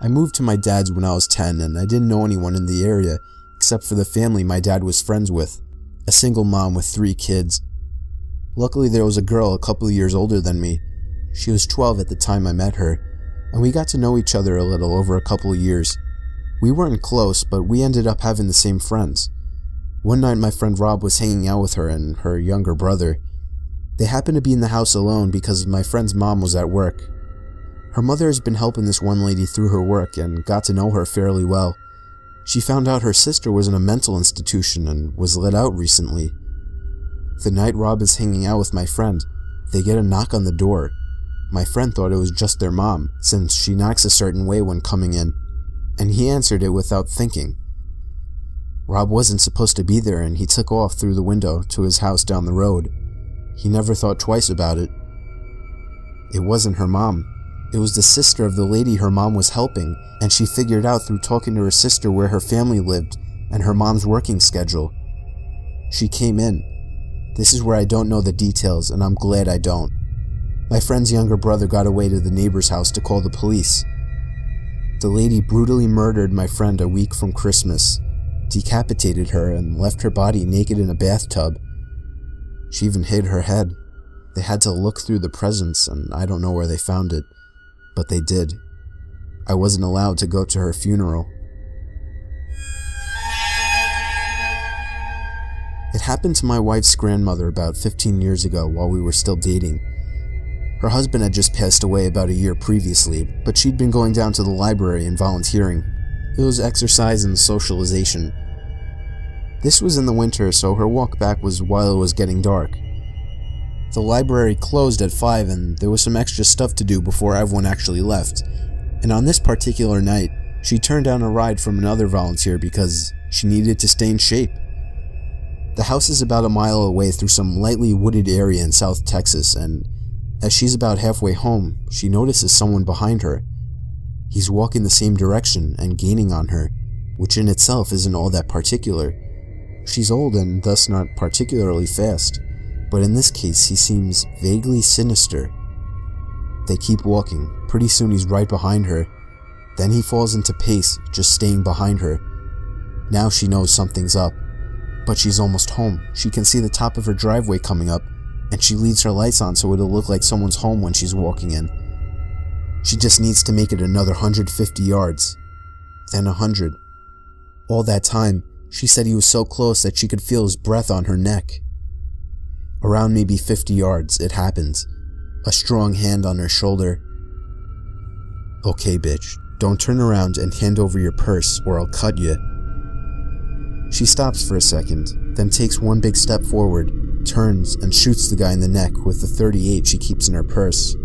I moved to my dad's when I was 10 and I didn't know anyone in the area except for the family my dad was friends with, a single mom with 3 kids. Luckily there was a girl a couple of years older than me. She was 12 at the time I met her, and we got to know each other a little over a couple of years. We weren't close, but we ended up having the same friends. One night my friend Rob was hanging out with her and her younger brother. They happened to be in the house alone because my friend's mom was at work. Her mother has been helping this one lady through her work and got to know her fairly well. She found out her sister was in a mental institution and was let out recently. The night Rob is hanging out with my friend, they get a knock on the door. My friend thought it was just their mom, since she knocks a certain way when coming in, and he answered it without thinking. Rob wasn't supposed to be there and he took off through the window to his house down the road. He never thought twice about it. It wasn't her mom. It was the sister of the lady her mom was helping, and she figured out through talking to her sister where her family lived and her mom's working schedule. She came in. This is where I don't know the details, and I'm glad I don't. My friend's younger brother got away to the neighbor's house to call the police. The lady brutally murdered my friend a week from Christmas, decapitated her, and left her body naked in a bathtub. She even hid her head. They had to look through the presents, and I don't know where they found it, but they did. I wasn't allowed to go to her funeral. It happened to my wife's grandmother about 15 years ago while we were still dating. Her husband had just passed away about a year previously, but she'd been going down to the library and volunteering. It was exercise and socialization. This was in the winter, so her walk back was while it was getting dark. The library closed at 5 and there was some extra stuff to do before everyone actually left. And on this particular night, she turned down a ride from another volunteer because she needed to stay in shape. The house is about a mile away through some lightly wooded area in South Texas, and as she's about halfway home, she notices someone behind her. He's walking the same direction and gaining on her, which in itself isn't all that particular. She's old and thus not particularly fast, but in this case he seems vaguely sinister. They keep walking. Pretty soon he's right behind her. Then he falls into pace, just staying behind her. Now she knows something's up. But she's almost home. She can see the top of her driveway coming up, and she leaves her lights on so it'll look like someone's home when she's walking in. She just needs to make it another 150 yards. Then 100. All that time, she said he was so close that she could feel his breath on her neck. Around maybe 50 yards, it happens. A strong hand on her shoulder. "Okay, bitch, don't turn around and hand over your purse or I'll cut you." She stops for a second, then takes one big step forward, turns, and shoots the guy in the neck with the .38 she keeps in her purse.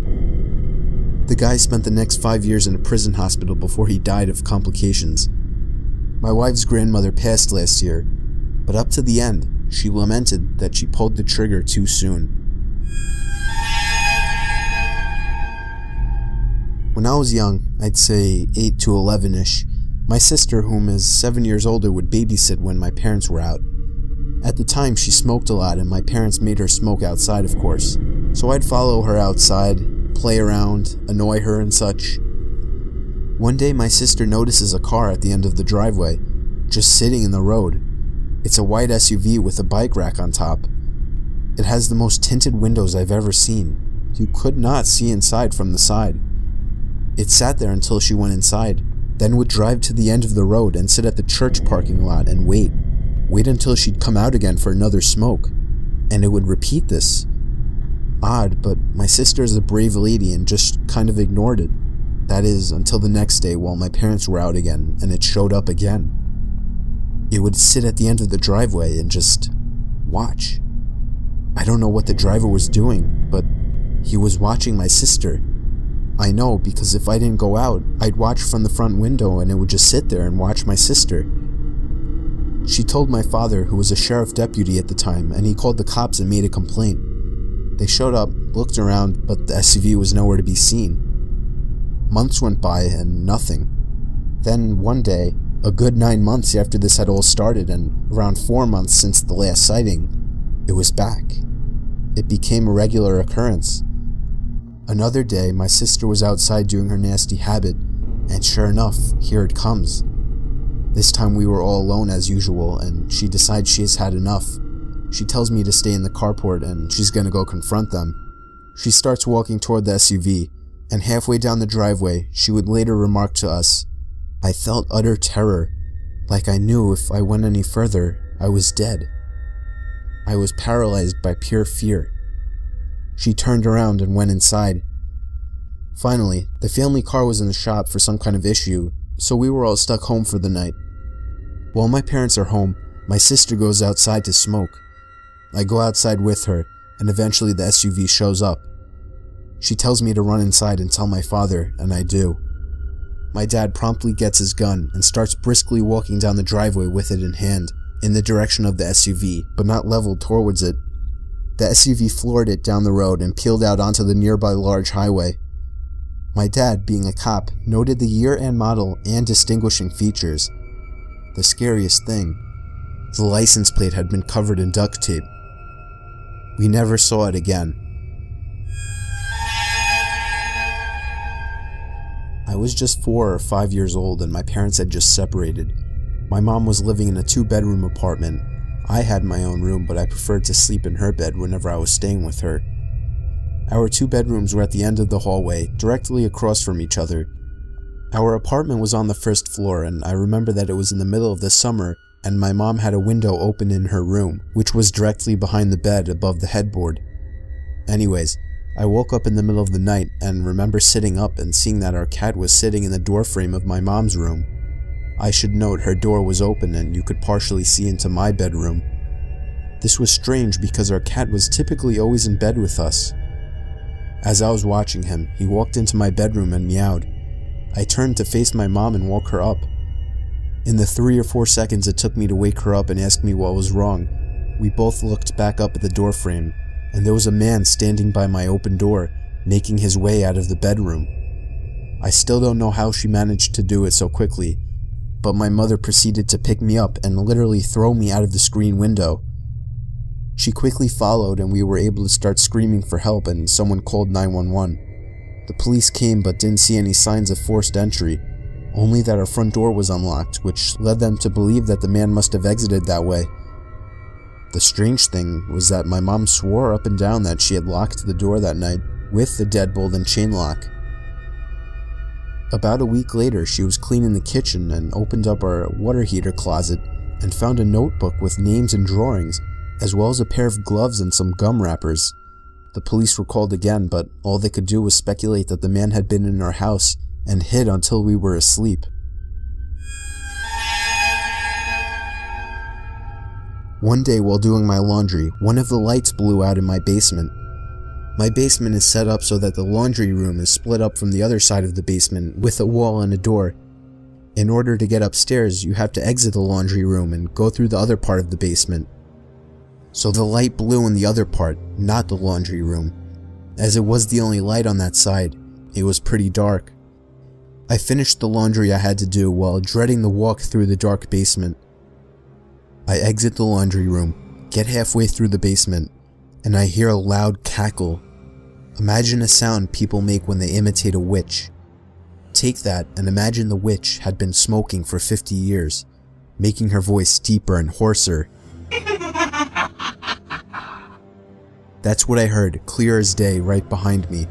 The guy spent the next 5 years in a prison hospital before he died of complications. My wife's grandmother passed last year, but up to the end, she lamented that she pulled the trigger too soon. When I was young, I'd say 8 to 11-ish, my sister, whom is 7 years older, would babysit when my parents were out. At the time, she smoked a lot and my parents made her smoke outside, of course, so I'd follow her outside, play around, annoy her and such. One day my sister notices a car at the end of the driveway, just sitting in the road. It's a white SUV with a bike rack on top. It has the most tinted windows I've ever seen. You could not see inside from the side. It sat there until she went inside, then would drive to the end of the road and sit at the church parking lot and wait. Wait until she'd come out again for another smoke. And it would repeat this. Odd, but my sister is a brave lady and just kind of ignored it. That is, until the next day while my parents were out again and it showed up again. It would sit at the end of the driveway and just watch. I don't know what the driver was doing, but he was watching my sister. I know, because if I didn't go out, I'd watch from the front window and it would just sit there and watch my sister. She told my father, who was a sheriff deputy at the time, and he called the cops and made a complaint. They showed up, looked around, but the SUV was nowhere to be seen. Months went by and nothing. Then one day, a good 9 months after this had all started and around 4 months since the last sighting, it was back. It became a regular occurrence. Another day, my sister was outside doing her nasty habit, And sure enough, here it comes. This time we were all alone as usual, and she decides she has had enough. She tells me to stay in the carport and she's gonna go confront them. She starts walking toward the SUV, and halfway down the driveway, she would later remark to us, "I felt utter terror, like I knew if I went any further, I was dead. I was paralyzed by pure fear." She turned around and went inside. Finally, the family car was in the shop for some kind of issue, so we were all stuck home for the night. While my parents are home, my sister goes outside to smoke. I go outside with her, and eventually the SUV shows up. She tells me to run inside and tell my father, and I do. My dad promptly gets his gun and starts briskly walking down the driveway with it in hand, in the direction of the SUV, but not leveled towards it. The SUV floored it down the road and peeled out onto the nearby large highway. My dad, being a cop, noted the year and model and distinguishing features. The scariest thing, the license plate had been covered in duct tape. We never saw it again. I was just 4 or 5 years old and my parents had just separated. My mom was living in a 2-bedroom apartment. I had my own room, but I preferred to sleep in her bed whenever I was staying with her. Our 2 bedrooms were at the end of the hallway, directly across from each other. Our apartment was on the 1st floor, and I remember that it was in the middle of the summer, and my mom had a window open in her room, which was directly behind the bed above the headboard. Anyways, I woke up in the middle of the night and remember sitting up and seeing that our cat was sitting in the doorframe of my mom's room. I should note her door was open and you could partially see into my bedroom. This was strange because our cat was typically always in bed with us. As I was watching him, he walked into my bedroom and meowed. I turned to face my mom and woke her up. In the 3 or 4 seconds it took me to wake her up and ask me what was wrong, we both looked back up at the doorframe, and there was a man standing by my open door, making his way out of the bedroom. I still don't know how she managed to do it so quickly, but my mother proceeded to pick me up and literally throw me out of the screen window. She quickly followed and we were able to start screaming for help and someone called 911. The police came but didn't see any signs of forced entry, only that our front door was unlocked, which led them to believe that the man must have exited that way. The strange thing was that my mom swore up and down that she had locked the door that night with the deadbolt and chain lock. About a week later, she was cleaning the kitchen and opened up our water heater closet and found a notebook with names and drawings, as well as a pair of gloves and some gum wrappers. The police were called again, but all they could do was speculate that the man had been in our house and hid until we were asleep. One day while doing my laundry, one of the lights blew out in my basement. My basement is set up so that the laundry room is split up from the other side of the basement with a wall and a door. In order to get upstairs, you have to exit the laundry room and go through the other part of the basement. So the light blew in the other part, not the laundry room. As it was the only light on that side, it was pretty dark. I finished the laundry I had to do while dreading the walk through the dark basement. I exit the laundry room, get halfway through the basement, and I hear a loud cackle. Imagine a sound people make when they imitate a witch. Take that and imagine the witch had been smoking for 50 years, making her voice deeper and hoarser. That's what I heard, clear as day, right behind me.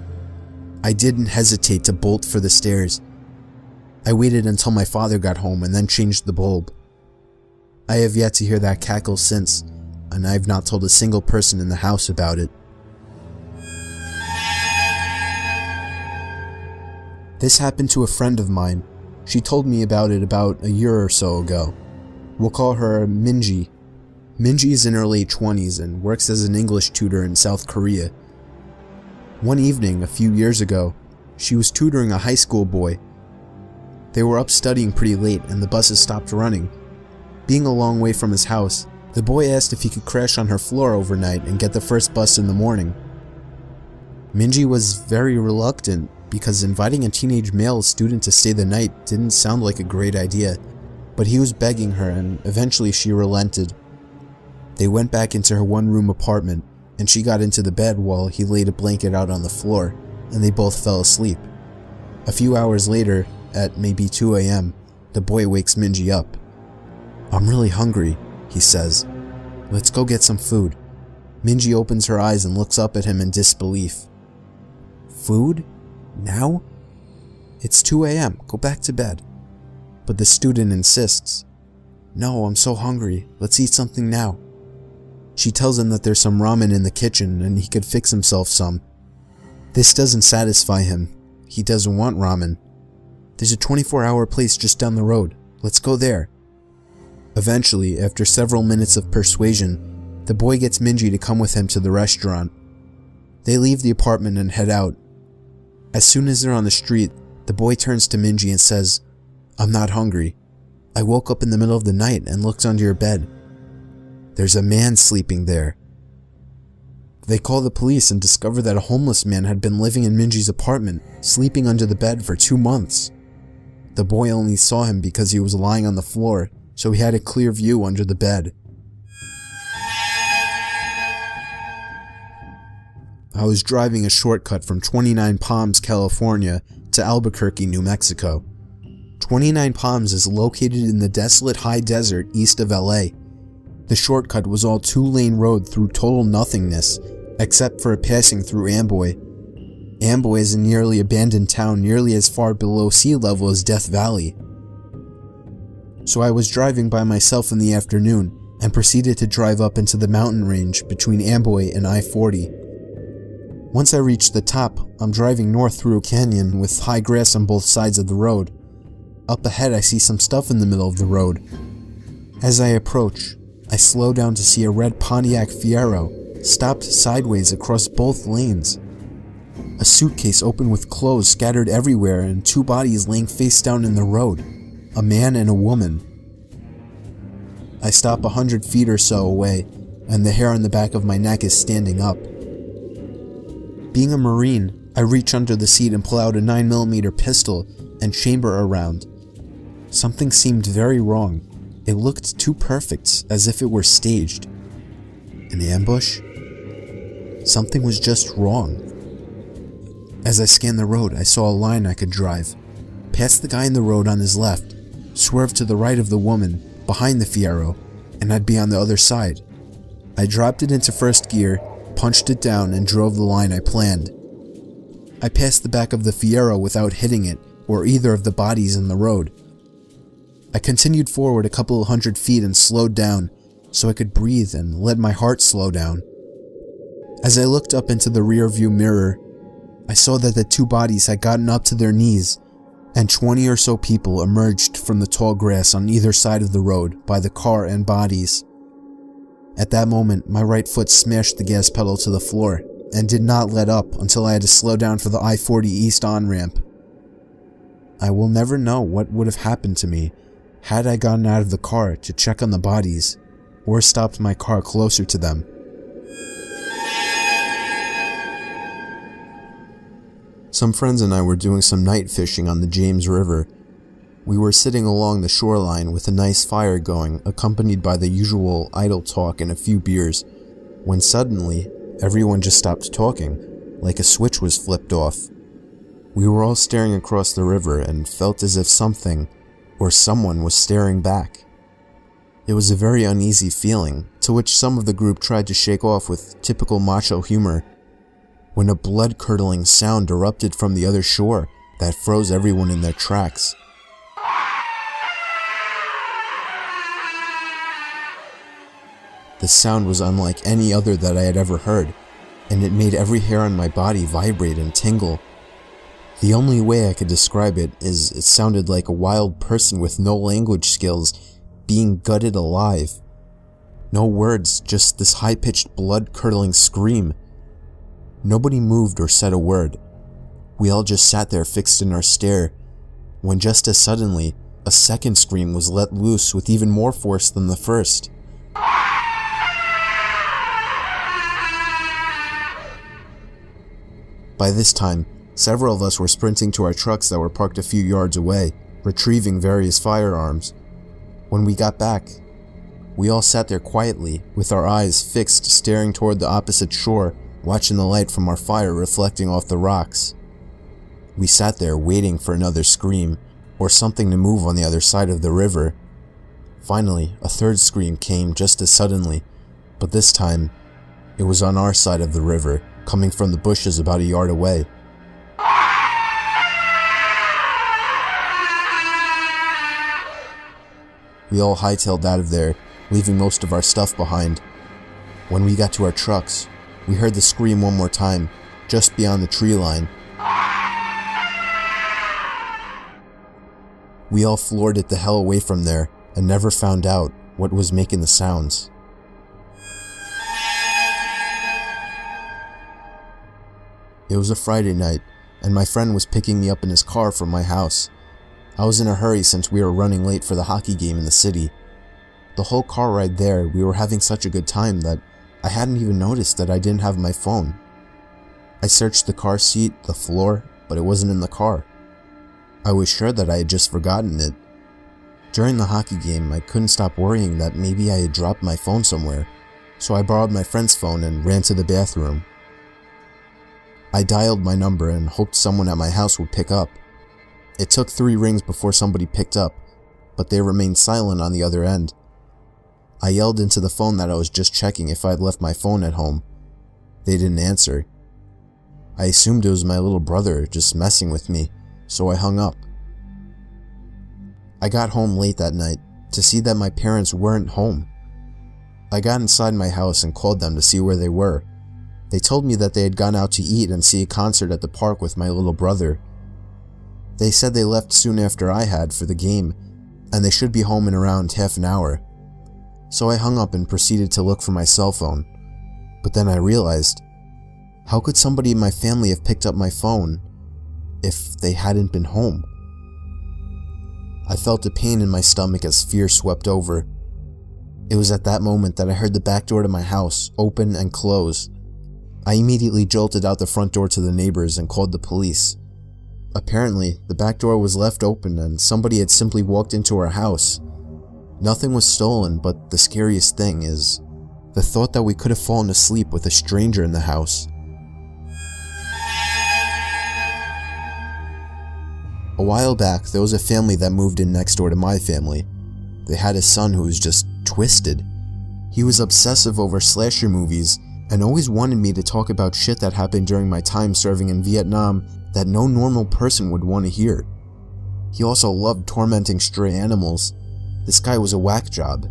I didn't hesitate to bolt for the stairs. I waited until my father got home and then changed the bulb. I have yet to hear that cackle since, and I have not told a single person in the house about it. This happened to a friend of mine. She told me about it about a year or so ago. We'll call her Minji. Minji is in her late 20s and works as an English tutor in South Korea. One evening, a few years ago, she was tutoring a high school boy. They were up studying pretty late and the buses stopped running. Being a long way from his house, the boy asked if he could crash on her floor overnight and get the first bus in the morning. Minji was very reluctant because inviting a teenage male student to stay the night didn't sound like a great idea, but he was begging her and eventually she relented. They went back into her one-room apartment and she got into the bed while he laid a blanket out on the floor and they both fell asleep. A few hours later, at maybe 2 a.m., the boy wakes Minji up. "I'm really hungry," he says. "Let's go get some food." Minji opens her eyes and looks up at him in disbelief. "Food? Now?" "It's 2 a.m. Go back to bed." But the student insists. "No, I'm so hungry. Let's eat something now." She tells him that there's some ramen in the kitchen and he could fix himself some. This doesn't satisfy him. He doesn't want ramen. "There's a 24-hour place just down the road. Let's go there." Eventually, after several minutes of persuasion, the boy gets Minji to come with him to the restaurant. They leave the apartment and head out. As soon as they're on the street, the boy turns to Minji and says, "I'm not hungry. I woke up in the middle of the night and looked under your bed. There's a man sleeping there." They call the police and discover that a homeless man had been living in Minji's apartment, sleeping under the bed for 2 months. The boy only saw him because he was lying on the floor, so he had a clear view under the bed. I was driving a shortcut from 29 Palms, California to Albuquerque, New Mexico. 29 Palms is located in the desolate high desert east of LA. The shortcut was all 2-lane road through total nothingness, except for a passing through Amboy. Amboy is a nearly abandoned town nearly as far below sea level as Death Valley. So I was driving by myself in the afternoon and proceeded to drive up into the mountain range between Amboy and I-40. Once I reached the top, I'm driving north through a canyon with high grass on both sides of the road. Up ahead I see some stuff in the middle of the road. As I approach, I slow down to see a red Pontiac Fiero stopped sideways across both lanes. A suitcase open with clothes scattered everywhere and 2 bodies laying face down in the road, a man and a woman. I stop 100 feet or so away, and the hair on the back of my neck is standing up. Being a Marine, I reach under the seat and pull out a 9mm pistol and chamber a round. Something seemed very wrong. It looked too perfect, as if it were staged. An ambush? Something was just wrong. As I scanned the road, I saw a line I could drive. Past the guy in the road on his left, swerve to the right of the woman, behind the Fiero, and I'd be on the other side. I dropped it into first gear, punched it down, and drove the line I planned. I passed the back of the Fiero without hitting it, or either of the bodies in the road. I continued forward a couple of 100 feet and slowed down, so I could breathe and let my heart slow down. As I looked up into the rear view mirror, I saw that the 2 bodies had gotten up to their knees, and 20 or so people emerged from the tall grass on either side of the road by the car and bodies. At that moment, my right foot smashed the gas pedal to the floor, and did not let up until I had to slow down for the I-40 East on-ramp. I will never know what would have happened to me had I gotten out of the car to check on the bodies, or stopped my car closer to them. Some friends and I were doing some night fishing on the James River. We were sitting along the shoreline with a nice fire going, accompanied by the usual idle talk and a few beers, when suddenly, everyone just stopped talking, like a switch was flipped off. We were all staring across the river and felt as if something, or someone, was staring back. It was a very uneasy feeling, to which some of the group tried to shake off with typical macho humor, when a blood-curdling sound erupted from the other shore that froze everyone in their tracks. The sound was unlike any other that I had ever heard, and it made every hair on my body vibrate and tingle. The only way I could describe it is it sounded like a wild person with no language skills being gutted alive. No words, just this high-pitched blood-curdling scream. Nobody moved or said a word. We all just sat there fixed in our stare, when just as suddenly, a second scream was let loose with even more force than the first. By this time, several of us were sprinting to our trucks that were parked a few yards away, retrieving various firearms. When we got back, we all sat there quietly, with our eyes fixed staring toward the opposite shore, watching the light from our fire reflecting off the rocks. We sat there waiting for another scream, or something to move on the other side of the river. Finally, a third scream came just as suddenly, but this time, it was on our side of the river, coming from the bushes about a yard away. We all hightailed out of there, leaving most of our stuff behind. When we got to our trucks, we heard the scream one more time, just beyond the tree line. We all floored it the hell away from there and never found out what was making the sounds. It was a Friday night, and my friend was picking me up in his car from my house. I was in a hurry since we were running late for the hockey game in the city. The whole car ride there, we were having such a good time that I hadn't even noticed that I didn't have my phone. I searched the car seat, the floor, but it wasn't in the car. I was sure that I had just forgotten it. During the hockey game, I couldn't stop worrying that maybe I had dropped my phone somewhere, so I borrowed my friend's phone and ran to the bathroom. I dialed my number and hoped someone at my house would pick up. It took 3 rings before somebody picked up, but they remained silent on the other end. I yelled into the phone that I was just checking if I had left my phone at home. They didn't answer. I assumed it was my little brother just messing with me, so I hung up. I got home late that night to see that my parents weren't home. I got inside my house and called them to see where they were. They told me that they had gone out to eat and see a concert at the park with my little brother. They said they left soon after I had for the game, and they should be home in around half an hour. So I hung up and proceeded to look for my cell phone. But then I realized, how could somebody in my family have picked up my phone if they hadn't been home? I felt a pain in my stomach as fear swept over. It was at that moment that I heard the back door to my house open and close. I immediately jolted out the front door to the neighbors and called the police. Apparently, the back door was left open and somebody had simply walked into our house. Nothing was stolen, but the scariest thing is the thought that we could have fallen asleep with a stranger in the house. A while back, there was a family that moved in next door to my family. They had a son who was just twisted. He was obsessive over slasher movies and always wanted me to talk about shit that happened during my time serving in Vietnam that no normal person would want to hear. He also loved tormenting stray animals. This guy was a whack job.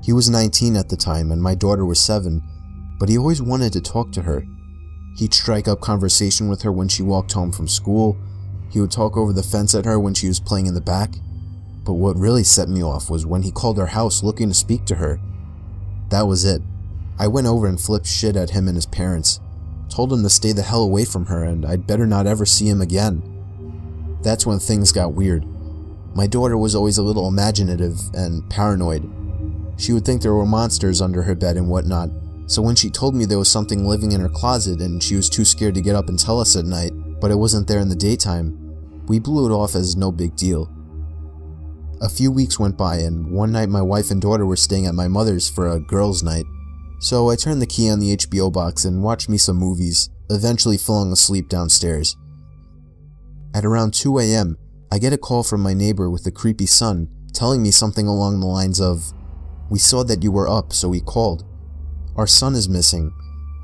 He was 19 at the time and my daughter was 7, but he always wanted to talk to her. He'd strike up conversation with her when she walked home from school. He would talk over the fence at her when she was playing in the back. But what really set me off was when he called our house looking to speak to her. That was it. I went over and flipped shit at him and his parents. Told him to stay the hell away from her and I'd better not ever see him again. That's when things got weird. My daughter was always a little imaginative and paranoid. She would think there were monsters under her bed and whatnot, so when she told me there was something living in her closet and she was too scared to get up and tell us at night, but it wasn't there in the daytime, we blew it off as no big deal. A few weeks went by and one night my wife and daughter were staying at my mother's for a girls' night. So I turned the key on the HBO box and watched me some movies, eventually falling asleep downstairs. At around 2 a.m., I get a call from my neighbor with a creepy son telling me something along the lines of, "We saw that you were up, so we called. Our son is missing.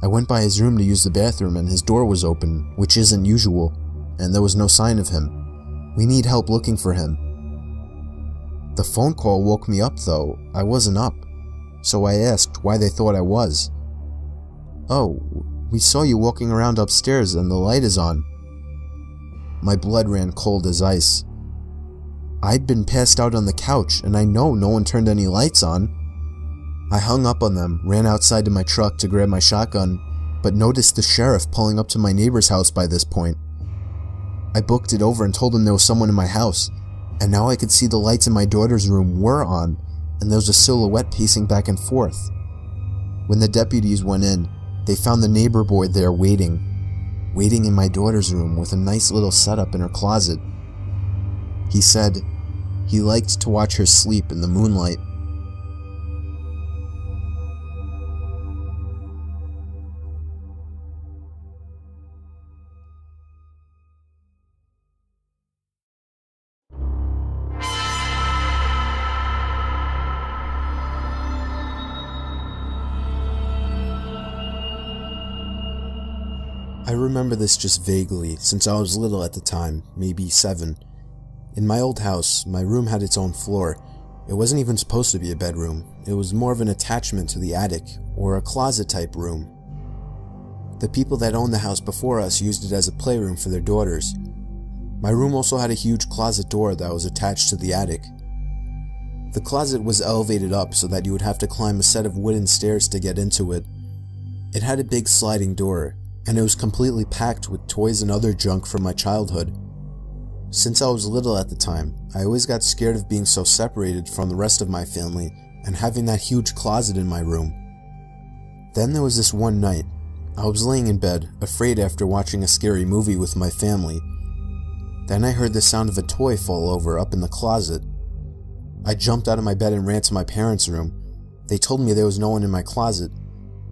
I went by his room to use the bathroom and his door was open, which isn't usual, and there was no sign of him. We need help looking for him." The phone call woke me up though. I wasn't up. So I asked why they thought I was. "Oh, we saw you walking around upstairs and the light is on." My blood ran cold as ice. I'd been passed out on the couch and I know no one turned any lights on. I hung up on them, ran outside to my truck to grab my shotgun, but noticed the sheriff pulling up to my neighbor's house by this point. I booked it over and told him there was someone in my house, and now I could see the lights in my daughter's room were on, and there was a silhouette pacing back and forth. When the deputies went in, they found the neighbor boy there waiting in my daughter's room with a nice little setup in her closet. He said he liked to watch her sleep in the moonlight. I remember this just vaguely, since I was little at the time, maybe 7. In my old house, my room had its own floor. It wasn't even supposed to be a bedroom. It was more of an attachment to the attic, or a closet-type room. The people that owned the house before us used it as a playroom for their daughters. My room also had a huge closet door that was attached to the attic. The closet was elevated up so that you would have to climb a set of wooden stairs to get into it. It had a big sliding door, and it was completely packed with toys and other junk from my childhood. Since I was little at the time, I always got scared of being so separated from the rest of my family and having that huge closet in my room. Then there was this one night. I was laying in bed, afraid after watching a scary movie with my family. Then I heard the sound of a toy fall over up in the closet. I jumped out of my bed and ran to my parents' room. They told me there was no one in my closet.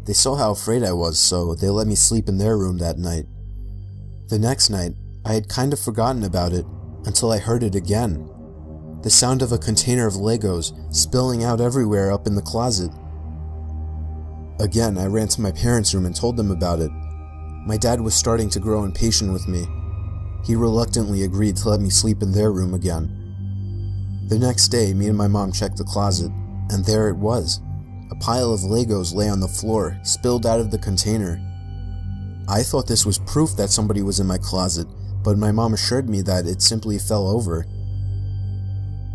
They saw how afraid I was, so they let me sleep in their room that night. The next night, I had kind of forgotten about it until I heard it again. The sound of a container of Legos spilling out everywhere up in the closet. Again, I ran to my parents' room and told them about it. My dad was starting to grow impatient with me. He reluctantly agreed to let me sleep in their room again. The next day, me and my mom checked the closet, and there it was. A pile of Legos lay on the floor, spilled out of the container. I thought this was proof that somebody was in my closet, but my mom assured me that it simply fell over.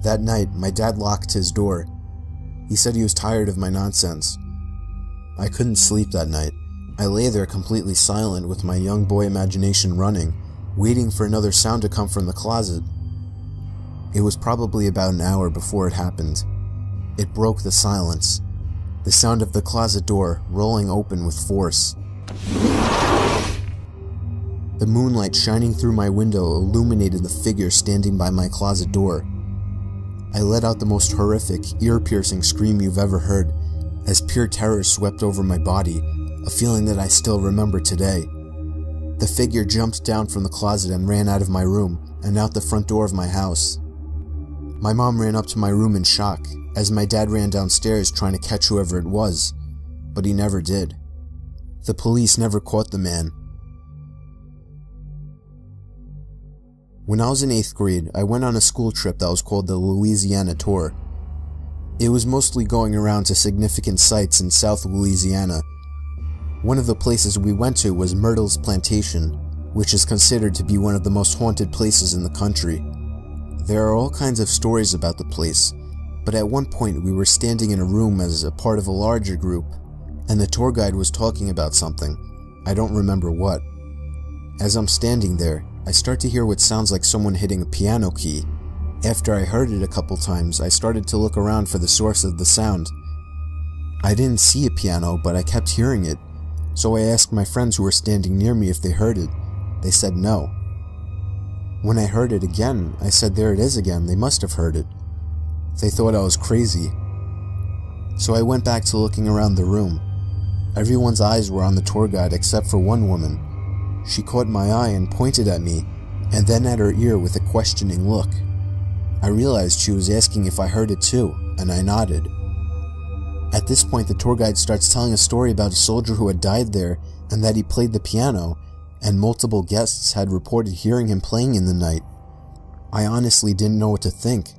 That night, my dad locked his door. He said he was tired of my nonsense. I couldn't sleep that night. I lay there completely silent with my young boy imagination running, waiting for another sound to come from the closet. It was probably about an hour before it happened. It broke the silence. The sound of the closet door rolling open with force. The moonlight shining through my window illuminated the figure standing by my closet door. I let out the most horrific, ear-piercing scream you've ever heard, as pure terror swept over my body, a feeling that I still remember today. The figure jumped down from the closet and ran out of my room and out the front door of my house. My mom ran up to my room in shock, as my dad ran downstairs trying to catch whoever it was, but he never did. The police never caught the man. When I was in 8th grade, I went on a school trip that was called the Louisiana Tour. It was mostly going around to significant sites in South Louisiana. One of the places we went to was Myrtle's Plantation, which is considered to be one of the most haunted places in the country. There are all kinds of stories about the place, but at one point we were standing in a room as a part of a larger group, and the tour guide was talking about something. I don't remember what. As I'm standing there, I start to hear what sounds like someone hitting a piano key. After I heard it a couple times, I started to look around for the source of the sound. I didn't see a piano, but I kept hearing it, so I asked my friends who were standing near me if they heard it. They said no. When I heard it again, I said there it is again, they must have heard it. They thought I was crazy. So I went back to looking around the room. Everyone's eyes were on the tour guide except for one woman. She caught my eye and pointed at me, and then at her ear with a questioning look. I realized she was asking if I heard it too, and I nodded. At this point, the tour guide starts telling a story about a soldier who had died there and that he played the piano, and multiple guests had reported hearing him playing in the night. I honestly didn't know what to think.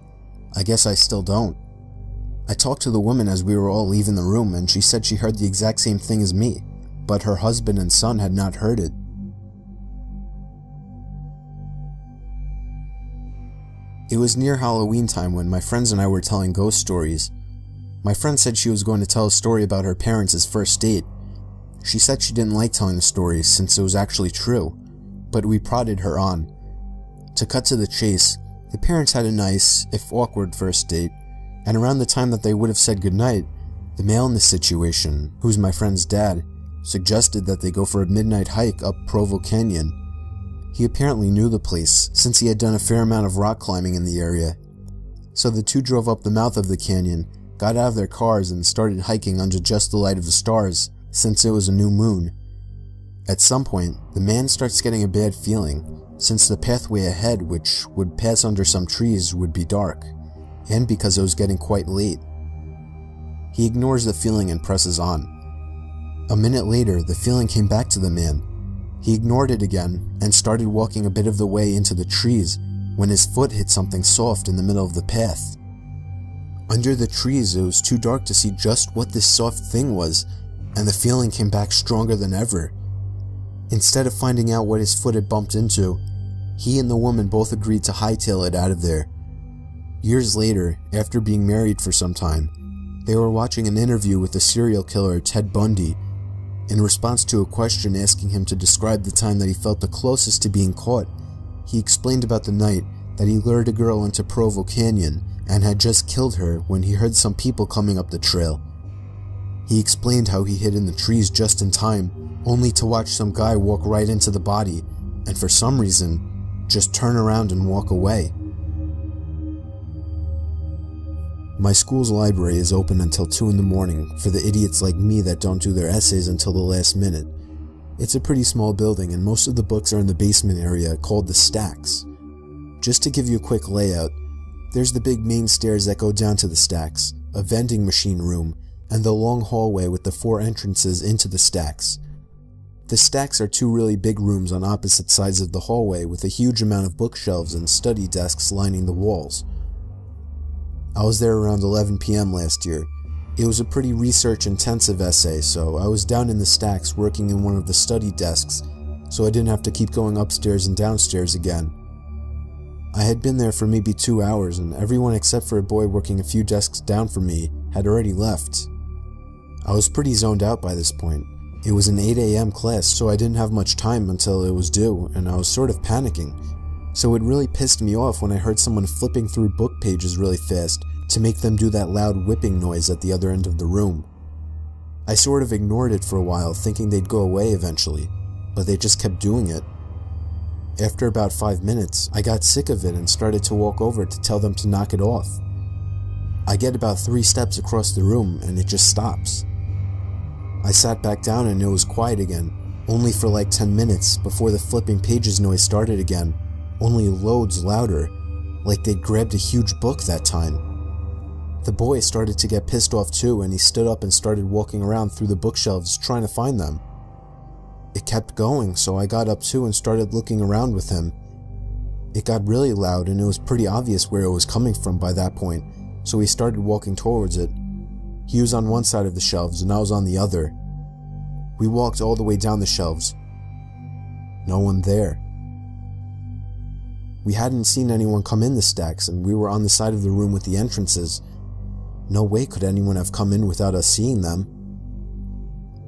I guess I still don't. I talked to the woman as we were all leaving the room, and she said she heard the exact same thing as me, but her husband and son had not heard it. It was near Halloween time when my friends and I were telling ghost stories. My friend said she was going to tell a story about her parents' first date. She said she didn't like telling the story since it was actually true, but we prodded her on. To cut to the chase, the parents had a nice, if awkward, first date, and around the time that they would have said goodnight, the male in the situation, who's my friend's dad, suggested that they go for a midnight hike up Provo Canyon. He apparently knew the place, since he had done a fair amount of rock climbing in the area. So the two drove up the mouth of the canyon, got out of their cars, and started hiking under just the light of the stars, since it was a new moon. At some point, the man starts getting a bad feeling, since the pathway ahead, which would pass under some trees, would be dark, and because it was getting quite late. He ignores the feeling and presses on. A minute later, the feeling came back to the man. He ignored it again and started walking a bit of the way into the trees when his foot hit something soft in the middle of the path. Under the trees, it was too dark to see just what this soft thing was, and the feeling came back stronger than ever. Instead of finding out what his foot had bumped into, he and the woman both agreed to hightail it out of there. Years later, after being married for some time, they were watching an interview with the serial killer Ted Bundy. In response to a question asking him to describe the time that he felt the closest to being caught, he explained about the night that he lured a girl into Provo Canyon and had just killed her when he heard some people coming up the trail. He explained how he hid in the trees just in time, only to watch some guy walk right into the body, and for some reason, just turn around and walk away. My school's library is open until 2 in the morning for the idiots like me that don't do their essays until the last minute. It's a pretty small building and most of the books are in the basement area called the stacks. Just to give you a quick layout, there's the big main stairs that go down to the stacks, a vending machine room, and the long hallway with the 4 entrances into the stacks. The stacks are 2 really big rooms on opposite sides of the hallway with a huge amount of bookshelves and study desks lining the walls. I was there around 11 p.m. last year. It was a pretty research-intensive essay, so I was down in the stacks working in one of the study desks, so I didn't have to keep going upstairs and downstairs again. I had been there for maybe 2 hours, and everyone except for a boy working a few desks down from me had already left. I was pretty zoned out by this point. It was an 8 a.m. class, so I didn't have much time until it was due, and I was sort of panicking. So it really pissed me off when I heard someone flipping through book pages really fast to make them do that loud whipping noise at the other end of the room. I sort of ignored it for a while, thinking they'd go away eventually, but they just kept doing it. After about 5 minutes, I got sick of it and started to walk over to tell them to knock it off. I get about 3 steps across the room and it just stops. I sat back down and it was quiet again, only for like 10 minutes before the flipping pages noise started again, only loads louder, like they'd grabbed a huge book that time. The boy started to get pissed off too, and he stood up and started walking around through the bookshelves trying to find them. It kept going, so I got up too and started looking around with him. It got really loud and it was pretty obvious where it was coming from by that point, so he started walking towards it. He was on one side of the shelves and I was on the other. We walked all the way down the shelves. No one there. We hadn't seen anyone come in the stacks and we were on the side of the room with the entrances. No way could anyone have come in without us seeing them.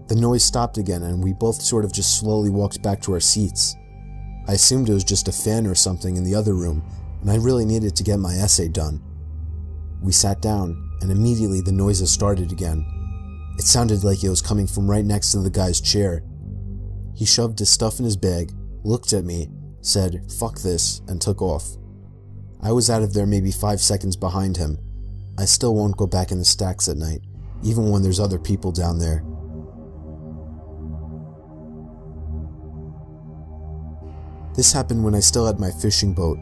The noise stopped again and we both sort of just slowly walked back to our seats. I assumed it was just a fan or something in the other room, and I really needed to get my essay done. We sat down, and immediately the noises started again. It sounded like it was coming from right next to the guy's chair. He shoved his stuff in his bag, looked at me, said, "Fuck this," and took off. I was out of there maybe 5 seconds behind him. I still won't go back in the stacks at night, even when there's other people down there. This happened when I still had my fishing boat.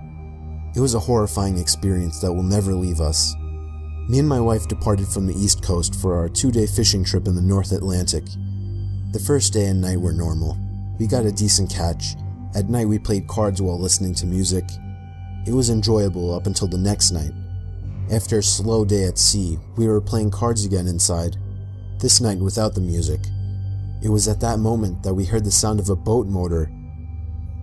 It was a horrifying experience that will never leave us. Me and my wife departed from the East Coast for our 2-day fishing trip in the North Atlantic. The first day and night were normal. We got a decent catch. At night we played cards while listening to music. It was enjoyable up until the next night. After a slow day at sea, we were playing cards again inside, this night without the music. It was at that moment that we heard the sound of a boat motor.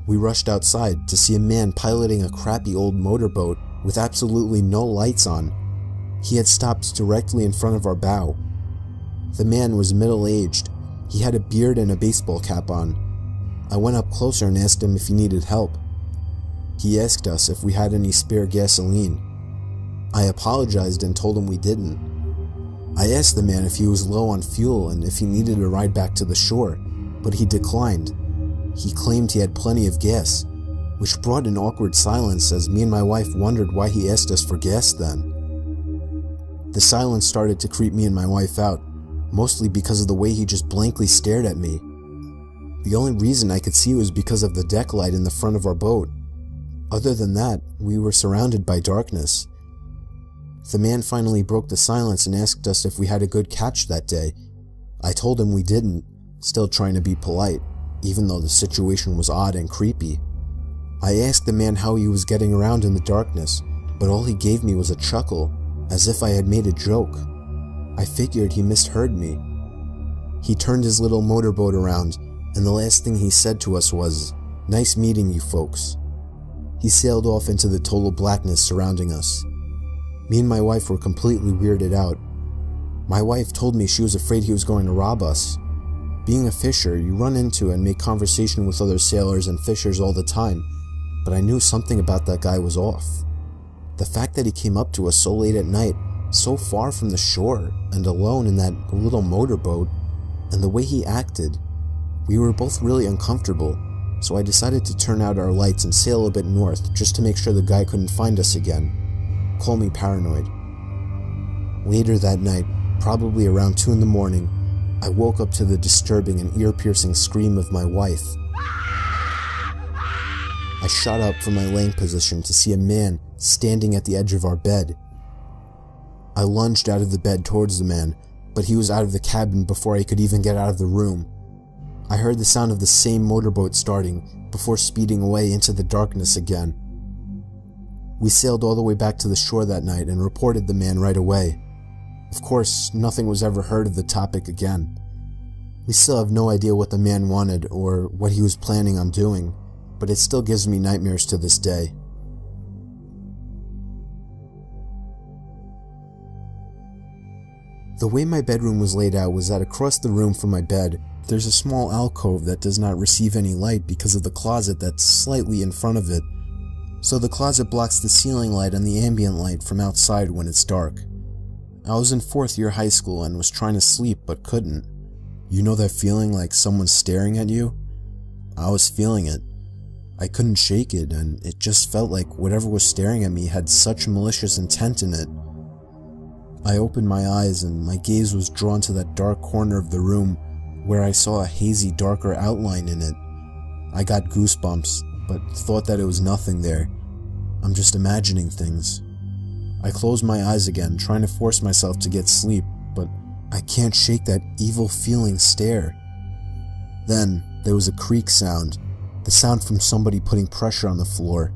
We rushed outside to see a man piloting a crappy old motorboat with absolutely no lights on. He had stopped directly in front of our bow. The man was middle-aged. He had a beard and a baseball cap on. I went up closer and asked him if he needed help. He asked us if we had any spare gasoline. I apologized and told him we didn't. I asked the man if he was low on fuel and if he needed a ride back to the shore, but he declined. He claimed he had plenty of gas, which brought an awkward silence as me and my wife wondered why he asked us for gas then. The silence started to creep me and my wife out, mostly because of the way he just blankly stared at me. The only reason I could see was because of the deck light in the front of our boat. Other than that, we were surrounded by darkness. The man finally broke the silence and asked us if we had a good catch that day. I told him we didn't, still trying to be polite. even though the situation was odd and creepy. I asked the man how he was getting around in the darkness, but all he gave me was a chuckle, as if I had made a joke. I figured he misheard me. He turned his little motorboat around, and the last thing he said to us was, "Nice meeting you folks." He sailed off into the total blackness surrounding us. Me and my wife were completely weirded out. My wife told me she was afraid he was going to rob us. Being a fisher, you run into and make conversation with other sailors and fishers all the time, but I knew something about that guy was off. The fact that he came up to us so late at night, so far from the shore, and alone in that little motorboat, and the way he acted, we were both really uncomfortable, so I decided to turn out our lights and sail a bit north just to make sure the guy couldn't find us again. Call me paranoid. Later that night, probably around 2 in the morning, I woke up to the disturbing and ear-piercing scream of my wife. I shot up from my laying position to see a man standing at the edge of our bed. I lunged out of the bed towards the man, but he was out of the cabin before I could even get out of the room. I heard the sound of the same motorboat starting before speeding away into the darkness again. We sailed all the way back to the shore that night and reported the man right away. Of course, nothing was ever heard of the topic again. We still have no idea what the man wanted or what he was planning on doing, but it still gives me nightmares to this day. The way my bedroom was laid out was that across the room from my bed, there's a small alcove that does not receive any light because of the closet that's slightly in front of it. So the closet blocks the ceiling light and the ambient light from outside when it's dark. I was in 4th year high school and was trying to sleep but couldn't. You know that feeling like someone's staring at you? I was feeling it. I couldn't shake it, and it just felt like whatever was staring at me had such malicious intent in it. I opened my eyes and my gaze was drawn to that dark corner of the room where I saw a hazy, darker outline in it. I got goosebumps, but thought that it was nothing there. I'm just imagining things. I closed my eyes again, trying to force myself to get sleep, but I can't shake that evil feeling stare. Then, there was a creak sound, the sound from somebody putting pressure on the floor.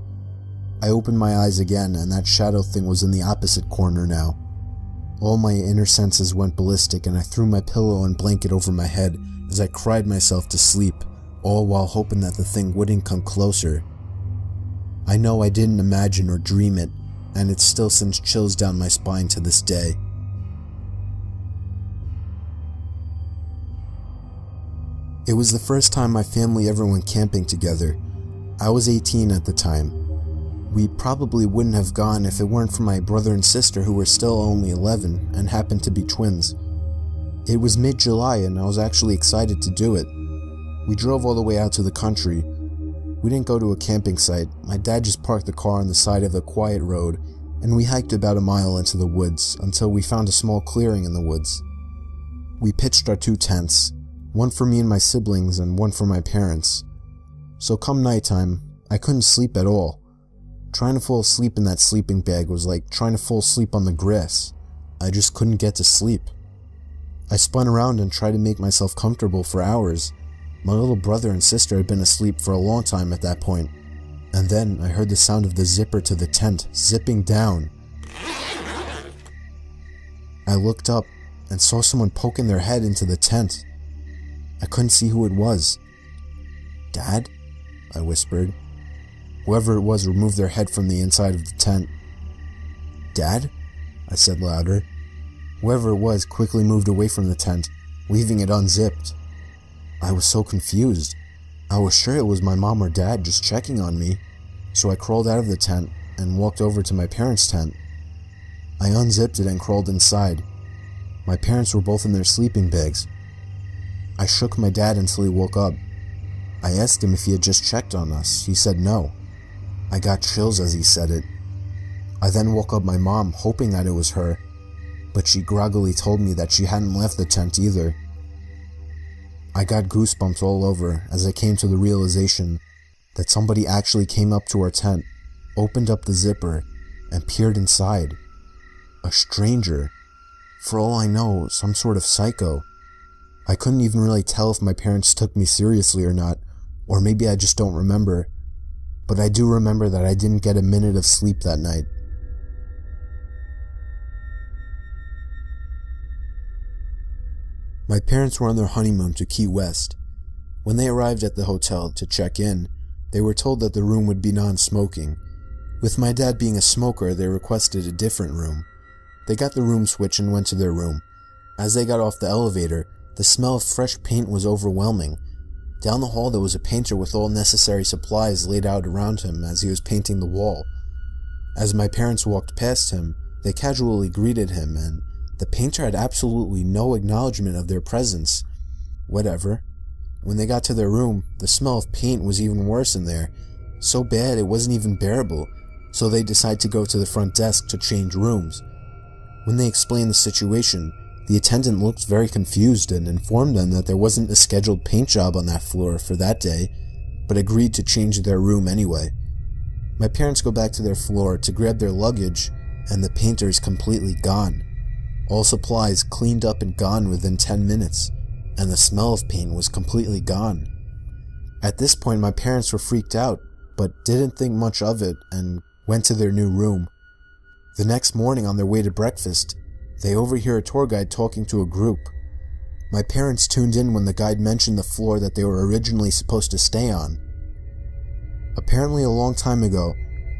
I opened my eyes again, and that shadow thing was in the opposite corner now. All my inner senses went ballistic, and I threw my pillow and blanket over my head as I cried myself to sleep, all while hoping that the thing wouldn't come closer. I know I didn't imagine or dream it, and it still sends chills down my spine to this day. It was the first time my family ever went camping together. I was 18 at the time. We probably wouldn't have gone if it weren't for my brother and sister who were still only 11 and happened to be twins. It was mid-July and I was actually excited to do it. We drove all the way out to the country. We didn't go to a camping site. My dad just parked the car on the side of a quiet road, and we hiked about a mile into the woods until we found a small clearing in the woods. We pitched our 2 tents, one for me and my siblings and one for my parents. So come nighttime, I couldn't sleep at all. Trying to fall asleep in that sleeping bag was like trying to fall asleep on the grass. I just couldn't get to sleep. I spun around and tried to make myself comfortable for hours. My little brother and sister had been asleep for a long time at that point. And then I heard the sound of the zipper to the tent zipping down. I looked up and saw someone poking their head into the tent. I couldn't see who it was. "Dad?" I whispered. Whoever it was removed their head from the inside of the tent. "Dad?" I said louder. Whoever it was quickly moved away from the tent, leaving it unzipped. I was so confused. I was sure it was my mom or dad just checking on me, so I crawled out of the tent and walked over to my parents' tent. I unzipped it and crawled inside. My parents were both in their sleeping bags. I shook my dad until he woke up. I asked him if he had just checked on us. He said no. I got chills as he said it. I then woke up my mom, hoping that it was her, but she groggily told me that she hadn't left the tent either. I got goosebumps all over as I came to the realization that somebody actually came up to our tent, opened up the zipper, and peered inside. A stranger. For all I know, some sort of psycho. I couldn't even really tell if my parents took me seriously or not, or maybe I just don't remember. But I do remember that I didn't get a minute of sleep that night. My parents were on their honeymoon to Key West. When they arrived at the hotel to check in, they were told that the room would be non-smoking. With my dad being a smoker, they requested a different room. They got the room switch and went to their room. As they got off the elevator, the smell of fresh paint was overwhelming. Down the hall there was a painter with all necessary supplies laid out around him as he was painting the wall. As my parents walked past him, they casually greeted him, and the painter had absolutely no acknowledgement of their presence. Whatever. When they got to their room, the smell of paint was even worse in there. So bad it wasn't even bearable, so they decided to go to the front desk to change rooms. When they explained the situation, the attendant looked very confused and informed them that there wasn't a scheduled paint job on that floor for that day, but agreed to change their room anyway. My parents go back to their floor to grab their luggage, and the painter is completely gone. All supplies cleaned up and gone within 10 minutes, and the smell of paint was completely gone. At this point, my parents were freaked out, but didn't think much of it and went to their new room. The next morning, on their way to breakfast, they overhear a tour guide talking to a group. My parents tuned in when the guide mentioned the floor that they were originally supposed to stay on. Apparently, a long time ago,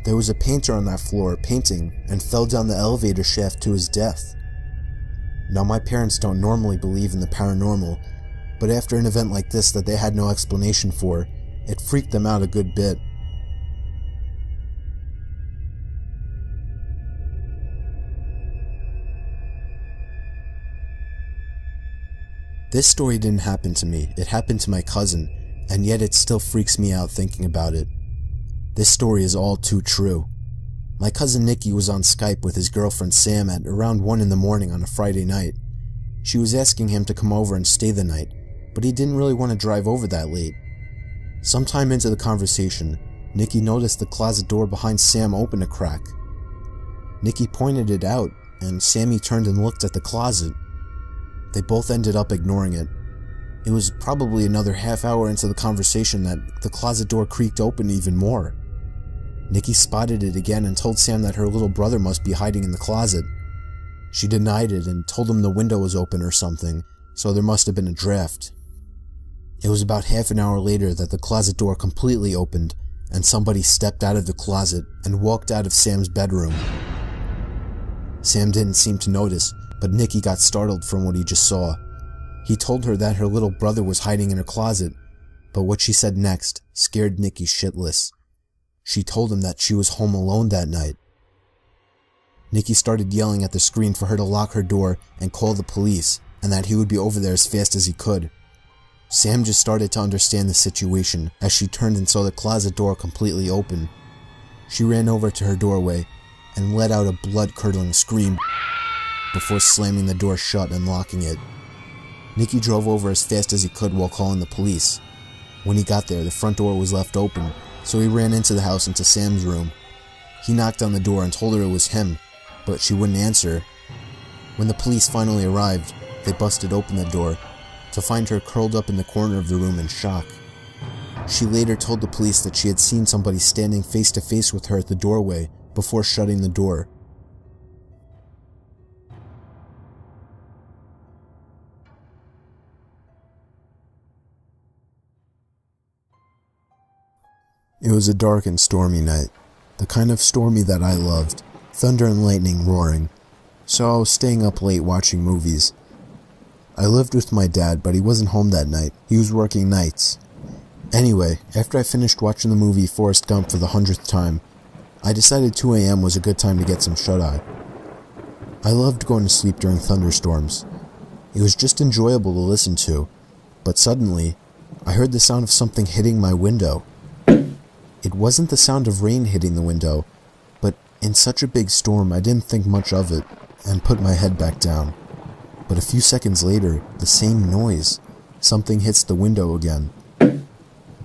there was a painter on that floor painting and fell down the elevator shaft to his death. Now, my parents don't normally believe in the paranormal, but after an event like this that they had no explanation for, it freaked them out a good bit. This story didn't happen to me, it happened to my cousin, and yet it still freaks me out thinking about it. This story is all too true. My cousin Nikki was on Skype with his girlfriend Sam at around 1 in the morning on a Friday night. She was asking him to come over and stay the night, but he didn't really want to drive over that late. Sometime into the conversation, Nikki noticed the closet door behind Sam open a crack. Nikki pointed it out, and Sammy turned and looked at the closet. They both ended up ignoring it. It was probably another half hour into the conversation that the closet door creaked open even more. Nikki spotted it again and told Sam that her little brother must be hiding in the closet. She denied it and told him the window was open or something, so there must have been a draft. It was about half an hour later that the closet door completely opened and somebody stepped out of the closet and walked out of Sam's bedroom. Sam didn't seem to notice, but Nikki got startled from what he just saw. He told her that her little brother was hiding in her closet, but what she said next scared Nikki shitless. She told him that she was home alone that night. Nikki started yelling at the screen for her to lock her door and call the police, and that he would be over there as fast as he could. Sam just started to understand the situation as she turned and saw the closet door completely open. She ran over to her doorway and let out a blood-curdling scream before slamming the door shut and locking it. Nikki drove over as fast as he could while calling the police. When he got there, the front door was left open, so he ran into the house into Sam's room. He knocked on the door and told her it was him, but she wouldn't answer. When the police finally arrived, they busted open the door to find her curled up in the corner of the room in shock. She later told the police that she had seen somebody standing face to face with her at the doorway before shutting the door. It was a dark and stormy night, the kind of stormy that I loved, thunder and lightning roaring, so I was staying up late watching movies. I lived with my dad, but he wasn't home that night, he was working nights. Anyway, after I finished watching the movie Forrest Gump for the 100th time, I decided 2 AM was a good time to get some shut-eye. I loved going to sleep during thunderstorms. It was just enjoyable to listen to, but suddenly, I heard the sound of something hitting my window. It wasn't the sound of rain hitting the window, but in such a big storm I didn't think much of it and put my head back down. But a few seconds later, the same noise. Something hits the window again.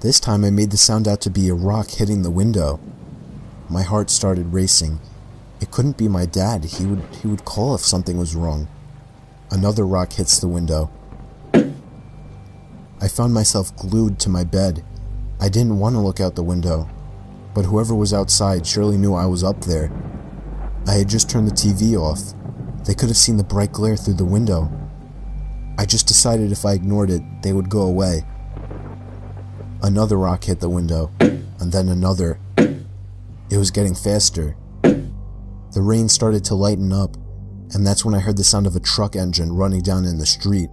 This time I made the sound out to be a rock hitting the window. My heart started racing. It couldn't be my dad. He would call if something was wrong. Another rock hits the window. I found myself glued to my bed. I didn't want to look out the window, but whoever was outside surely knew I was up there. I had just turned the TV off. They could have seen the bright glare through the window. I just decided if I ignored it, they would go away. Another rock hit the window, and then another. It was getting faster. The rain started to lighten up, and that's when I heard the sound of a truck engine running down in the street.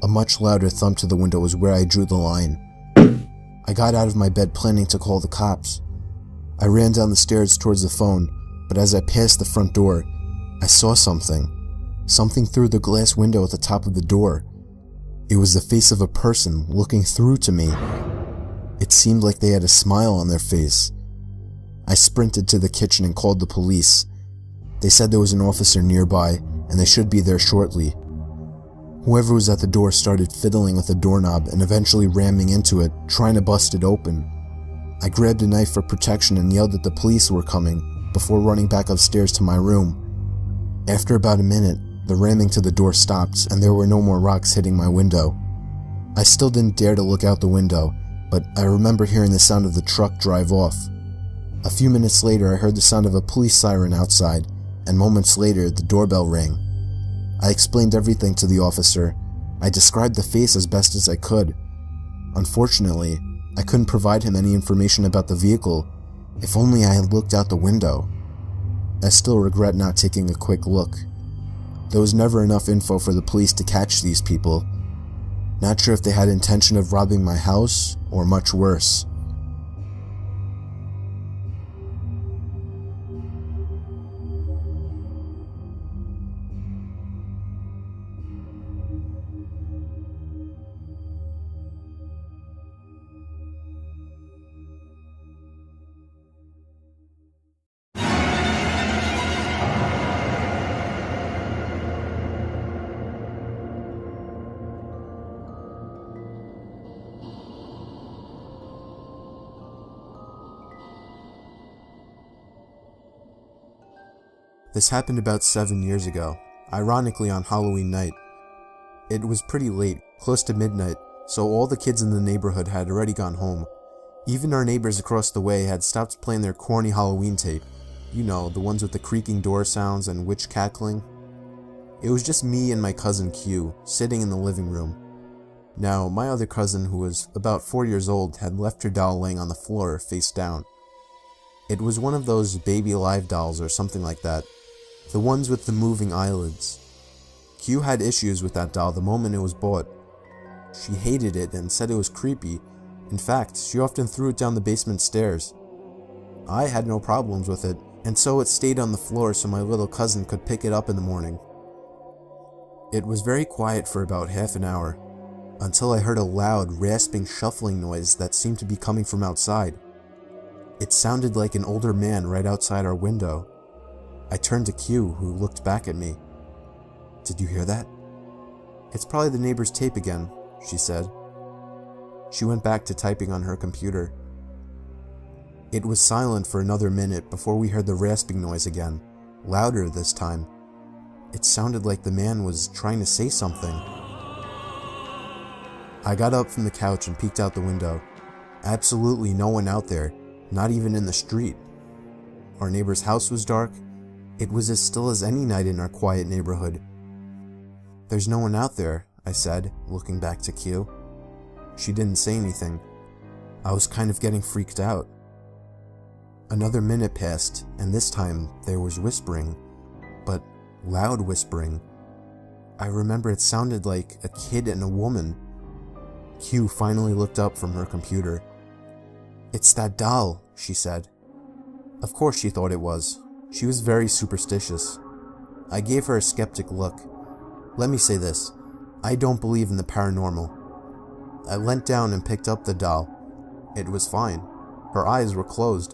A much louder thump to the window was where I drew the line. I got out of my bed planning to call the cops. I ran down the stairs towards the phone, but as I passed the front door, I saw something. Something through the glass window at the top of the door. It was the face of a person looking through to me. It seemed like they had a smile on their face. I sprinted to the kitchen and called the police. They said there was an officer nearby, and they should be there shortly. Whoever was at the door started fiddling with the doorknob and eventually ramming into it, trying to bust it open. I grabbed a knife for protection and yelled that the police were coming, before running back upstairs to my room. After about a minute, the ramming to the door stopped and there were no more rocks hitting my window. I still didn't dare to look out the window, but I remember hearing the sound of the truck drive off. A few minutes later, I heard the sound of a police siren outside, and moments later, the doorbell rang. I explained everything to the officer. I described the face as best as I could. Unfortunately, I couldn't provide him any information about the vehicle. If only I had looked out the window. I still regret not taking a quick look. There was never enough info for the police to catch these people. Not sure if they had intention of robbing my house, or much worse. This happened about 7 years ago, ironically on Halloween night. It was pretty late, close to midnight, so all the kids in the neighborhood had already gone home. Even our neighbors across the way had stopped playing their corny Halloween tape. You know, the ones with the creaking door sounds and witch cackling. It was just me and my cousin Q, sitting in the living room. Now, my other cousin, who was about 4 years old, had left her doll laying on the floor, face down. It was one of those baby live dolls or something like that. The ones with the moving eyelids. Q had issues with that doll the moment it was bought. She hated it and said it was creepy. In fact, she often threw it down the basement stairs. I had no problems with it, and so it stayed on the floor so my little cousin could pick it up in the morning. It was very quiet for about half an hour, until I heard a loud, rasping, shuffling noise that seemed to be coming from outside. It sounded like an older man right outside our window. I turned to Q, who looked back at me. "Did you hear that?" "It's probably the neighbor's tape again," she said. She went back to typing on her computer. It was silent for another minute before we heard the rasping noise again, louder this time. It sounded like the man was trying to say something. I got up from the couch and peeked out the window. Absolutely no one out there, not even in the street. Our neighbor's house was dark. It was as still as any night in our quiet neighborhood. "There's no one out there," I said, looking back to Q. She didn't say anything. I was kind of getting freaked out. Another minute passed, and this time there was whispering, but loud whispering. I remember it sounded like a kid and a woman. Q finally looked up from her computer. "It's that doll," she said. Of course she thought it was. She was very superstitious. I gave her a skeptic look. Let me say this, I don't believe in the paranormal. I leant down and picked up the doll. It was fine. Her eyes were closed.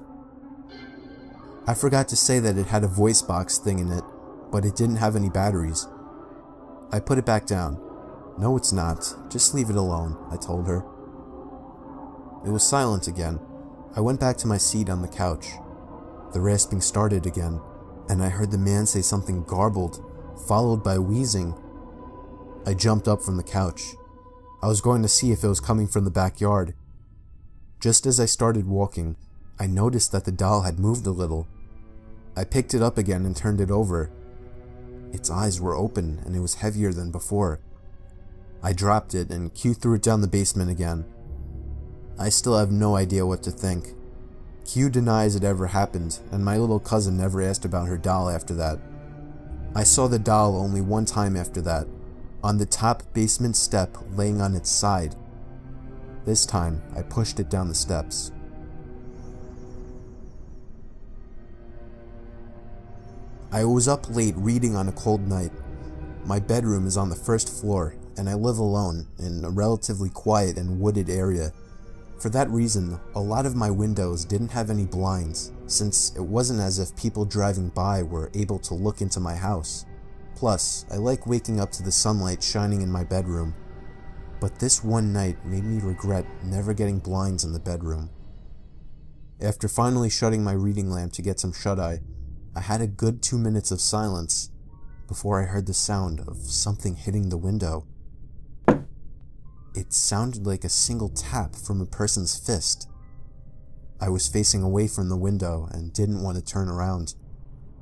I forgot to say that it had a voice box thing in it, but it didn't have any batteries. I put it back down. "No, it's not. Just leave it alone," I told her. It was silent again. I went back to my seat on the couch. The rasping started again, and I heard the man say something garbled, followed by wheezing. I jumped up from the couch. I was going to see if it was coming from the backyard. Just as I started walking, I noticed that the doll had moved a little. I picked it up again and turned it over. Its eyes were open and it was heavier than before. I dropped it and Q threw it down the basement again. I still have no idea what to think. Q denies it ever happened, and my little cousin never asked about her doll after that. I saw the doll only one time after that, on the top basement step laying on its side. This time, I pushed it down the steps. I was up late reading on a cold night. My bedroom is on the first floor, and I live alone in a relatively quiet and wooded area. For that reason, a lot of my windows didn't have any blinds, since it wasn't as if people driving by were able to look into my house. Plus, I like waking up to the sunlight shining in my bedroom. But this one night made me regret never getting blinds in the bedroom. After finally shutting my reading lamp to get some shut-eye, I had a good 2 minutes of silence before I heard the sound of something hitting the window. It sounded like a single tap from a person's fist. I was facing away from the window and didn't want to turn around.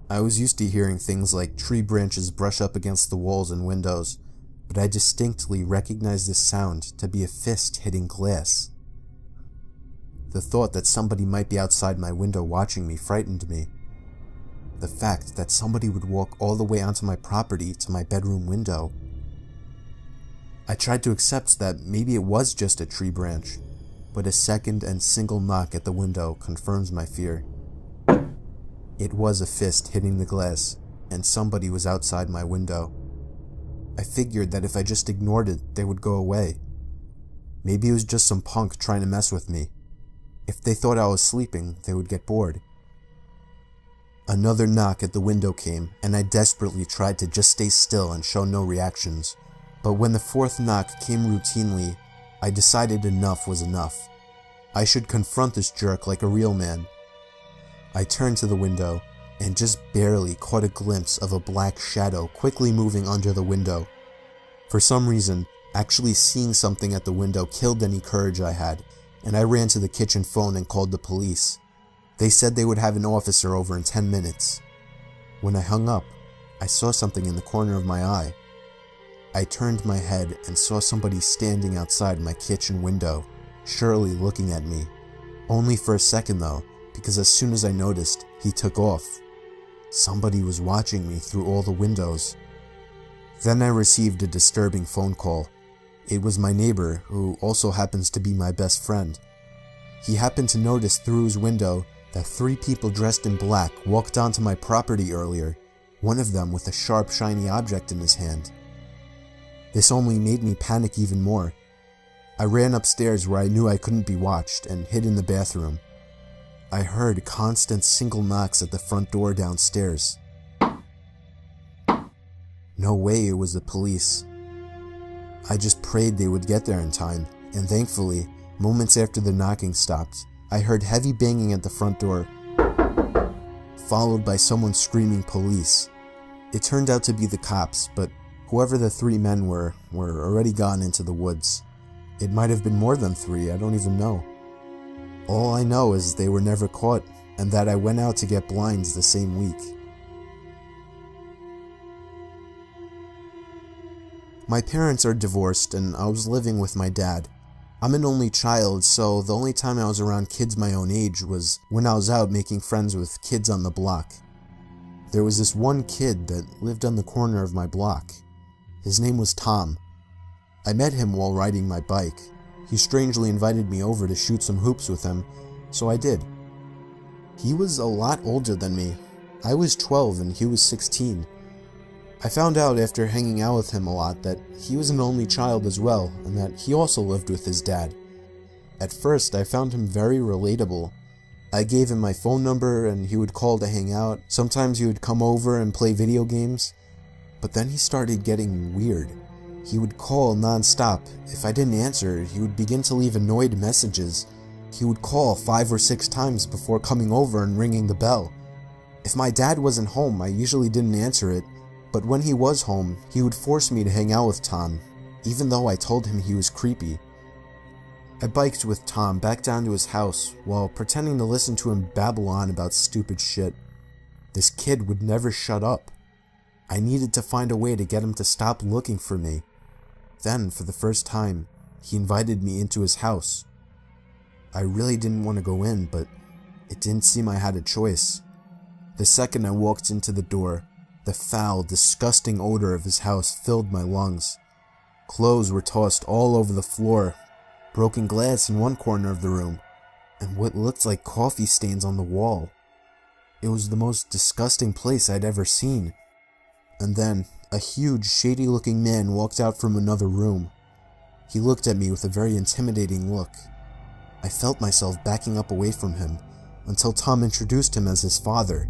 I was used to hearing things like tree branches brush up against the walls and windows, but I distinctly recognized this sound to be a fist hitting glass. The thought that somebody might be outside my window watching me frightened me. The fact that somebody would walk all the way onto my property to my bedroom window. I tried to accept that maybe it was just a tree branch, but a second and single knock at the window confirms my fear. It was a fist hitting the glass, and somebody was outside my window. I figured that if I just ignored it, they would go away. Maybe it was just some punk trying to mess with me. If they thought I was sleeping, they would get bored. Another knock at the window came, and I desperately tried to just stay still and show no reactions. But when the fourth knock came routinely, I decided enough was enough. I should confront this jerk like a real man. I turned to the window, and just barely caught a glimpse of a black shadow quickly moving under the window. For some reason, actually seeing something at the window killed any courage I had, and I ran to the kitchen phone and called the police. They said they would have an officer over in 10 minutes. When I hung up, I saw something in the corner of my eye. I turned my head and saw somebody standing outside my kitchen window, surely looking at me. Only for a second though, because as soon as I noticed, he took off. Somebody was watching me through all the windows. Then I received a disturbing phone call. It was my neighbor, who also happens to be my best friend. He happened to notice through his window that 3 people dressed in black walked onto my property earlier, one of them with a sharp, shiny object in his hand. This only made me panic even more. I ran upstairs where I knew I couldn't be watched and hid in the bathroom. I heard constant single knocks at the front door downstairs. No way it was the police. I just prayed they would get there in time, and thankfully, moments after the knocking stopped, I heard heavy banging at the front door, followed by someone screaming police. It turned out to be the cops, but whoever the 3 men were already gone into the woods. It might have been more than 3, I don't even know. All I know is they were never caught, and that I went out to get blinds the same week. My parents are divorced, and I was living with my dad. I'm an only child, so the only time I was around kids my own age was when I was out making friends with kids on the block. There was this one kid that lived on the corner of my block. His name was Tom. I met him while riding my bike. He strangely invited me over to shoot some hoops with him, so I did. He was a lot older than me. I was 12 and he was 16. I found out after hanging out with him a lot that he was an only child as well, and that he also lived with his dad. At first, I found him very relatable. I gave him my phone number and he would call to hang out. Sometimes he would come over and play video games. But then he started getting weird. He would call non-stop. If I didn't answer, he would begin to leave annoyed messages. He would call 5 or 6 times before coming over and ringing the bell. If my dad wasn't home, I usually didn't answer it, but when he was home, he would force me to hang out with Tom. even though I told him he was creepy. I biked with Tom back down to his house while pretending to listen to him babble on about stupid shit. This kid would never shut up. I needed to find a way to get him to stop looking for me. Then, for the first time, he invited me into his house. I really didn't want to go in, but it didn't seem I had a choice. The second I walked into the door, the foul, disgusting odor of his house filled my lungs. Clothes were tossed all over the floor, broken glass in one corner of the room, and what looked like coffee stains on the wall. It was the most disgusting place I'd ever seen. And then, a huge, shady-looking man walked out from another room. He looked at me with a very intimidating look. I felt myself backing up away from him, until Tom introduced him as his father.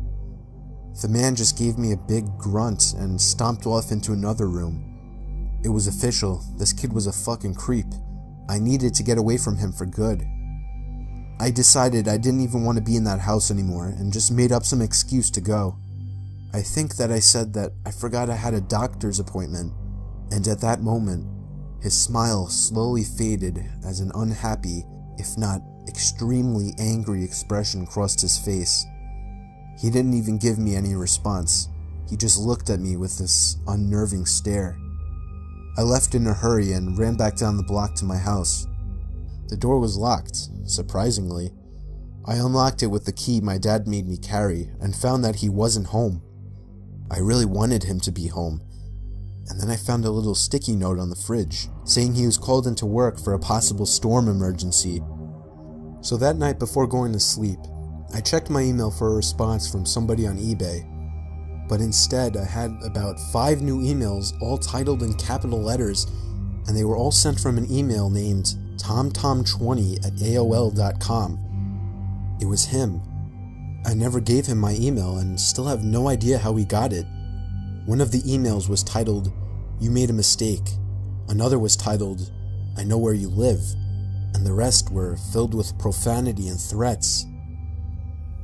The man just gave me a big grunt and stomped off into another room. It was official, this kid was a fucking creep. I needed to get away from him for good. I decided I didn't even want to be in that house anymore and just made up some excuse to go. I think that I said that I forgot I had a doctor's appointment, and at that moment, his smile slowly faded as an unhappy, if not extremely angry expression crossed his face. He didn't even give me any response. He just looked at me with this unnerving stare. I left in a hurry and ran back down the block to my house. The door was locked, surprisingly. I unlocked it with the key my dad made me carry and found that he wasn't home. I really wanted him to be home. And then I found a little sticky note on the fridge, saying he was called into work for a possible storm emergency. So that night before going to sleep, I checked my email for a response from somebody on eBay. But instead, I had about 5 new emails, all titled in capital letters, and they were all sent from an email named tomtom20@aol.com. It was him. I never gave him my email and still have no idea how he got it. One of the emails was titled, "You made a mistake." Another was titled, "I know where you live." And the rest were filled with profanity and threats.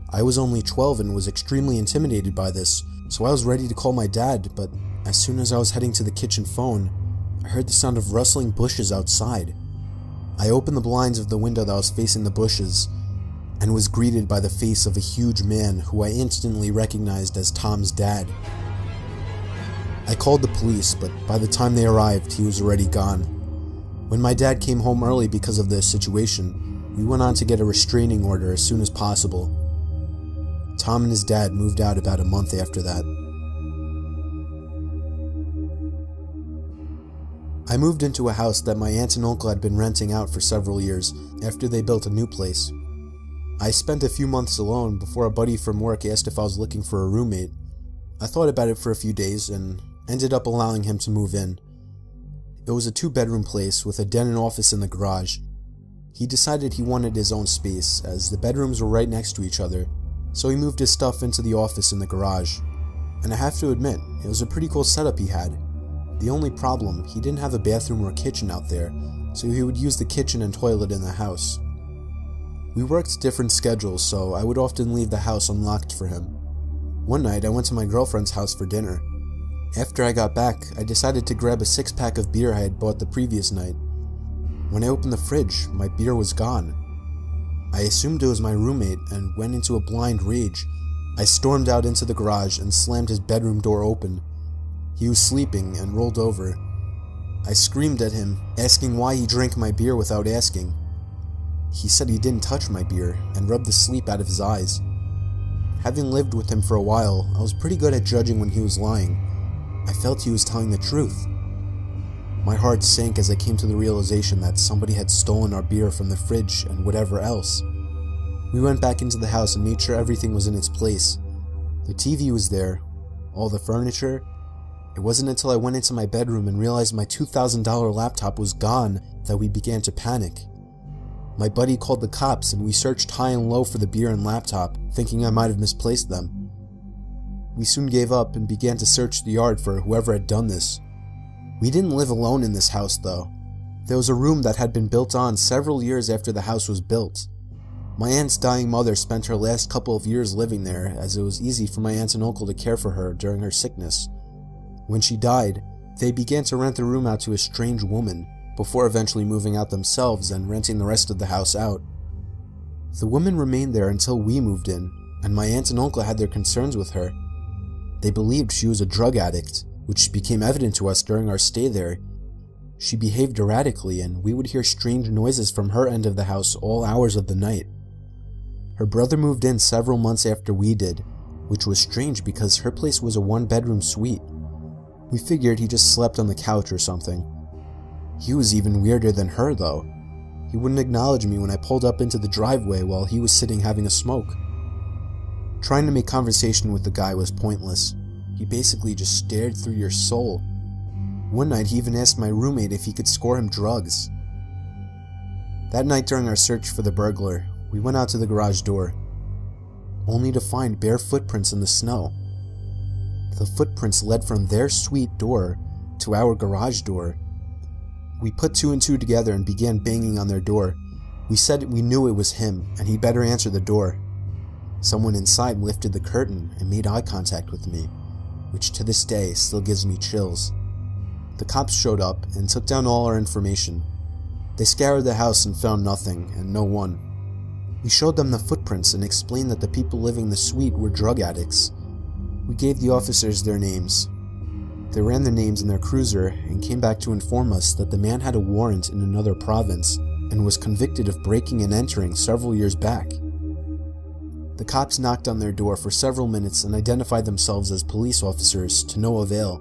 I was only 12 and was extremely intimidated by this, so I was ready to call my dad, but as soon as I was heading to the kitchen phone, I heard the sound of rustling bushes outside. I opened the blinds of the window that was facing the bushes, and was greeted by the face of a huge man who I instantly recognized as Tom's dad. I called the police, but by the time they arrived, he was already gone. When my dad came home early because of this situation, we went on to get a restraining order as soon as possible. Tom and his dad moved out about a month after that. I moved into a house that my aunt and uncle had been renting out for several years after they built a new place. I spent a few months alone before a buddy from work asked if I was looking for a roommate. I thought about it for a few days and ended up allowing him to move in. It was a 2-bedroom place with a den and office in the garage. He decided he wanted his own space as the bedrooms were right next to each other, so he moved his stuff into the office in the garage. And I have to admit, it was a pretty cool setup he had. The only problem, he didn't have a bathroom or kitchen out there, so he would use the kitchen and toilet in the house. We worked different schedules, so I would often leave the house unlocked for him. One night, I went to my girlfriend's house for dinner. After I got back, I decided to grab a 6-pack of beer I had bought the previous night. When I opened the fridge, my beer was gone. I assumed it was my roommate and went into a blind rage. I stormed out into the garage and slammed his bedroom door open. He was sleeping and rolled over. I screamed at him, asking why he drank my beer without asking. He said he didn't touch my beer and rubbed the sleep out of his eyes. Having lived with him for a while, I was pretty good at judging when he was lying. I felt he was telling the truth. My heart sank as I came to the realization that somebody had stolen our beer from the fridge and whatever else. We went back into the house and made sure everything was in its place. The TV was there, all the furniture. It wasn't until I went into my bedroom and realized my $2,000 laptop was gone that we began to panic. My buddy called the cops and we searched high and low for the beer and laptop, thinking I might have misplaced them. We soon gave up and began to search the yard for whoever had done this. We didn't live alone in this house though. There was a room that had been built on several years after the house was built. My aunt's dying mother spent her last couple of years living there, as it was easy for my aunt and uncle to care for her during her sickness. When she died, They began to rent the room out to a strange woman, before eventually moving out themselves and renting the rest of the house out. The woman remained there until we moved in, and my aunt and uncle had their concerns with her. They believed she was a drug addict, which became evident to us during our stay there. She behaved erratically, and we would hear strange noises from her end of the house all hours of the night. Her brother moved in several months after we did, which was strange because her place was a one-bedroom suite. We figured he just slept on the couch or something. He was even weirder than her, though. He wouldn't acknowledge me when I pulled up into the driveway while he was sitting having a smoke. Trying to make conversation with the guy was pointless. He basically just stared through your soul. One night he even asked my roommate if he could score him drugs. That night during our search for the burglar, we went out to the garage door, only to find bare footprints in the snow. The footprints led from their suite door to our garage door. We put two and two together and began banging on their door. We said we knew it was him, and he better answer the door. Someone inside lifted the curtain and made eye contact with me, which to this day still gives me chills. The cops showed up and took down all our information. They scoured the house and found nothing, and no one. We showed them the footprints and explained that the people living in the suite were drug addicts. We gave the officers their names. They ran their names in their cruiser and came back to inform us that the man had a warrant in another province and was convicted of breaking and entering several years back. The cops knocked on their door for several minutes and identified themselves as police officers, to no avail.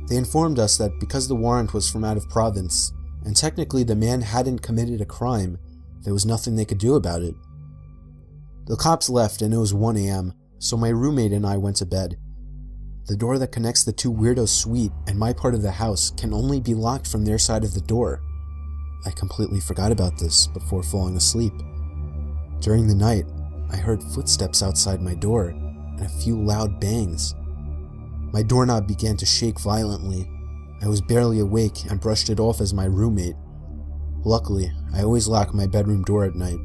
They informed us that because the warrant was from out of province, and technically the man hadn't committed a crime, there was nothing they could do about it. The cops left and it was 1 AM, so my roommate and I went to bed. The door that connects the two weirdos' suite and my part of the house can only be locked from their side of the door. I completely forgot about this before falling asleep. During the night, I heard footsteps outside my door and a few loud bangs. My doorknob began to shake violently. I was barely awake and brushed it off as my roommate. Luckily, I always lock my bedroom door at night.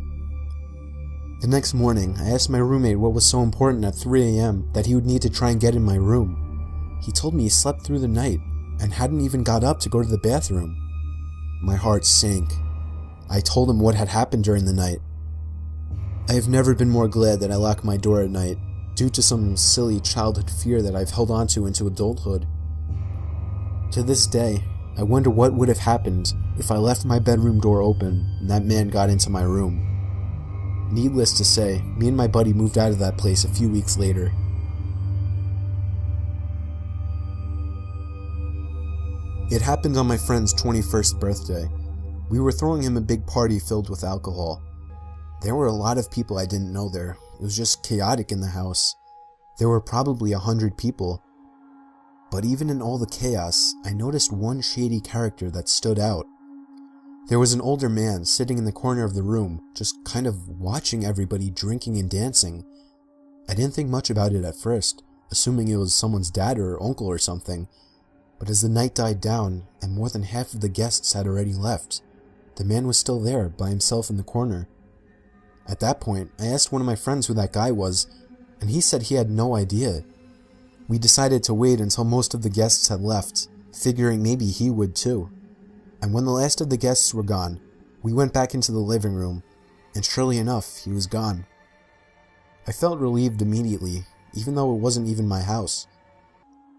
The next morning, I asked my roommate what was so important at 3 AM that he would need to try and get in my room. He told me he slept through the night and hadn't even got up to go to the bathroom. My heart sank. I told him what had happened during the night. I have never been more glad that I locked my door at night, due to some silly childhood fear that I've held onto into adulthood. To this day, I wonder what would have happened if I left my bedroom door open and that man got into my room. Needless to say, me and my buddy moved out of that place a few weeks later. It happened on my friend's 21st birthday. We were throwing him a big party filled with alcohol. There were a lot of people I didn't know there. It was just chaotic in the house. There were probably 100 people. But even in all the chaos, I noticed one shady character that stood out. There was an older man sitting in the corner of the room, just kind of watching everybody drinking and dancing. I didn't think much about it at first, assuming it was someone's dad or uncle or something. But as the night died down, and more than half of the guests had already left, the man was still there by himself in the corner. At that point, I asked one of my friends who that guy was, and he said he had no idea. We decided to wait until most of the guests had left, figuring maybe he would too. And when the last of the guests were gone, we went back into the living room, and surely enough, he was gone. I felt relieved immediately, even though it wasn't even my house.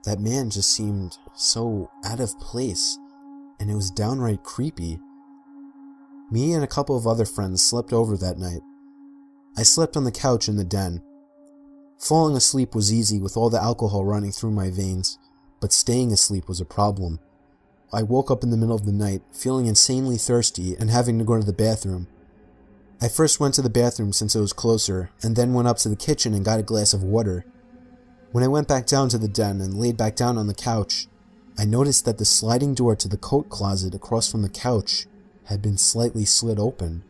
That man just seemed so out of place, and it was downright creepy. Me and a couple of other friends slept over that night. I slept on the couch in the den. Falling asleep was easy with all the alcohol running through my veins, but staying asleep was a problem. I woke up in the middle of the night, feeling insanely thirsty and having to go to the bathroom. I first went to the bathroom since it was closer, and then went up to the kitchen and got a glass of water. When I went back down to the den and laid back down on the couch, I noticed that the sliding door to the coat closet across from the couch had been slightly slid open.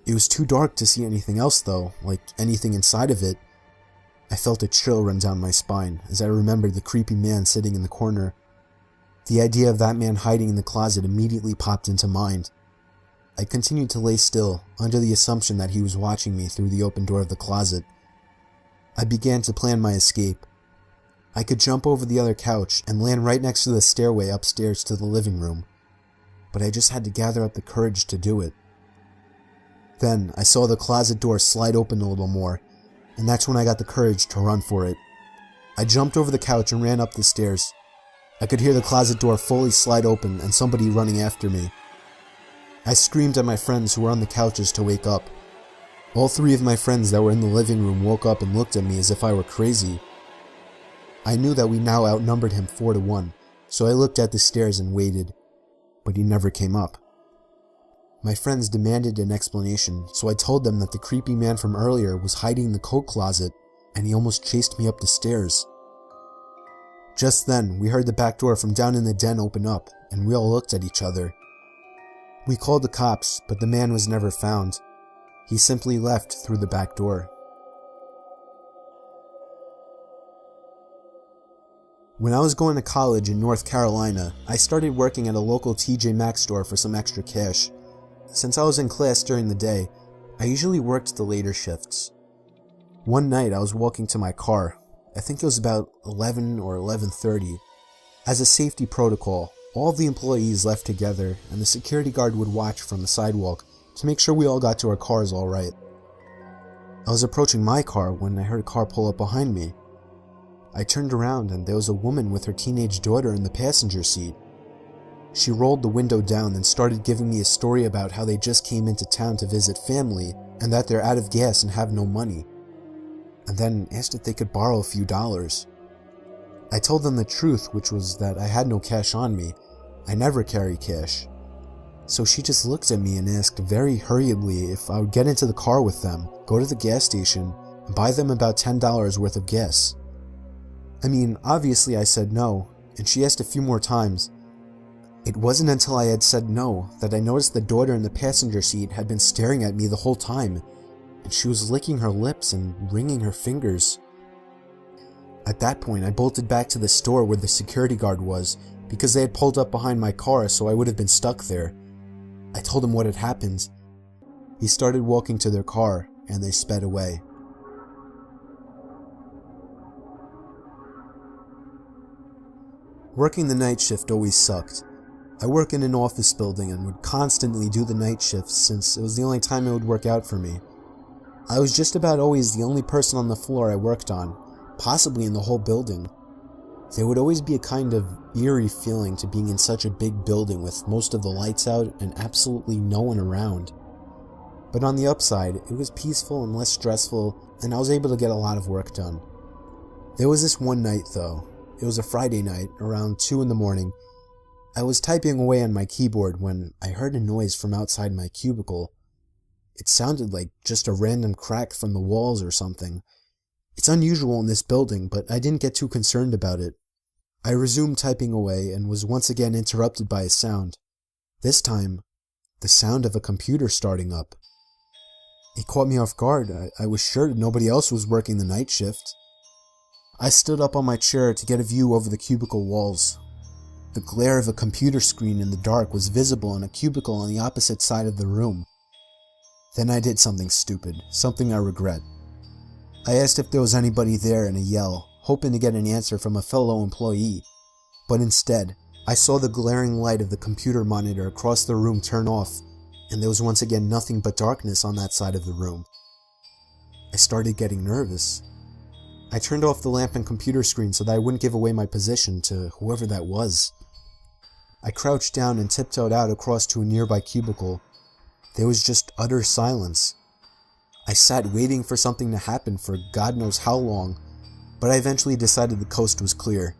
It was too dark to see anything else though, like anything inside of it. I felt a chill run down my spine as I remembered the creepy man sitting in the corner. The idea of that man hiding in the closet immediately popped into mind. I continued to lay still, under the assumption that he was watching me through the open door of the closet. I began to plan my escape. I could jump over the other couch and land right next to the stairway upstairs to the living room, but I just had to gather up the courage to do it. Then I saw the closet door slide open a little more, and that's when I got the courage to run for it. I jumped over the couch and ran up the stairs. I could hear the closet door fully slide open and somebody running after me. I screamed at my friends who were on the couches to wake up. All three of my friends that were in the living room woke up and looked at me as if I were crazy. I knew that we now outnumbered him 4-1, so I looked at the stairs and waited, but he never came up. My friends demanded an explanation, so I told them that the creepy man from earlier was hiding in the coat closet, and he almost chased me up the stairs. Just then, we heard the back door from down in the den open up, and we all looked at each other. We called the cops, but the man was never found. He simply left through the back door. When I was going to college in North Carolina, I started working at a local TJ Maxx store for some extra cash. Since I was in class during the day, I usually worked the later shifts. One night I was walking to my car. I think it was about 11 or 11:30. As a safety protocol, all of the employees left together and the security guard would watch from the sidewalk to make sure we all got to our cars all right. I was approaching my car when I heard a car pull up behind me. I turned around and there was a woman with her teenage daughter in the passenger seat. She rolled the window down and started giving me a story about how they just came into town to visit family and that they're out of gas and have no money, and then asked if they could borrow a few dollars. I told them the truth, which was that I had no cash on me. I never carry cash. So she just looked at me and asked very hurriedly if I would get into the car with them, go to the gas station, and buy them about $10 worth of gas. I mean, obviously I said no, and she asked a few more times. It wasn't until I had said no that I noticed the daughter in the passenger seat had been staring at me the whole time, and she was licking her lips and wringing her fingers. At that point, I bolted back to the store where the security guard was, because they had pulled up behind my car, so I would have been stuck there. I told him what had happened. He started walking to their car, and they sped away. Working the night shift always sucked. I work in an office building and would constantly do the night shifts since it was the only time it would work out for me. I was just about always the only person on the floor I worked on, possibly in the whole building. There would always be a kind of eerie feeling to being in such a big building with most of the lights out and absolutely no one around. But on the upside, it was peaceful and less stressful, and I was able to get a lot of work done. There was this one night though. It was a Friday night, around 2 in the morning. I was typing away on my keyboard when I heard a noise from outside my cubicle. It sounded like just a random crack from the walls or something. It's unusual in this building, but I didn't get too concerned about it. I resumed typing away and was once again interrupted by a sound. This time, the sound of a computer starting up. It caught me off guard. I was sure nobody else was working the night shift. I stood up on my chair to get a view over the cubicle walls. The glare of a computer screen in the dark was visible in a cubicle on the opposite side of the room. Then I did something stupid, something I regret. I asked if there was anybody there in a yell, hoping to get an answer from a fellow employee. But instead, I saw the glaring light of the computer monitor across the room turn off, and there was once again nothing but darkness on that side of the room. I started getting nervous. I turned off the lamp and computer screen so that I wouldn't give away my position to whoever that was. I crouched down and tiptoed out across to a nearby cubicle. There was just utter silence. I sat waiting for something to happen for God knows how long, but I eventually decided the coast was clear.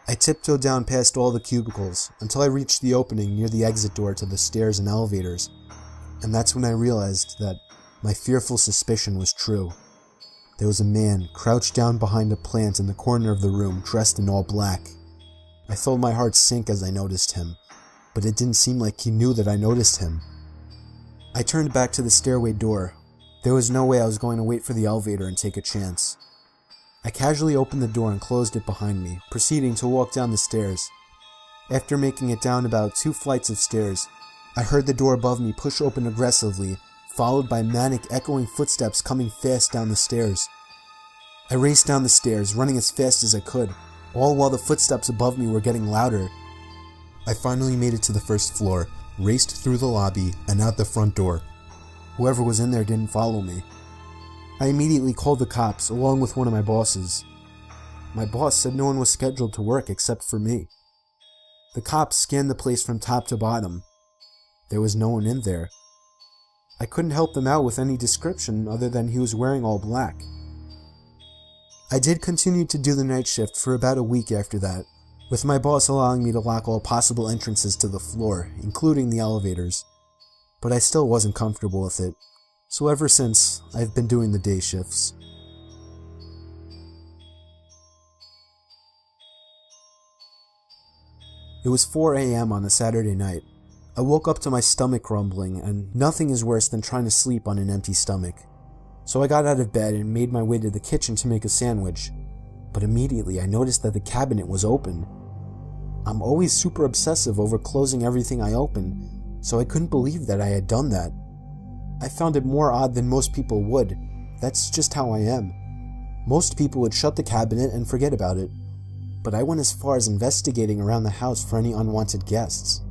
I tiptoed down past all the cubicles until I reached the opening near the exit door to the stairs and elevators, and that's when I realized that my fearful suspicion was true. There was a man crouched down behind a plant in the corner of the room, dressed in all black. I felt my heart sink as I noticed him, but it didn't seem like he knew that I noticed him. I turned back to the stairway door. There was no way I was going to wait for the elevator and take a chance. I casually opened the door and closed it behind me, proceeding to walk down the stairs. After making it down about 2 flights of stairs, I heard the door above me push open aggressively, followed by manic echoing footsteps coming fast down the stairs. I raced down the stairs, running as fast as I could, all while the footsteps above me were getting louder. I finally made it to the first floor, raced through the lobby, and out the front door. Whoever was in there didn't follow me. I immediately called the cops, along with one of my bosses. My boss said no one was scheduled to work except for me. The cops scanned the place from top to bottom. There was no one in there. I couldn't help them out with any description other than he was wearing all black. I did continue to do the night shift for about a week after that, with my boss allowing me to lock all possible entrances to the floor, including the elevators. But I still wasn't comfortable with it, so ever since, I've been doing the day shifts. It was 4 a.m. on a Saturday night. I woke up to my stomach rumbling, and nothing is worse than trying to sleep on an empty stomach. So I got out of bed and made my way to the kitchen to make a sandwich. But immediately I noticed that the cabinet was open. I'm always super obsessive over closing everything I open, so I couldn't believe that I had done that. I found it more odd than most people would. That's just how I am. Most people would shut the cabinet and forget about it, but I went as far as investigating around the house for any unwanted guests.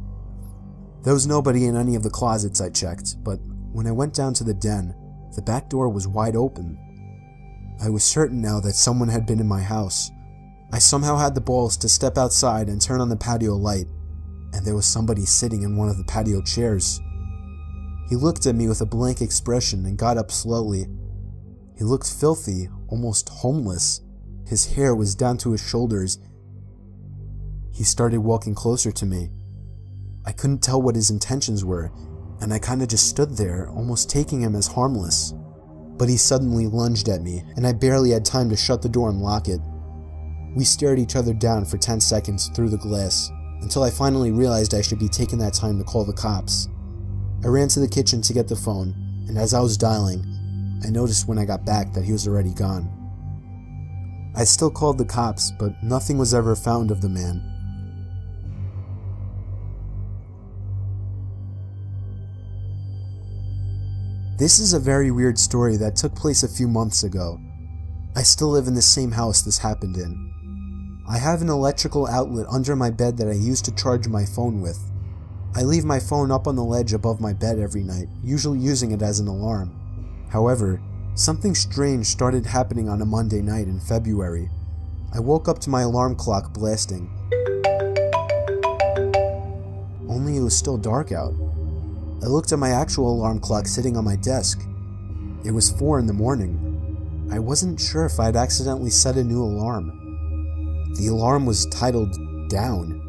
There was nobody in any of the closets I checked, but when I went down to the den, the back door was wide open. I was certain now that someone had been in my house. I somehow had the balls to step outside and turn on the patio light, and there was somebody sitting in one of the patio chairs. He looked at me with a blank expression and got up slowly. He looked filthy, almost homeless. His hair was down to his shoulders. He started walking closer to me. I couldn't tell what his intentions were, and I kinda just stood there, almost taking him as harmless. But he suddenly lunged at me, and I barely had time to shut the door and lock it. We stared each other down for 10 seconds through the glass, until I finally realized I should be taking that time to call the cops. I ran to the kitchen to get the phone, and as I was dialing, I noticed when I got back that he was already gone. I still called the cops, but nothing was ever found of the man. This is a very weird story that took place a few months ago. I still live in the same house this happened in. I have an electrical outlet under my bed that I use to charge my phone with. I leave my phone up on the ledge above my bed every night, usually using it as an alarm. However, something strange started happening on a Monday night in February. I woke up to my alarm clock blasting. Only it was still dark out. I looked at my actual alarm clock sitting on my desk. It was 4 in the morning. I wasn't sure if I'd accidentally set a new alarm. The alarm was titled Down.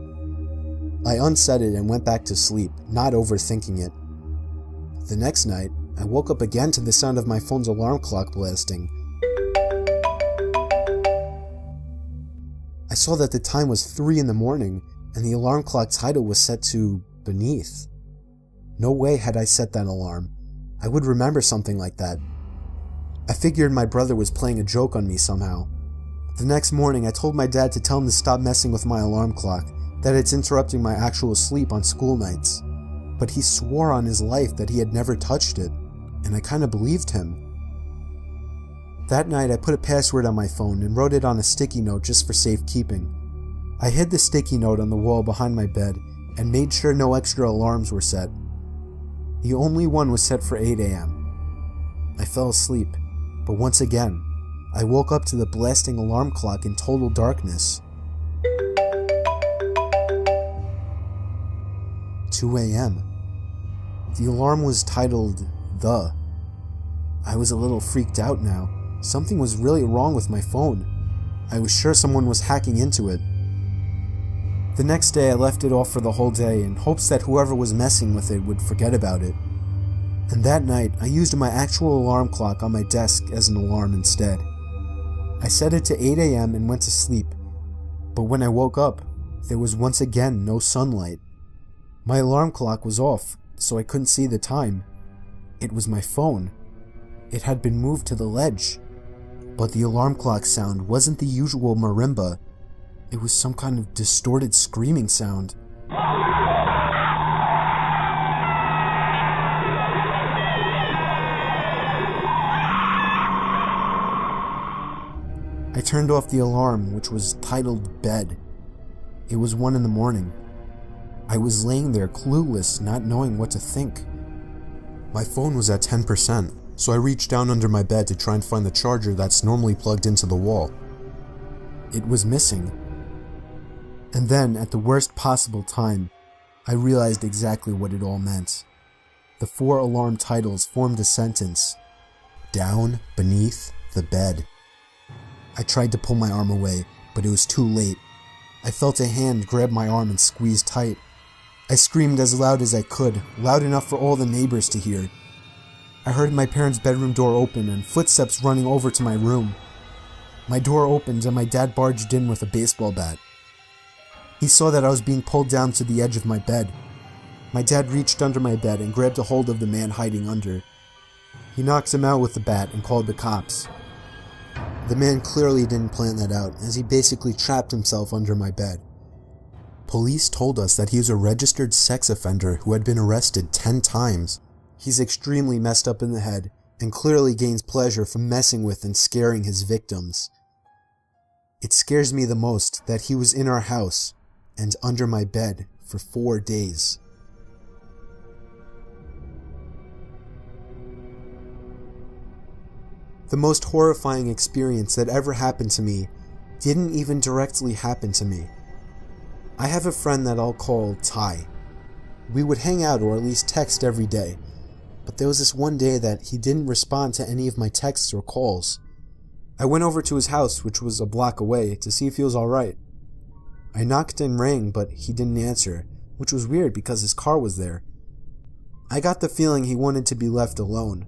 I unset it and went back to sleep, not overthinking it. The next night, I woke up again to the sound of my phone's alarm clock blasting. I saw that the time was 3 in the morning, and the alarm clock title was set to Beneath. No way had I set that alarm. I would remember something like that. I figured my brother was playing a joke on me somehow. The next morning, I told my dad to tell him to stop messing with my alarm clock, that it's interrupting my actual sleep on school nights. But he swore on his life that he had never touched it, and I kinda believed him. That night, I put a password on my phone and wrote it on a sticky note just for safekeeping. I hid the sticky note on the wall behind my bed and made sure no extra alarms were set. The only one was set for 8 a.m. I fell asleep, but once again, I woke up to the blasting alarm clock in total darkness. 2 a.m. The alarm was titled The. I was a little freaked out now. Something was really wrong with my phone. I was sure someone was hacking into it. The next day I left it off for the whole day in hopes that whoever was messing with it would forget about it. And that night I used my actual alarm clock on my desk as an alarm instead. I set it to 8 a.m. and went to sleep, but when I woke up, there was once again no sunlight. My alarm clock was off, so I couldn't see the time. It was my phone. It had been moved to the ledge, but the alarm clock sound wasn't the usual marimba. It was some kind of distorted screaming sound. I turned off the alarm, which was titled Bed. It was 1 in the morning. I was laying there clueless, not knowing what to think. My phone was at 10%, so I reached down under my bed to try and find the charger that's normally plugged into the wall. It was missing. And then, at the worst possible time, I realized exactly what it all meant. The 4 alarm titles formed a sentence: down beneath the bed. I tried to pull my arm away, but it was too late. I felt a hand grab my arm and squeeze tight. I screamed as loud as I could, loud enough for all the neighbors to hear. I heard my parents' bedroom door open and footsteps running over to my room. My door opened and my dad barged in with a baseball bat. He saw that I was being pulled down to the edge of my bed. My dad reached under my bed and grabbed a hold of the man hiding under. He knocked him out with the bat and called the cops. The man clearly didn't plan that out, as he basically trapped himself under my bed. Police told us that he was a registered sex offender who had been arrested 10 times. He's extremely messed up in the head and clearly gains pleasure from messing with and scaring his victims. It scares me the most that he was in our house and under my bed for 4 days. The most horrifying experience that ever happened to me didn't even directly happen to me. I have a friend that I'll call Ty. We would hang out or at least text every day, but there was this one day that he didn't respond to any of my texts or calls. I went over to his house, which was a block away, to see if he was alright. I knocked and rang, but he didn't answer, which was weird because his car was there. I got the feeling he wanted to be left alone.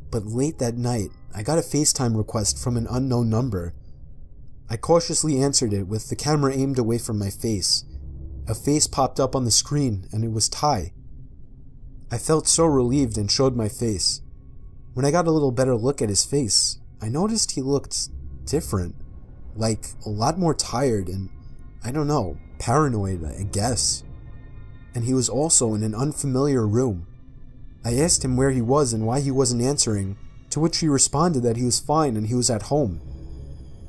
But late that night, I got a FaceTime request from an unknown number. I cautiously answered it with the camera aimed away from my face. A face popped up on the screen, and it was Ty. I felt so relieved and showed my face. When I got a little better look at his face, I noticed he looked different. Like, a lot more tired and, I don't know, paranoid, I guess. And he was also in an unfamiliar room. I asked him where he was and why he wasn't answering, to which he responded that he was fine and he was at home.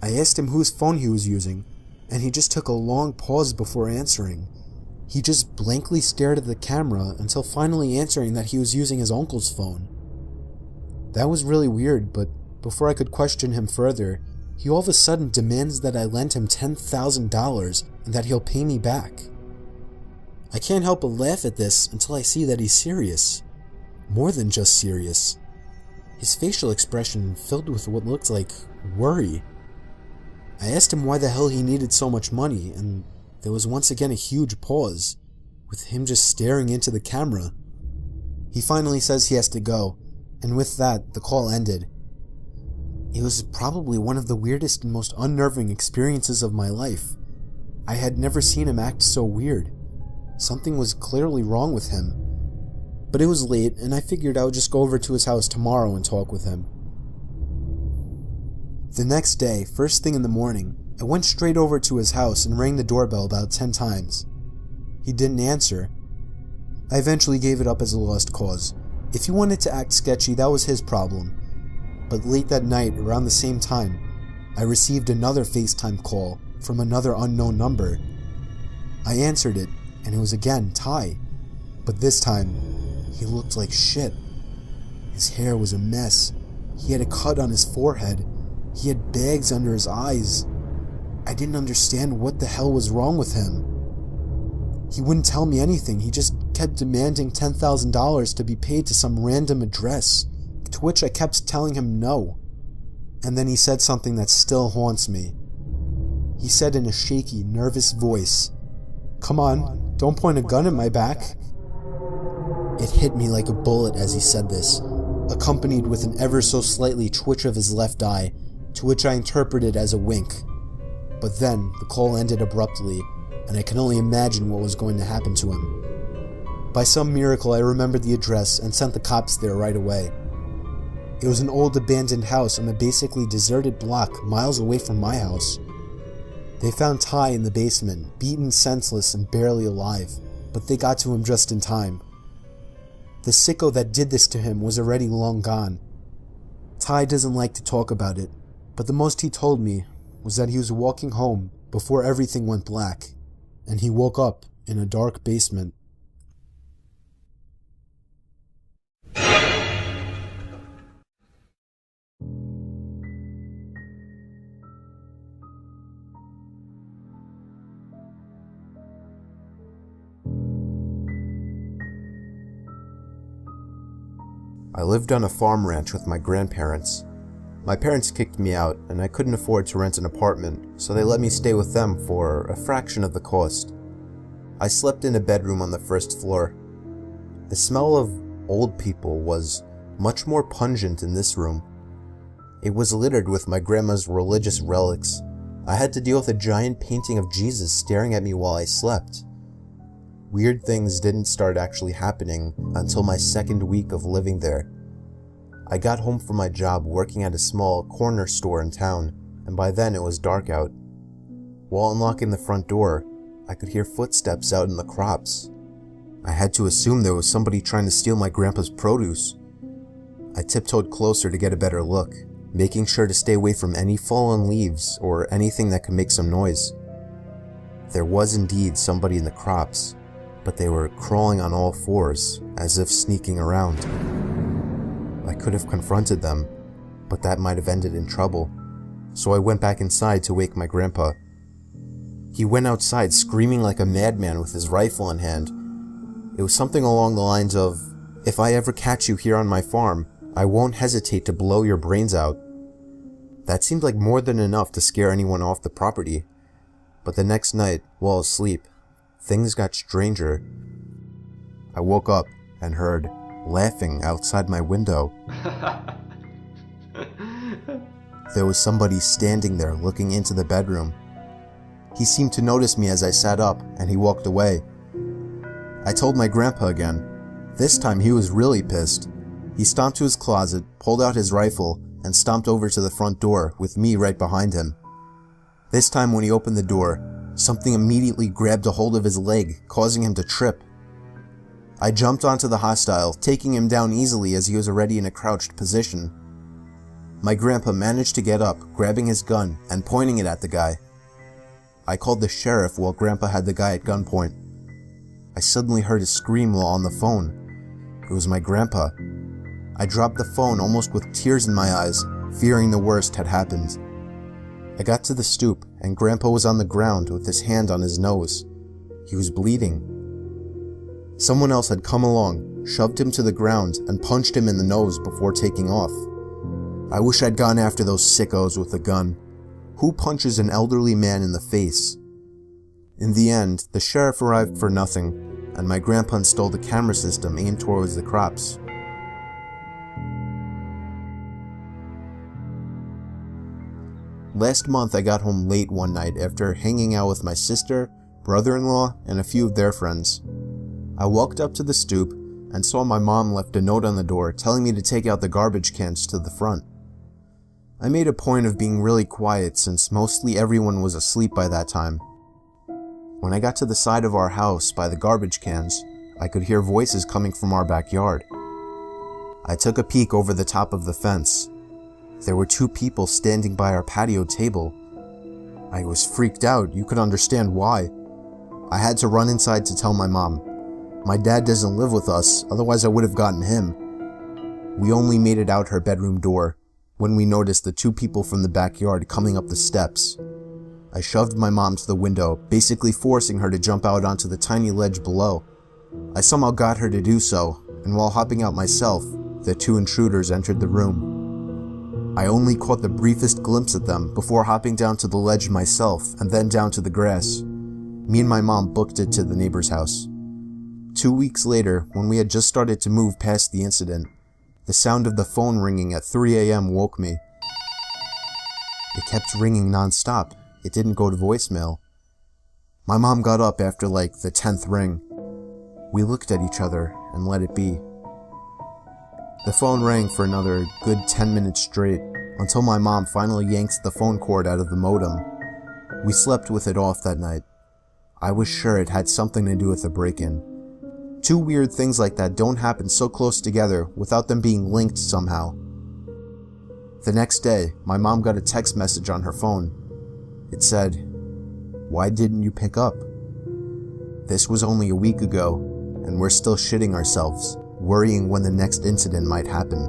I asked him whose phone he was using, and he just took a long pause before answering. He just blankly stared at the camera until finally answering that he was using his uncle's phone. That was really weird, but before I could question him further, he all of a sudden demands that I lend him $10,000 and that he'll pay me back. I can't help but laugh at this until I see that he's serious. More than just serious. His facial expression filled with what looked like worry. I asked him why the hell he needed so much money, and there was once again a huge pause, with him just staring into the camera. He finally says he has to go, and with that, the call ended. It was probably one of the weirdest and most unnerving experiences of my life. I had never seen him act so weird. Something was clearly wrong with him. But it was late, and I figured I would just go over to his house tomorrow and talk with him. The next day, first thing in the morning, I went straight over to his house and rang the doorbell about 10 times. He didn't answer. I eventually gave it up as a lost cause. If he wanted to act sketchy, that was his problem. But late that night, around the same time, I received another FaceTime call from another unknown number. I answered it, and it was again Ty. But this time, he looked like shit. His hair was a mess. He had a cut on his forehead. He had bags under his eyes. I didn't understand what the hell was wrong with him. He wouldn't tell me anything. He just kept demanding $10,000 to be paid to some random address, to which I kept telling him no. And then he said something that still haunts me. He said in a shaky, nervous voice, "Come on, don't point a gun at my back." It hit me like a bullet as he said this, accompanied with an ever so slightly twitch of his left eye, to which I interpreted as a wink. But then, the call ended abruptly, and I can only imagine what was going to happen to him. By some miracle, I remembered the address and sent the cops there right away. It was an old abandoned house on a basically deserted block miles away from my house. They found Ty in the basement, beaten senseless and barely alive, but they got to him just in time. The sicko that did this to him was already long gone. Ty doesn't like to talk about it, but the most he told me was that he was walking home before everything went black, and he woke up in a dark basement. I lived on a farm ranch with my grandparents. My parents kicked me out, and I couldn't afford to rent an apartment, so they let me stay with them for a fraction of the cost. I slept in a bedroom on the first floor. The smell of old people was much more pungent in this room. It was littered with my grandma's religious relics. I had to deal with a giant painting of Jesus staring at me while I slept. Weird things didn't start actually happening until my second week of living there. I got home from my job working at a small corner store in town, and by then it was dark out. While unlocking the front door, I could hear footsteps out in the crops. I had to assume there was somebody trying to steal my grandpa's produce. I tiptoed closer to get a better look, making sure to stay away from any fallen leaves or anything that could make some noise. There was indeed somebody in the crops, but they were crawling on all fours, as if sneaking around. I could have confronted them, but that might have ended in trouble, so I went back inside to wake my grandpa. He went outside screaming like a madman with his rifle in hand. It was something along the lines of, "If I ever catch you here on my farm, I won't hesitate to blow your brains out." That seemed like more than enough to scare anyone off the property, but the next night, while asleep, things got stranger. I woke up and heard laughing outside my window. There was somebody standing there looking into the bedroom. He seemed to notice me as I sat up, and he walked away. I told my grandpa again. This time he was really pissed. He stomped to his closet, pulled out his rifle, and stomped over to the front door with me right behind him. This time when he opened the door, something immediately grabbed a hold of his leg, causing him to trip. I jumped onto the hostile, taking him down easily as he was already in a crouched position. My grandpa managed to get up, grabbing his gun and pointing it at the guy. I called the sheriff while Grandpa had the guy at gunpoint. I suddenly heard a scream while on the phone. It was my grandpa. I dropped the phone almost with tears in my eyes, fearing the worst had happened. I got to the stoop, and Grandpa was on the ground with his hand on his nose. He was bleeding. Someone else had come along, shoved him to the ground, and punched him in the nose before taking off. I wish I'd gone after those sickos with a gun. Who punches an elderly man in the face? In the end, the sheriff arrived for nothing, and my grandpa installed a camera system aimed towards the crops. Last month I got home late one night after hanging out with my sister, brother-in-law, and a few of their friends. I walked up to the stoop and saw my mom left a note on the door telling me to take out the garbage cans to the front. I made a point of being really quiet since mostly everyone was asleep by that time. When I got to the side of our house by the garbage cans, I could hear voices coming from our backyard. I took a peek over the top of the fence. There were two people standing by our patio table. I was freaked out. You could understand why. I had to run inside to tell my mom. My dad doesn't live with us, otherwise I would have gotten him. We only made it out her bedroom door when we noticed the two people from the backyard coming up the steps. I shoved my mom to the window, basically forcing her to jump out onto the tiny ledge below. I somehow got her to do so, and while hopping out myself, the two intruders entered the room. I only caught the briefest glimpse at them before hopping down to the ledge myself and then down to the grass. Me and my mom booked it to the neighbor's house. 2 weeks later, when we had just started to move past the incident, the sound of the phone ringing at 3 a.m. woke me. It kept ringing non-stop. It didn't go to voicemail. My mom got up after like the 10th ring. We looked at each other and let it be. The phone rang for another good 10 minutes straight until my mom finally yanked the phone cord out of the modem. We slept with it off that night. I was sure it had something to do with the break-in. Two weird things like that don't happen so close together without them being linked somehow. The next day, my mom got a text message on her phone. It said, "Why didn't you pick up? This was only a week ago, and we're still shitting ourselves, worrying when the next incident might happen."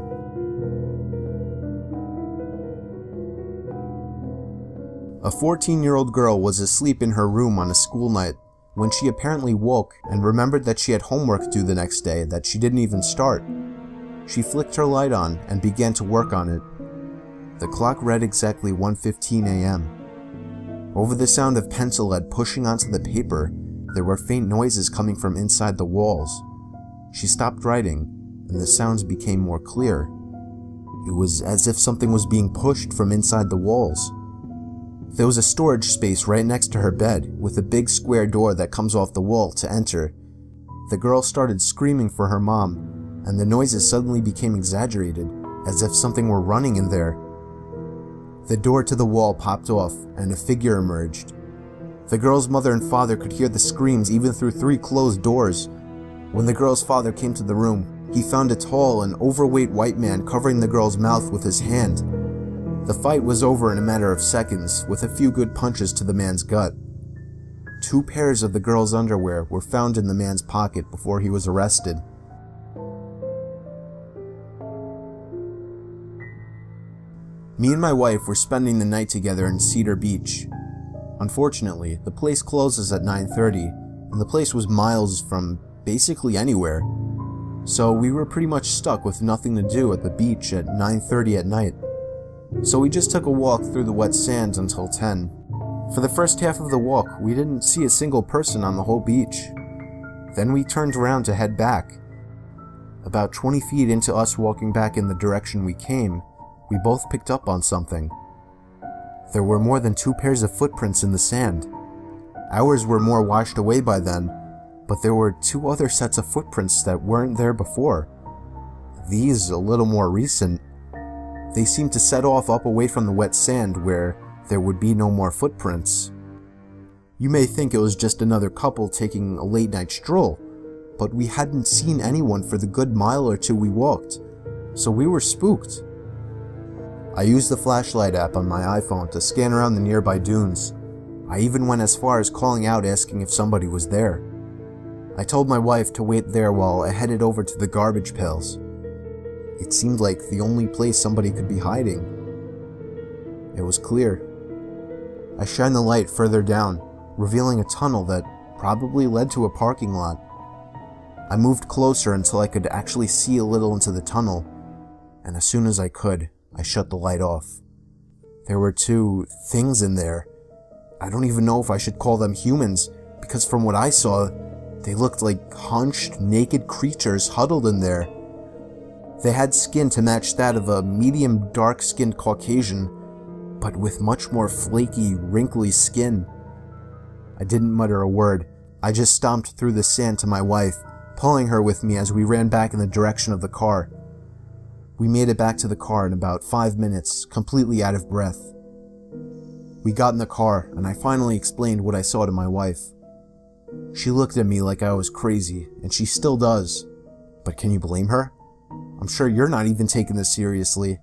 A 14-year-old girl was asleep in her room on a school night when she apparently woke and remembered that she had homework due the next day that she didn't even start. She flicked her light on and began to work on it. The clock read exactly 1:15 a.m. Over the sound of pencil lead pushing onto the paper, there were faint noises coming from inside the walls. She stopped writing, and the sounds became more clear. It was as if something was being pushed from inside the walls. There was a storage space right next to her bed, with a big square door that comes off the wall to enter. The girl started screaming for her mom, and the noises suddenly became exaggerated, as if something were running in there. The door to the wall popped off, and a figure emerged. The girl's mother and father could hear the screams even through 3 closed doors. When the girl's father came to the room, he found a tall and overweight white man covering the girl's mouth with his hand. The fight was over in a matter of seconds, with a few good punches to the man's gut. 2 pairs of the girl's underwear were found in the man's pocket before he was arrested. Me and my wife were spending the night together in Cedar Beach. Unfortunately, the place closes at 9:30, and the place was miles from basically anywhere. So we were pretty much stuck with nothing to do at the beach at 9:30 at night. So we just took a walk through the wet sand until 10. For the first half of the walk, we didn't see a single person on the whole beach. Then we turned around to head back. About 20 feet into us walking back in the direction we came, we both picked up on something. There were more than 2 pairs of footprints in the sand. Ours were more washed away by then, but there were 2 other sets of footprints that weren't there before. These a little more recent. They seemed to set off up away from the wet sand where there would be no more footprints. You may think it was just another couple taking a late night stroll, but we hadn't seen anyone for the good mile or 2 we walked, so we were spooked. I used the flashlight app on my iPhone to scan around the nearby dunes. I even went as far as calling out asking if somebody was there. I told my wife to wait there while I headed over to the garbage pails. It seemed like the only place somebody could be hiding. It was clear. I shined the light further down, revealing a tunnel that probably led to a parking lot. I moved closer until I could actually see a little into the tunnel, and as soon as I could, I shut the light off. There were 2 things in there. I don't even know if I should call them humans, because from what I saw, they looked like hunched, naked creatures huddled in there. They had skin to match that of a medium dark-skinned Caucasian, but with much more flaky, wrinkly skin. I didn't mutter a word. I just stomped through the sand to my wife, pulling her with me as we ran back in the direction of the car. We made it back to the car in about 5 minutes, completely out of breath. We got in the car, and I finally explained what I saw to my wife. She looked at me like I was crazy, and she still does. But can you blame her? I'm sure you're not even taking this seriously.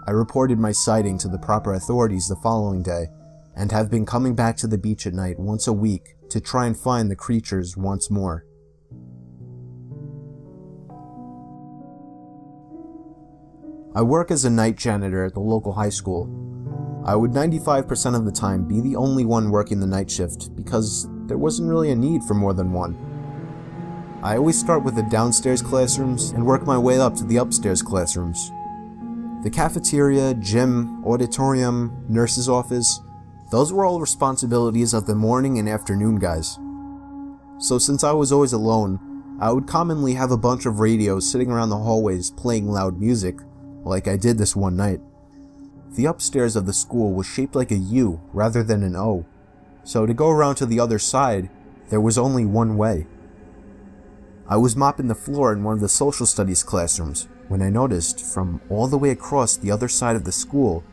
I reported my sighting to the proper authorities the following day, and have been coming back to the beach at night once a week to try and find the creatures once more. I work as a night janitor at the local high school. I would 95% of the time be the only one working the night shift because there wasn't really a need for more than one. I always start with the downstairs classrooms and work my way up to the upstairs classrooms. The cafeteria, gym, auditorium, nurse's office, those were all responsibilities of the morning and afternoon guys. So since I was always alone, I would commonly have a bunch of radios sitting around the hallways playing loud music, like I did this one night. The upstairs of the school was shaped like a U rather than an O, so to go around to the other side, there was only one way. I was mopping the floor in one of the social studies classrooms when I noticed, from all the way across the other side of the school,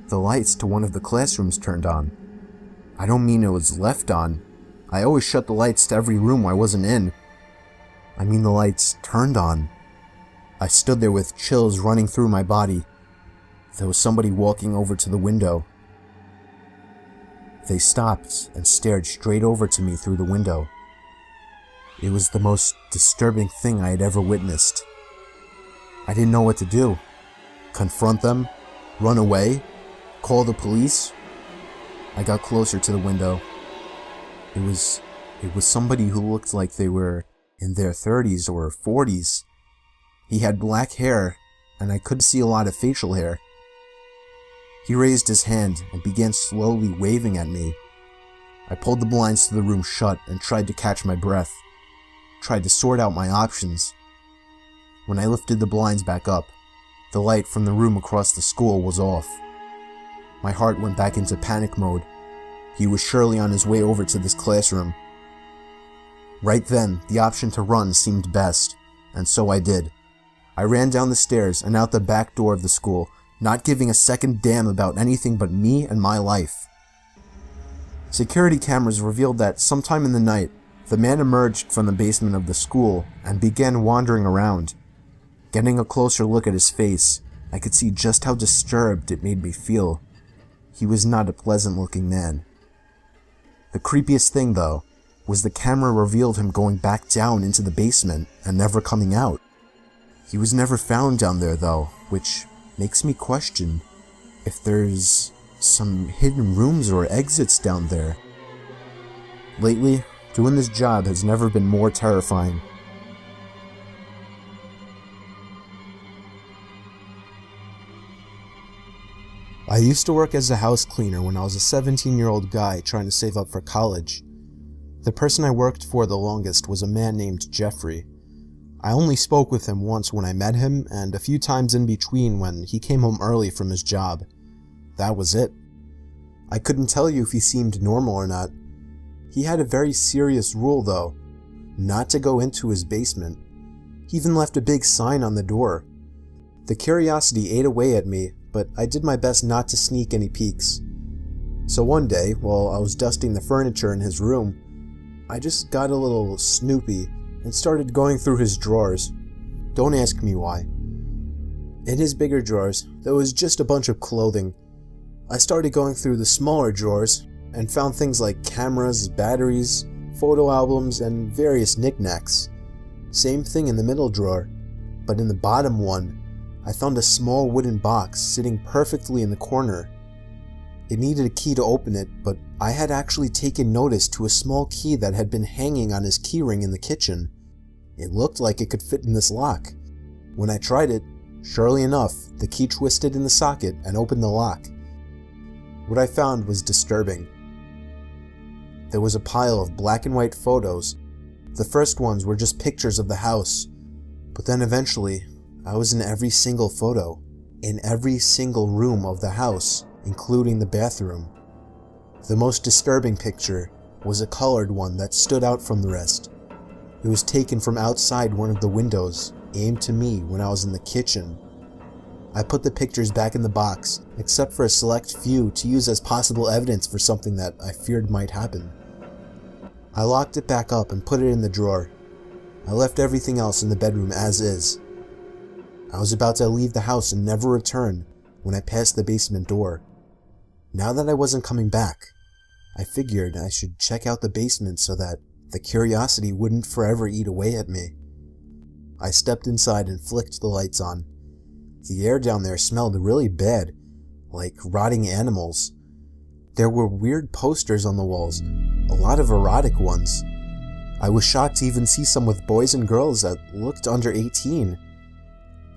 the lights to one of the classrooms turned on. I don't mean it was left on. I always shut the lights to every room I wasn't in. I mean the lights turned on. I stood there with chills running through my body. There was somebody walking over to the window. They stopped and stared straight over to me through the window. It was the most disturbing thing I had ever witnessed. I didn't know what to do. Confront them? Run away? Call the police? I got closer to the window. It was somebody who looked like they were in their 30s or 40s. He had black hair, and I could see a lot of facial hair. He raised his hand and began slowly waving at me. I pulled the blinds to the room shut and tried to catch my breath. Tried to sort out my options. When I lifted the blinds back up, the light from the room across the school was off. My heart went back into panic mode. He was surely on his way over to this classroom. Right then, the option to run seemed best, and so I did. I ran down the stairs and out the back door of the school, not giving a second damn about anything but me and my life. Security cameras revealed that sometime in the night, the man emerged from the basement of the school and began wandering around. Getting a closer look at his face, I could see just how disturbed it made me feel. He was not a pleasant-looking man. The creepiest thing, though, was the camera revealed him going back down into the basement and never coming out. He was never found down there, though, which makes me question if there's some hidden rooms or exits down there. Lately, doing this job has never been more terrifying. I used to work as a house cleaner when I was a 17-year-old guy trying to save up for college. The person I worked for the longest was a man named Jeffrey. I only spoke with him once when I met him, and a few times in between when he came home early from his job. That was it. I couldn't tell you if he seemed normal or not. He had a very serious rule, though, not to go into his basement. He even left a big sign on the door. The curiosity ate away at me, but I did my best not to sneak any peeks. So one day, while I was dusting the furniture in his room, I just got a little snoopy and started going through his drawers. Don't ask me why. In his bigger drawers, there was just a bunch of clothing. I started going through the smaller drawers and found things like cameras, batteries, photo albums, and various knickknacks. Same thing in the middle drawer, but in the bottom one, I found a small wooden box sitting perfectly in the corner. It needed a key to open it, but I had actually taken notice to a small key that had been hanging on his keyring in the kitchen. It looked like it could fit in this lock. When I tried it, surely enough, the key twisted in the socket and opened the lock. What I found was disturbing. There was a pile of black and white photos. The first ones were just pictures of the house, but then eventually, I was in every single photo, in every single room of the house, including the bathroom. The most disturbing picture was a colored one that stood out from the rest. It was taken from outside one of the windows, aimed to me when I was in the kitchen. I put the pictures back in the box, except for a select few to use as possible evidence for something that I feared might happen. I locked it back up and put it in the drawer. I left everything else in the bedroom as is. I was about to leave the house and never return when I passed the basement door. Now that I wasn't coming back, I figured I should check out the basement so that the curiosity wouldn't forever eat away at me. I stepped inside and flicked the lights on. The air down there smelled really bad, like rotting animals. There were weird posters on the walls, a lot of erotic ones. I was shocked to even see some with boys and girls that looked under 18.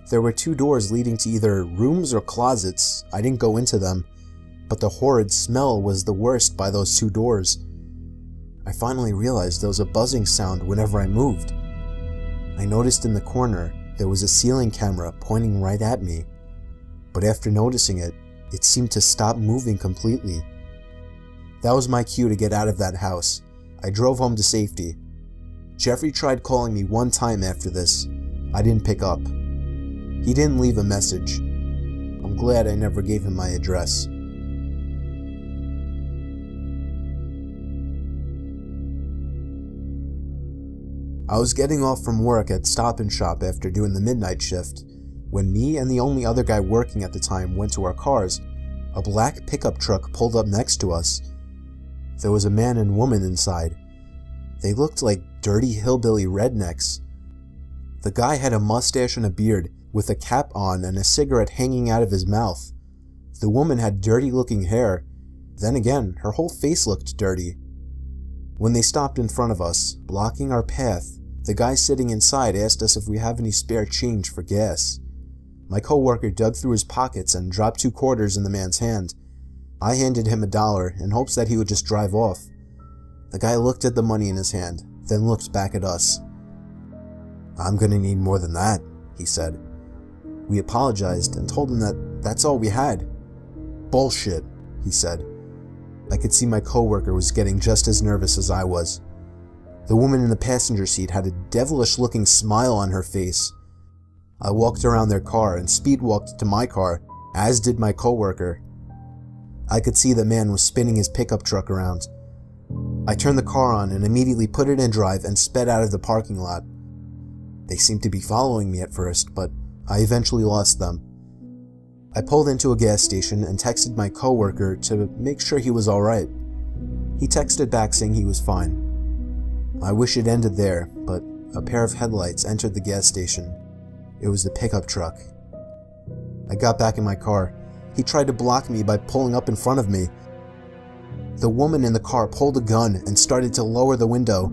There were 2 doors leading to either rooms or closets. I didn't go into them, but the horrid smell was the worst by those 2 doors. I finally realized there was a buzzing sound whenever I moved. I noticed in the corner there was a ceiling camera pointing right at me, but after noticing it, it seemed to stop moving completely. That was my cue to get out of that house. I drove home to safety. Jeffrey tried calling me one time after this. I didn't pick up. He didn't leave a message. I'm glad I never gave him my address. I was getting off from work at Stop and Shop after doing the midnight shift, when me and the only other guy working at the time went to our cars. A black pickup truck pulled up next to us. There was a man and woman inside. They looked like dirty hillbilly rednecks. The guy had a mustache and a beard, with a cap on and a cigarette hanging out of his mouth. The woman had dirty-looking hair. Then again, her whole face looked dirty. When they stopped in front of us, blocking our path, the guy sitting inside asked us if we have any spare change for gas. My coworker dug through his pockets and dropped 2 quarters in the man's hand. I handed him $1 in hopes that he would just drive off. The guy looked at the money in his hand, then looked back at us. "I'm gonna need more than that," he said. We apologized and told him that that's all we had. "Bullshit," he said. I could see my coworker was getting just as nervous as I was. The woman in the passenger seat had a devilish-looking smile on her face. I walked around their car and speed-walked to my car, as did my coworker. I could see the man was spinning his pickup truck around. I turned the car on and immediately put it in drive and sped out of the parking lot. They seemed to be following me at first, but I eventually lost them. I pulled into a gas station and texted my coworker to make sure he was alright. He texted back saying he was fine. I wish it ended there, but a pair of headlights entered the gas station. It was the pickup truck. I got back in my car. He tried to block me by pulling up in front of me. The woman in the car pulled a gun and started to lower the window.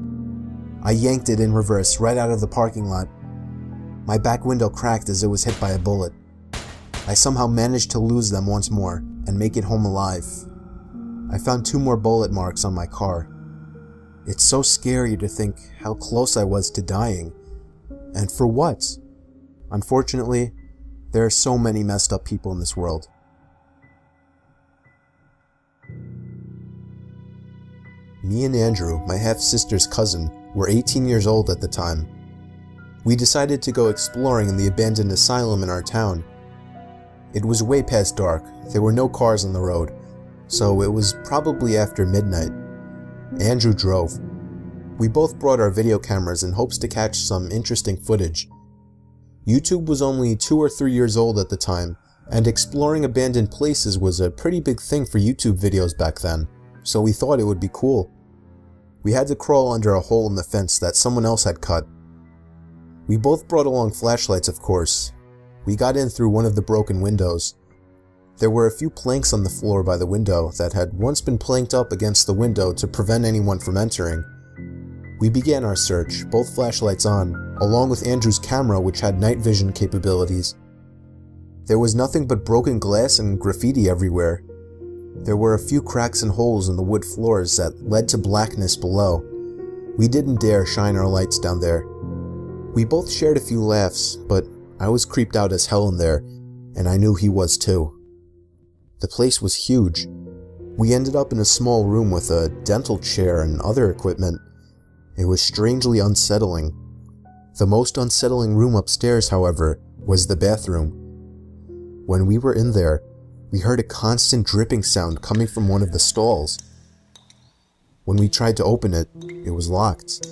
I yanked it in reverse right out of the parking lot. My back window cracked as it was hit by a bullet. I somehow managed to lose them once more and make it home alive. I found 2 more bullet marks on my car. It's so scary to think how close I was to dying. And for what? Unfortunately, there are so many messed up people in this world. Me and Andrew, my half-sister's cousin, were 18 years old at the time. We decided to go exploring in the abandoned asylum in our town. It was way past dark, there were no cars on the road, so it was probably after midnight. Andrew drove. We both brought our video cameras in hopes to catch some interesting footage. YouTube was only 2 or 3 years old at the time, and exploring abandoned places was a pretty big thing for YouTube videos back then, so we thought it would be cool. We had to crawl under a hole in the fence that someone else had cut. We both brought along flashlights, of course. We got in through one of the broken windows. There were a few planks on the floor by the window that had once been planked up against the window to prevent anyone from entering. We began our search, both flashlights on, along with Andrew's camera which had night vision capabilities. There was nothing but broken glass and graffiti everywhere. There were a few cracks and holes in the wood floors that led to blackness below. We didn't dare shine our lights down there. We both shared a few laughs, but I was creeped out as hell in there, and I knew he was too. The place was huge. We ended up in a small room with a dental chair and other equipment. It was strangely unsettling. The most unsettling room upstairs, however, was the bathroom. When we were in there, we heard a constant dripping sound coming from one of the stalls. When we tried to open it, it was locked.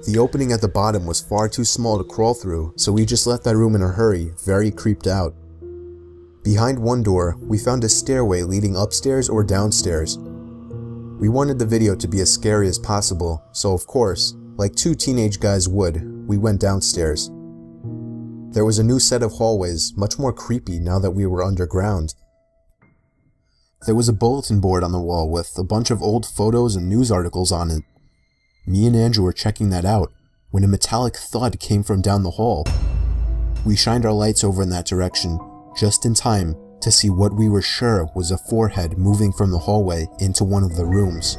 The opening at the bottom was far too small to crawl through, so we just left that room in a hurry, very creeped out. Behind one door, we found a stairway leading upstairs or downstairs. We wanted the video to be as scary as possible, so of course, like 2 teenage guys would, we went downstairs. There was a new set of hallways, much more creepy now that we were underground. There was a bulletin board on the wall with a bunch of old photos and news articles on it. Me and Andrew were checking that out when a metallic thud came from down the hall. We shined our lights over in that direction, just in time to see what we were sure was a forehead moving from the hallway into one of the rooms.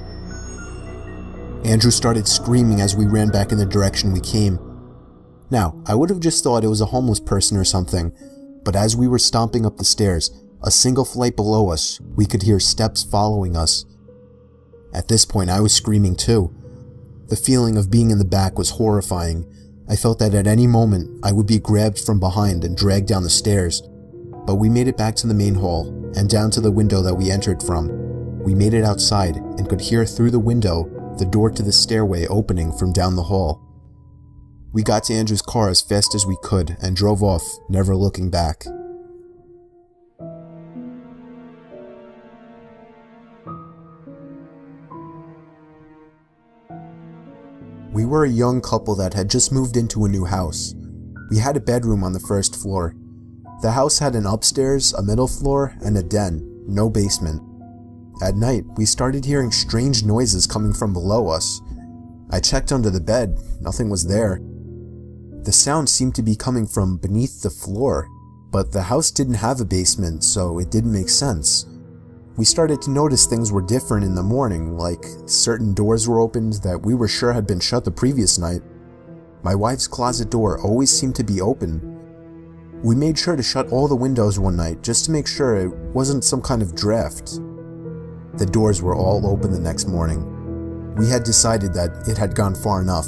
Andrew started screaming as we ran back in the direction we came. Now, I would have just thought it was a homeless person or something, but as we were stomping up the stairs, a single flight below us, we could hear steps following us. At this point, I was screaming too. The feeling of being in the back was horrifying. I felt that at any moment, I would be grabbed from behind and dragged down the stairs. But we made it back to the main hall, and down to the window that we entered from. We made it outside, and could hear through the window the door to the stairway opening from down the hall. We got to Andrew's car as fast as we could, and drove off, never looking back. We were a young couple that had just moved into a new house. We had a bedroom on the first floor. The house had an upstairs, a middle floor, and a den, no basement. At night, we started hearing strange noises coming from below us. I checked under the bed, nothing was there. The sound seemed to be coming from beneath the floor, but the house didn't have a basement, so it didn't make sense. We started to notice things were different in the morning, like certain doors were opened that we were sure had been shut the previous night. My wife's closet door always seemed to be open. We made sure to shut all the windows one night just to make sure it wasn't some kind of draft. The doors were all open the next morning. We had decided that it had gone far enough.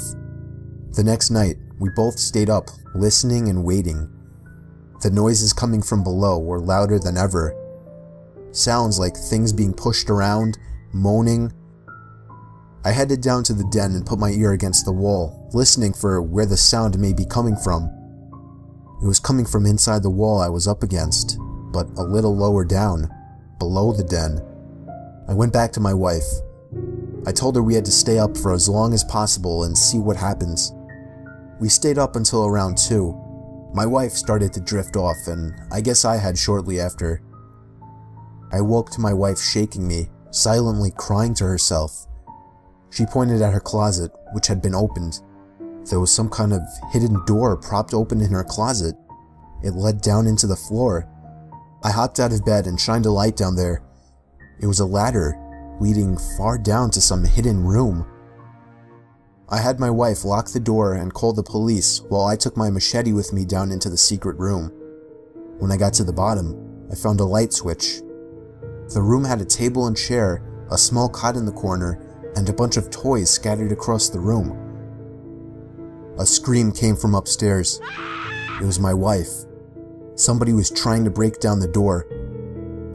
The next night, we both stayed up, listening and waiting. The noises coming from below were louder than ever. Sounds like things being pushed around, moaning. I headed down to the den and put my ear against the wall, listening for where the sound may be coming from. It was coming from inside the wall I was up against, but a little lower down, below the den. I went back to my wife. I told her we had to stay up for as long as possible and see what happens. We stayed up until around 2. My wife started to drift off, and I guess I had shortly after. I woke to my wife shaking me, silently crying to herself. She pointed at her closet, which had been opened. There was some kind of hidden door propped open in her closet. It led down into the floor. I hopped out of bed and shined a light down there. It was a ladder, leading far down to some hidden room. I had my wife lock the door and call the police while I took my machete with me down into the secret room. When I got to the bottom, I found a light switch. The room had a table and chair, a small cot in the corner, and a bunch of toys scattered across the room. A scream came from upstairs. It was my wife. Somebody was trying to break down the door.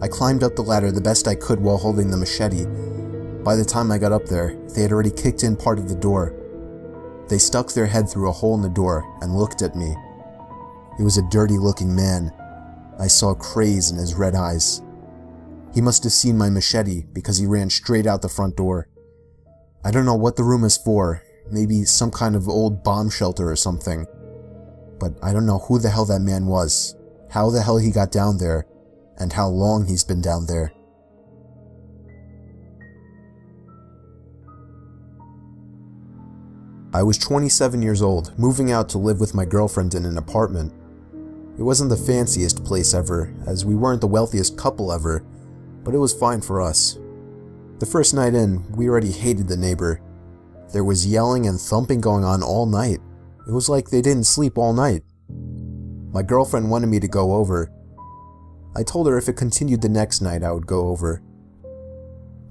I climbed up the ladder the best I could while holding the machete. By the time I got up there, they had already kicked in part of the door. They stuck their head through a hole in the door and looked at me. He was a dirty-looking man. I saw craze in his red eyes. He must have seen my machete because he ran straight out the front door. I don't know what the room is for, maybe some kind of old bomb shelter or something. But I don't know who the hell that man was, how the hell he got down there, and how long he's been down there. I was 27 years old, moving out to live with my girlfriend in an apartment. It wasn't the fanciest place ever, as we weren't the wealthiest couple ever, but it was fine for us. The first night in, we already hated the neighbor. There was yelling and thumping going on all night. It was like they didn't sleep all night. My girlfriend wanted me to go over. I told her if it continued the next night, I would go over.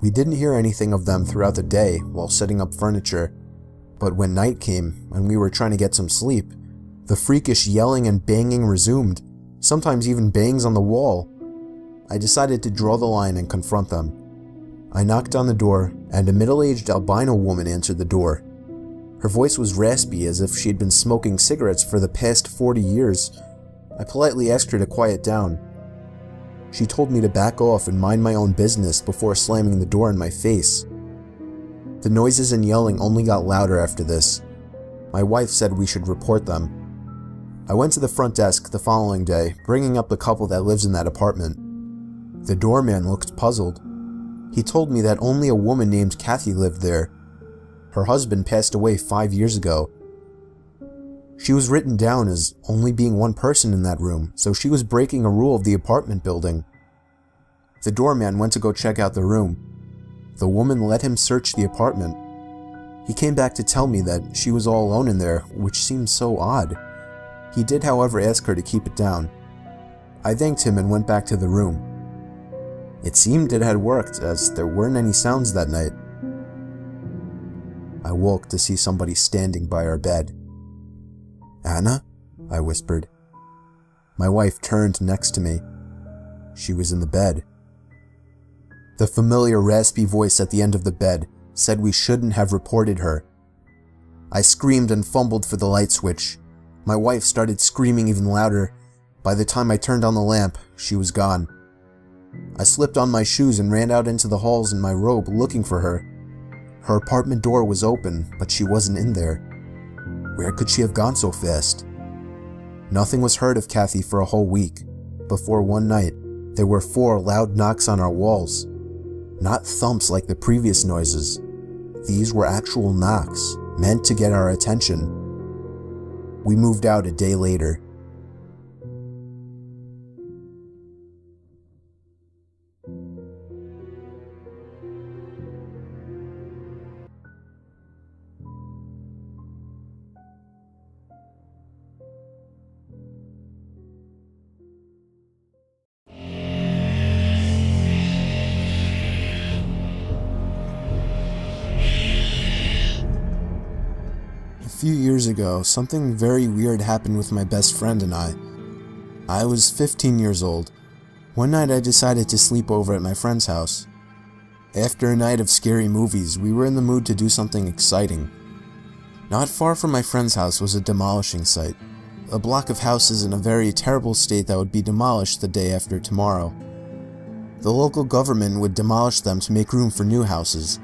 We didn't hear anything of them throughout the day while setting up furniture, but when night came and we were trying to get some sleep, the freakish yelling and banging resumed, sometimes even bangs on the wall. I decided to draw the line and confront them. I knocked on the door, and a middle-aged albino woman answered the door. Her voice was raspy as if she had been smoking cigarettes for the past 40 years. I politely asked her to quiet down. She told me to back off and mind my own business before slamming the door in my face. The noises and yelling only got louder after this. My wife said we should report them. I went to the front desk the following day, bringing up the couple that lives in that apartment. The doorman looked puzzled. He told me that only a woman named Kathy lived there. Her husband passed away 5 years ago. She was written down as only being one person in that room, so she was breaking a rule of the apartment building. The doorman went to go check out the room. The woman let him search the apartment. He came back to tell me that she was all alone in there, which seemed so odd. He did, however, ask her to keep it down. I thanked him and went back to the room. It seemed it had worked, as there weren't any sounds that night. I woke to see somebody standing by our bed. "Anna?" I whispered. My wife turned next to me. She was in the bed. The familiar raspy voice at the end of the bed said we shouldn't have reported her. I screamed and fumbled for the light switch. My wife started screaming even louder. By the time I turned on the lamp, she was gone. I slipped on my shoes and ran out into the halls in my robe looking for her. Her apartment door was open, but she wasn't in there. Where could she have gone so fast? Nothing was heard of Kathy for a whole week, before one night, there were 4 loud knocks on our walls. Not thumps like the previous noises. These were actual knocks, meant to get our attention. We moved out a day later. A few years ago, something very weird happened with my best friend and I. I was 15 years old. One night I decided to sleep over at my friend's house. After a night of scary movies, we were in the mood to do something exciting. Not far from my friend's house was a demolishing site, a block of houses in a very terrible state that would be demolished the day after tomorrow. The local government would demolish them to make room for new houses.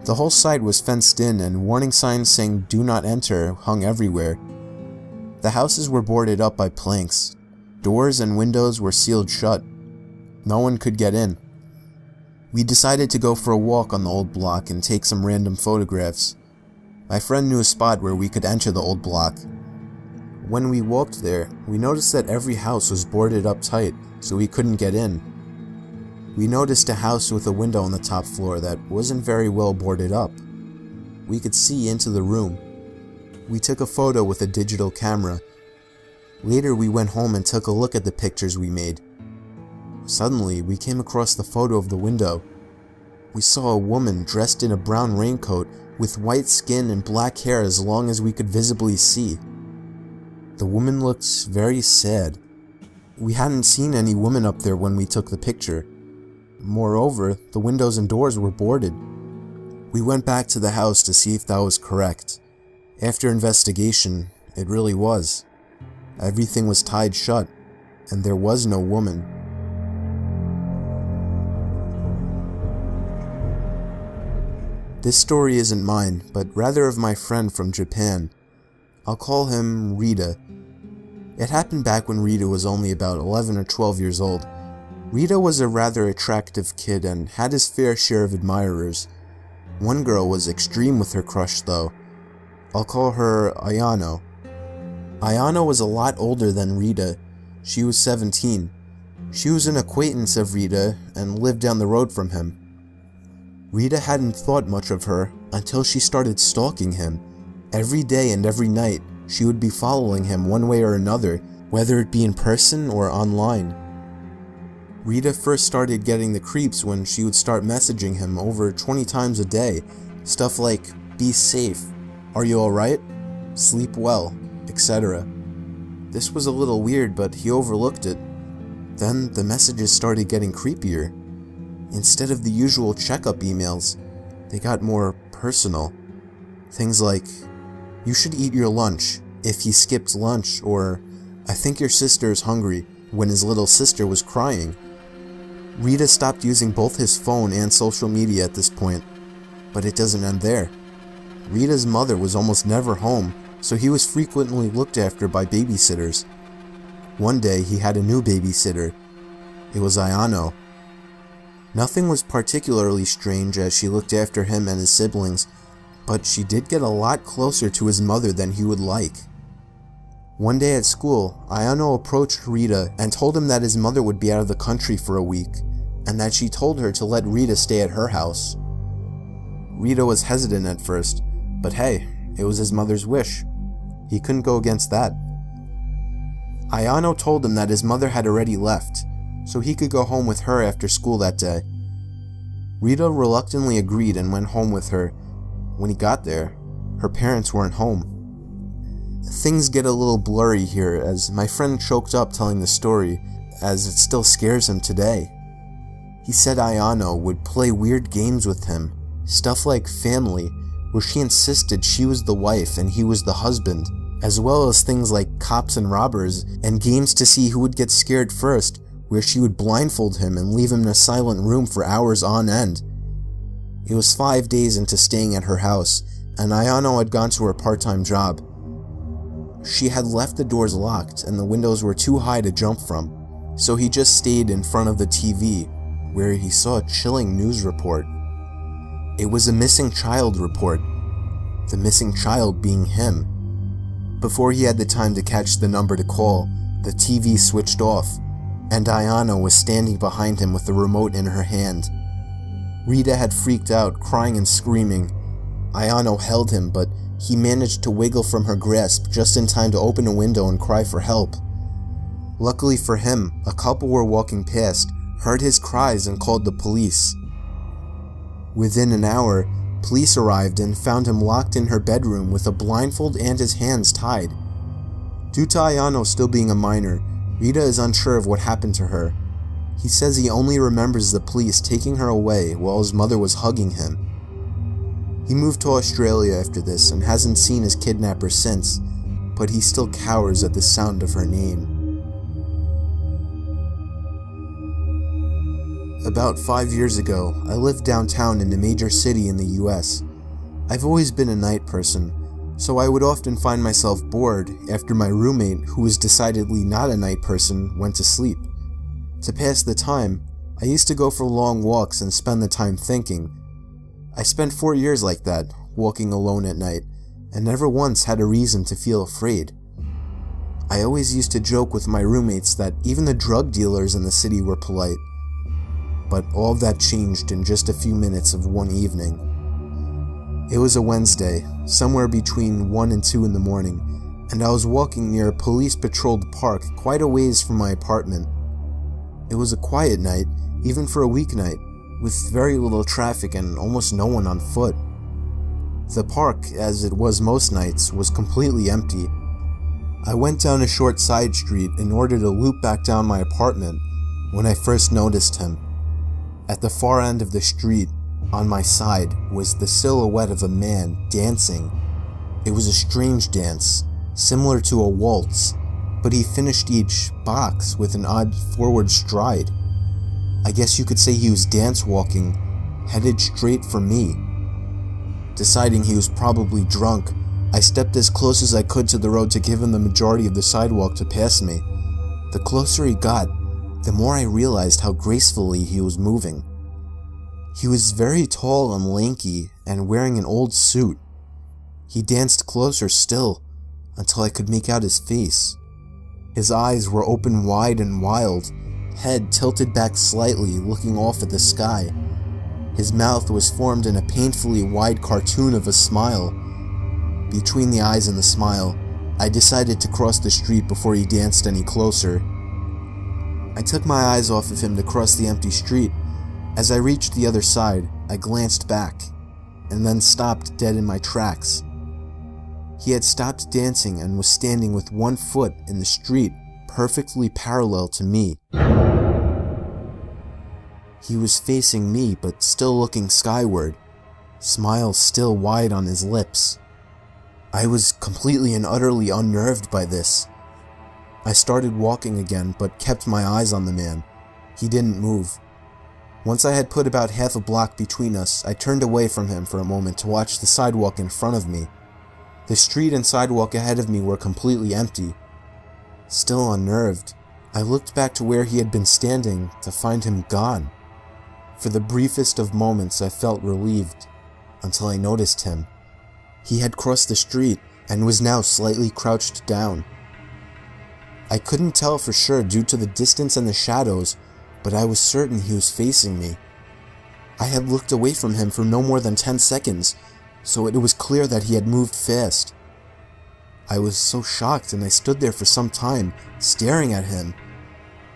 The whole site was fenced in and warning signs saying "Do not enter" hung everywhere. The houses were boarded up by planks. Doors and windows were sealed shut. No one could get in. We decided to go for a walk on the old block and take some random photographs. My friend knew a spot where we could enter the old block. When we walked there, we noticed that every house was boarded up tight, so we couldn't get in. We noticed a house with a window on the top floor that wasn't very well boarded up. We could see into the room. We took a photo with a digital camera. Later we went home and took a look at the pictures we made. Suddenly, we came across the photo of the window. We saw a woman dressed in a brown raincoat with white skin and black hair as long as we could visibly see. The woman looked very sad. We hadn't seen any woman up there when we took the picture. Moreover, the windows and doors were boarded. We went back to the house to see if that was correct. After investigation, it really was. Everything was tied shut, and there was no woman. This story isn't mine, but rather of my friend from Japan. I'll call him Rita. It happened back when Rita was only about 11 or 12 years old. Rita was a rather attractive kid and had his fair share of admirers. One girl was extreme with her crush though. I'll call her Ayano. Ayano was a lot older than Rita. She was 17. She was an acquaintance of Rita and lived down the road from him. Rita hadn't thought much of her until she started stalking him. Every day and every night, she would be following him one way or another, whether it be in person or online. Rita first started getting the creeps when she would start messaging him over 20 times a day. Stuff like, "Be safe," "Are you alright?" "Sleep well," etc. This was a little weird, but he overlooked it. Then the messages started getting creepier. Instead of the usual checkup emails, they got more personal. Things like, "You should eat your lunch," if he skipped lunch, or "I think your sister is hungry," when his little sister was crying. Rita stopped using both his phone and social media at this point, but it doesn't end there. Rita's mother was almost never home, so he was frequently looked after by babysitters. One day he had a new babysitter. It was Ayano. Nothing was particularly strange as she looked after him and his siblings, but she did get a lot closer to his mother than he would like. One day at school, Ayano approached Rita and told him that his mother would be out of the country for a week, and that she told her to let Rita stay at her house. Rita was hesitant at first, but hey, it was his mother's wish. He couldn't go against that. Ayano told him that his mother had already left, so he could go home with her after school that day. Rita reluctantly agreed and went home with her. When he got there, her parents weren't home. Things get a little blurry here as my friend choked up telling the story, as it still scares him today. He said Ayano would play weird games with him, stuff like family, where she insisted she was the wife and he was the husband, as well as things like cops and robbers, and games to see who would get scared first, where she would blindfold him and leave him in a silent room for hours on end. It was 5 days into staying at her house, and Ayano had gone to her part-time job. She had left the doors locked and the windows were too high to jump from, so he just stayed in front of the TV, where he saw a chilling news report. It was a missing child report, the missing child being him. Before he had the time to catch the number to call, the TV switched off, and Ayano was standing behind him with the remote in her hand. Rita had freaked out, crying and screaming. Ayano held him, but he managed to wiggle from her grasp just in time to open a window and cry for help. Luckily for him, a couple were walking past, heard his cries and called the police. Within an hour, police arrived and found him locked in her bedroom with a blindfold and his hands tied. Due to Ayano still being a minor, Rita is unsure of what happened to her. He says he only remembers the police taking her away while his mother was hugging him. He moved to Australia after this and hasn't seen his kidnapper since, but he still cowers at the sound of her name. About 5 years ago, I lived downtown in a major city in the US. I've always been a night person, so I would often find myself bored after my roommate, who was decidedly not a night person, went to sleep. To pass the time, I used to go for long walks and spend the time thinking. I spent 4 years like that, walking alone at night, and never once had a reason to feel afraid. I always used to joke with my roommates that even the drug dealers in the city were polite. But all of that changed in just a few minutes of one evening. It was a Wednesday, somewhere between 1 and 2 in the morning, and I was walking near a police-patrolled park quite a ways from my apartment. It was a quiet night, even for a weeknight, with very little traffic and almost no one on foot. The park, as it was most nights, was completely empty. I went down a short side street in order to loop back down my apartment when I first noticed him. At the far end of the street, on my side, was the silhouette of a man dancing. It was a strange dance, similar to a waltz, but he finished each box with an odd forward stride. I guess you could say he was dance walking, headed straight for me. Deciding he was probably drunk, I stepped as close as I could to the road to give him the majority of the sidewalk to pass me. The closer he got, the more I realized how gracefully he was moving. He was very tall and lanky and wearing an old suit. He danced closer still, until I could make out his face. His eyes were open wide and wild, head tilted back slightly, looking off at the sky. His mouth was formed in a painfully wide cartoon of a smile. Between the eyes and the smile, I decided to cross the street before he danced any closer. I took my eyes off of him to cross the empty street. As I reached the other side, I glanced back, and then stopped dead in my tracks. He had stopped dancing and was standing with one foot in the street, perfectly parallel to me. He was facing me, but still looking skyward, smile still wide on his lips. I was completely and utterly unnerved by this. I started walking again, but kept my eyes on the man. He didn't move. Once I had put about half a block between us, I turned away from him for a moment to watch the sidewalk in front of me. The street and sidewalk ahead of me were completely empty. Still unnerved, I looked back to where he had been standing to find him gone. For the briefest of moments I felt relieved, until I noticed him. He had crossed the street and was now slightly crouched down. I couldn't tell for sure due to the distance and the shadows, but I was certain he was facing me. I had looked away from him for no more than 10 seconds, so it was clear that he had moved fast. I was so shocked and I stood there for some time, staring at him,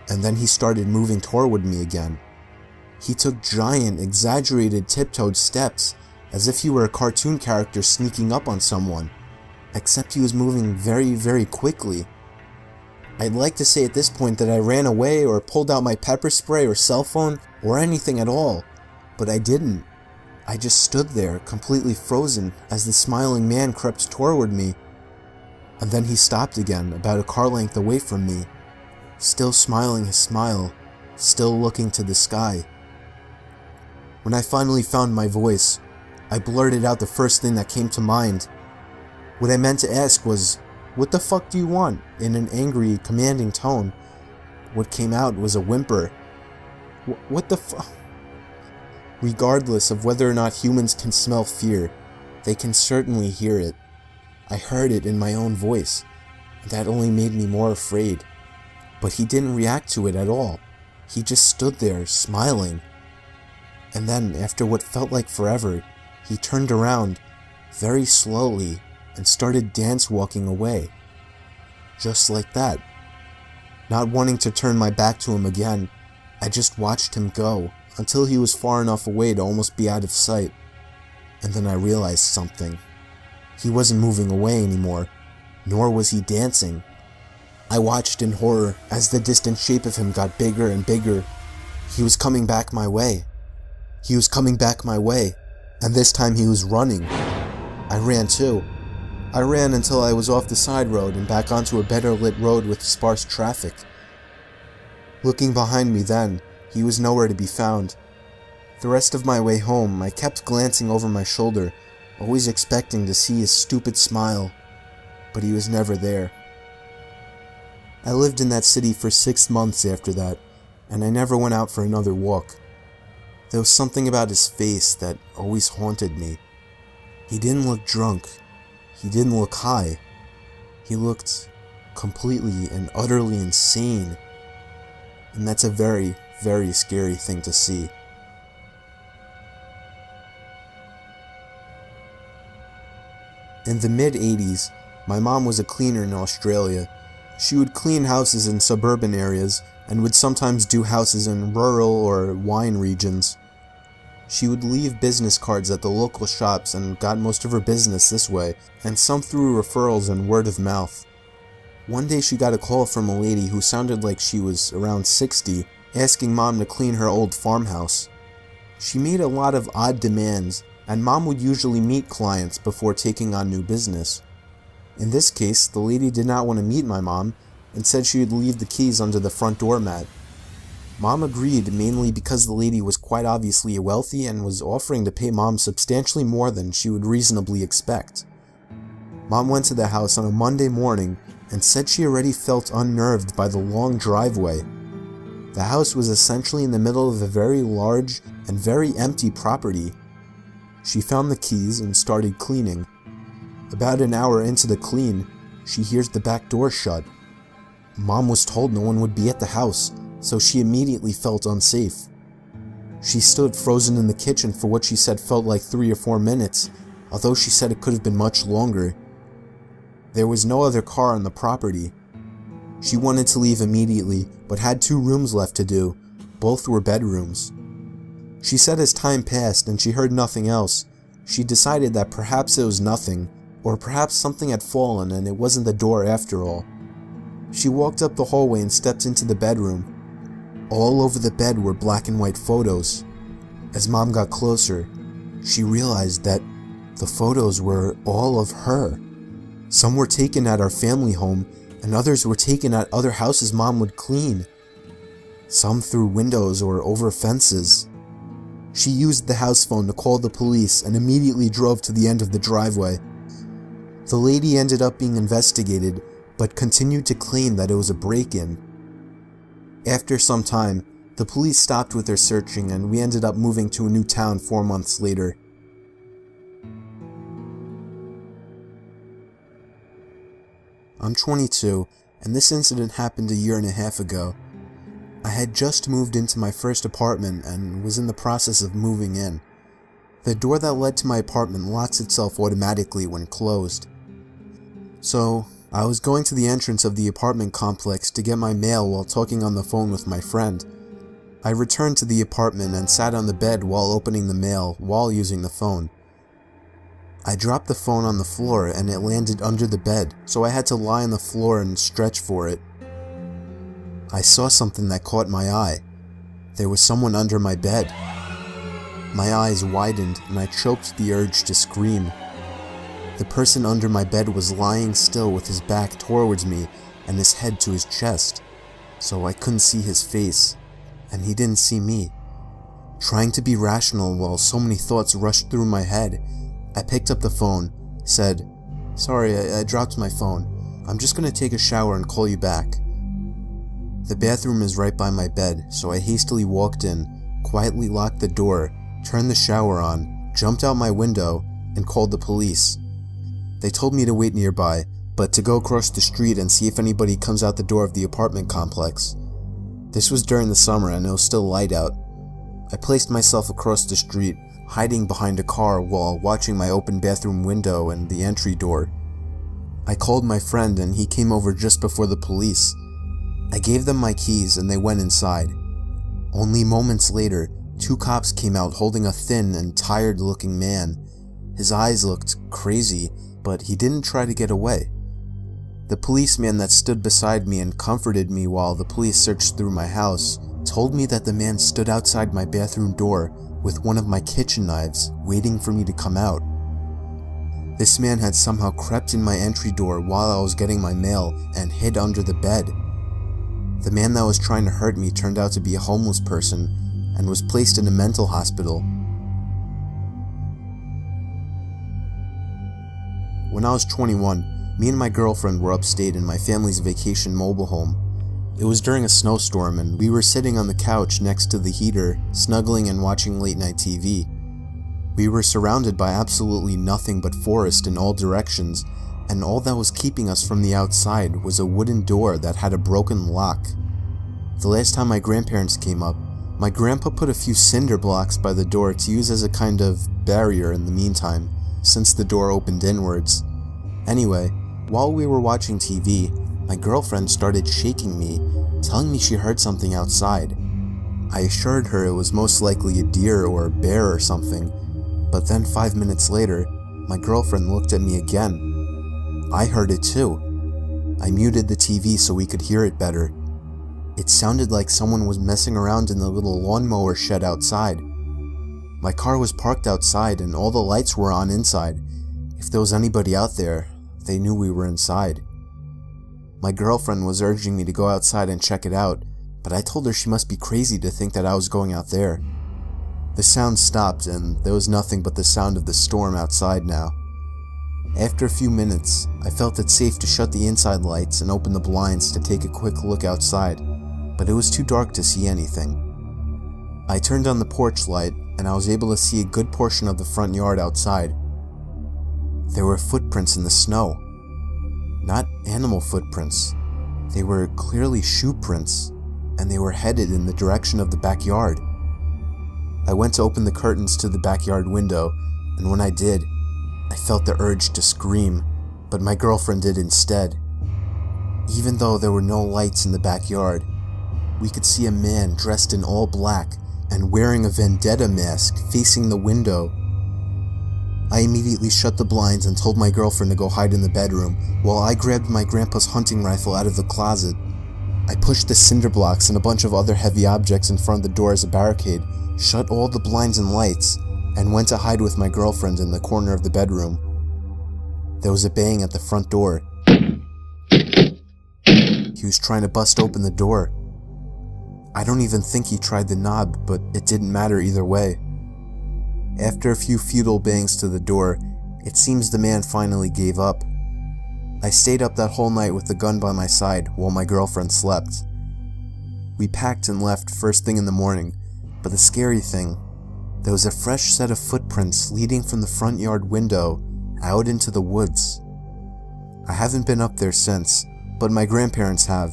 and then he started moving toward me again. He took giant, exaggerated tiptoed steps, as if he were a cartoon character sneaking up on someone, except he was moving very, very quickly. I'd like to say at this point that I ran away or pulled out my pepper spray or cell phone or anything at all, but I didn't. I just stood there, completely frozen, as the smiling man crept toward me. And then he stopped again, about a car length away from me, still smiling his smile, still looking to the sky. When I finally found my voice, I blurted out the first thing that came to mind. What I meant to ask was, "What the fuck do you want?" in an angry, commanding tone. What came out was a whimper. What the fuck? Regardless of whether or not humans can smell fear, they can certainly hear it. I heard it in my own voice, and that only made me more afraid. But he didn't react to it at all. He just stood there, smiling. And then, after what felt like forever, he turned around, very slowly, and started dance-walking away. Just like that. Not wanting to turn my back to him again, I just watched him go, until he was far enough away to almost be out of sight. And then I realized something. He wasn't moving away anymore, nor was he dancing. I watched in horror as the distant shape of him got bigger and bigger. He was coming back my way. He was coming back my way, and this time he was running. I ran too. I ran until I was off the side road and back onto a better lit road with sparse traffic. Looking behind me then, he was nowhere to be found. The rest of my way home, I kept glancing over my shoulder, always expecting to see his stupid smile, but he was never there. I lived in that city for 6 months after that, and I never went out for another walk. There was something about his face that always haunted me. He didn't look drunk. He didn't look high. He looked completely and utterly insane. And that's a very, very scary thing to see. In the mid-80s, my mom was a cleaner in Australia. She would clean houses in suburban areas and would sometimes do houses in rural or wine regions. She would leave business cards at the local shops and got most of her business this way, and some through referrals and word of mouth. One day she got a call from a lady who sounded like she was around 60, asking Mom to clean her old farmhouse. She made a lot of odd demands, and Mom would usually meet clients before taking on new business. In this case, the lady did not want to meet my mom and said she would leave the keys under the front doormat. Mom agreed, mainly because the lady was quite obviously wealthy and was offering to pay Mom substantially more than she would reasonably expect. Mom went to the house on a Monday morning and said she already felt unnerved by the long driveway. The house was essentially in the middle of a very large and very empty property. She found the keys and started cleaning. About an hour into the clean, she hears the back door shut. Mom was told no one would be at the house, so she immediately felt unsafe. She stood frozen in the kitchen for what she said felt like 3 or 4 minutes, although she said it could have been much longer. There was no other car on the property. She wanted to leave immediately, but had 2 rooms left to do. Both were bedrooms. She said as time passed and she heard nothing else, she decided that perhaps it was nothing, or perhaps something had fallen and it wasn't the door after all. She walked up the hallway and stepped into the bedroom. All over the bed were black and white photos. As Mom got closer, she realized that the photos were all of her. Some were taken at our family home, and others were taken at other houses Mom would clean. Some through windows or over fences. She used the house phone to call the police and immediately drove to the end of the driveway. The lady ended up being investigated, but continued to claim that it was a break-in. After some time, the police stopped with their searching and we ended up moving to a new town 4 months later. I'm 22, and this incident happened a year and a half ago. I had just moved into my first apartment and was in the process of moving in. The door that led to my apartment locks itself automatically when closed. So, I was going to the entrance of the apartment complex to get my mail while talking on the phone with my friend. I returned to the apartment and sat on the bed while opening the mail while using the phone. I dropped the phone on the floor and it landed under the bed, so I had to lie on the floor and stretch for it. I saw something that caught my eye. There was someone under my bed. My eyes widened and I choked the urge to scream. The person under my bed was lying still with his back towards me and his head to his chest, so I couldn't see his face, and he didn't see me. Trying to be rational while so many thoughts rushed through my head, I picked up the phone, said, "Sorry, I dropped my phone. I'm just gonna take a shower and call you back." The bathroom is right by my bed, so I hastily walked in, quietly locked the door, turned the shower on, jumped out my window, and called the police. They told me to wait nearby, but to go across the street and see if anybody comes out the door of the apartment complex. This was during the summer and it was still light out. I placed myself across the street, hiding behind a car while watching my open bathroom window and the entry door. I called my friend and he came over just before the police. I gave them my keys and they went inside. Only moments later, 2 cops came out holding a thin and tired looking man. His eyes looked crazy, but he didn't try to get away. The policeman that stood beside me and comforted me while the police searched through my house told me that the man stood outside my bathroom door with one of my kitchen knives, waiting for me to come out. This man had somehow crept in my entry door while I was getting my mail and hid under the bed. The man that was trying to hurt me turned out to be a homeless person and was placed in a mental hospital. When I was 21, me and my girlfriend were upstate in my family's vacation mobile home. It was during a snowstorm and we were sitting on the couch next to the heater, snuggling and watching late night TV. We were surrounded by absolutely nothing but forest in all directions, and all that was keeping us from the outside was a wooden door that had a broken lock. The last time my grandparents came up, my grandpa put a few cinder blocks by the door to use as a kind of barrier in the meantime, since the door opened inwards. Anyway, while we were watching TV, my girlfriend started shaking me, telling me she heard something outside. I assured her it was most likely a deer or a bear or something, but then 5 minutes later, my girlfriend looked at me again. I heard it too. I muted the TV so we could hear it better. It sounded like someone was messing around in the little lawnmower shed outside. My car was parked outside and all the lights were on inside. If there was anybody out there, they knew we were inside. My girlfriend was urging me to go outside and check it out, but I told her she must be crazy to think that I was going out there. The sound stopped and there was nothing but the sound of the storm outside now. After a few minutes, I felt it safe to shut the inside lights and open the blinds to take a quick look outside, but it was too dark to see anything. I turned on the porch light and I was able to see a good portion of the front yard outside. There were footprints in the snow. Not animal footprints. They were clearly shoe prints, and they were headed in the direction of the backyard. I went to open the curtains to the backyard window, and when I did, I felt the urge to scream, but my girlfriend did instead. Even though there were no lights in the backyard, we could see a man dressed in all black and wearing a vendetta mask facing the window. I immediately shut the blinds and told my girlfriend to go hide in the bedroom, while I grabbed my grandpa's hunting rifle out of the closet. I pushed the cinder blocks and a bunch of other heavy objects in front of the door as a barricade, shut all the blinds and lights, and went to hide with my girlfriend in the corner of the bedroom. There was a bang at the front door. He was trying to bust open the door. I don't even think he tried the knob, but it didn't matter either way. After a few futile bangs to the door, it seems the man finally gave up. I stayed up that whole night with the gun by my side while my girlfriend slept. We packed and left first thing in the morning, but the scary thing, there was a fresh set of footprints leading from the front yard window out into the woods. I haven't been up there since, but my grandparents have,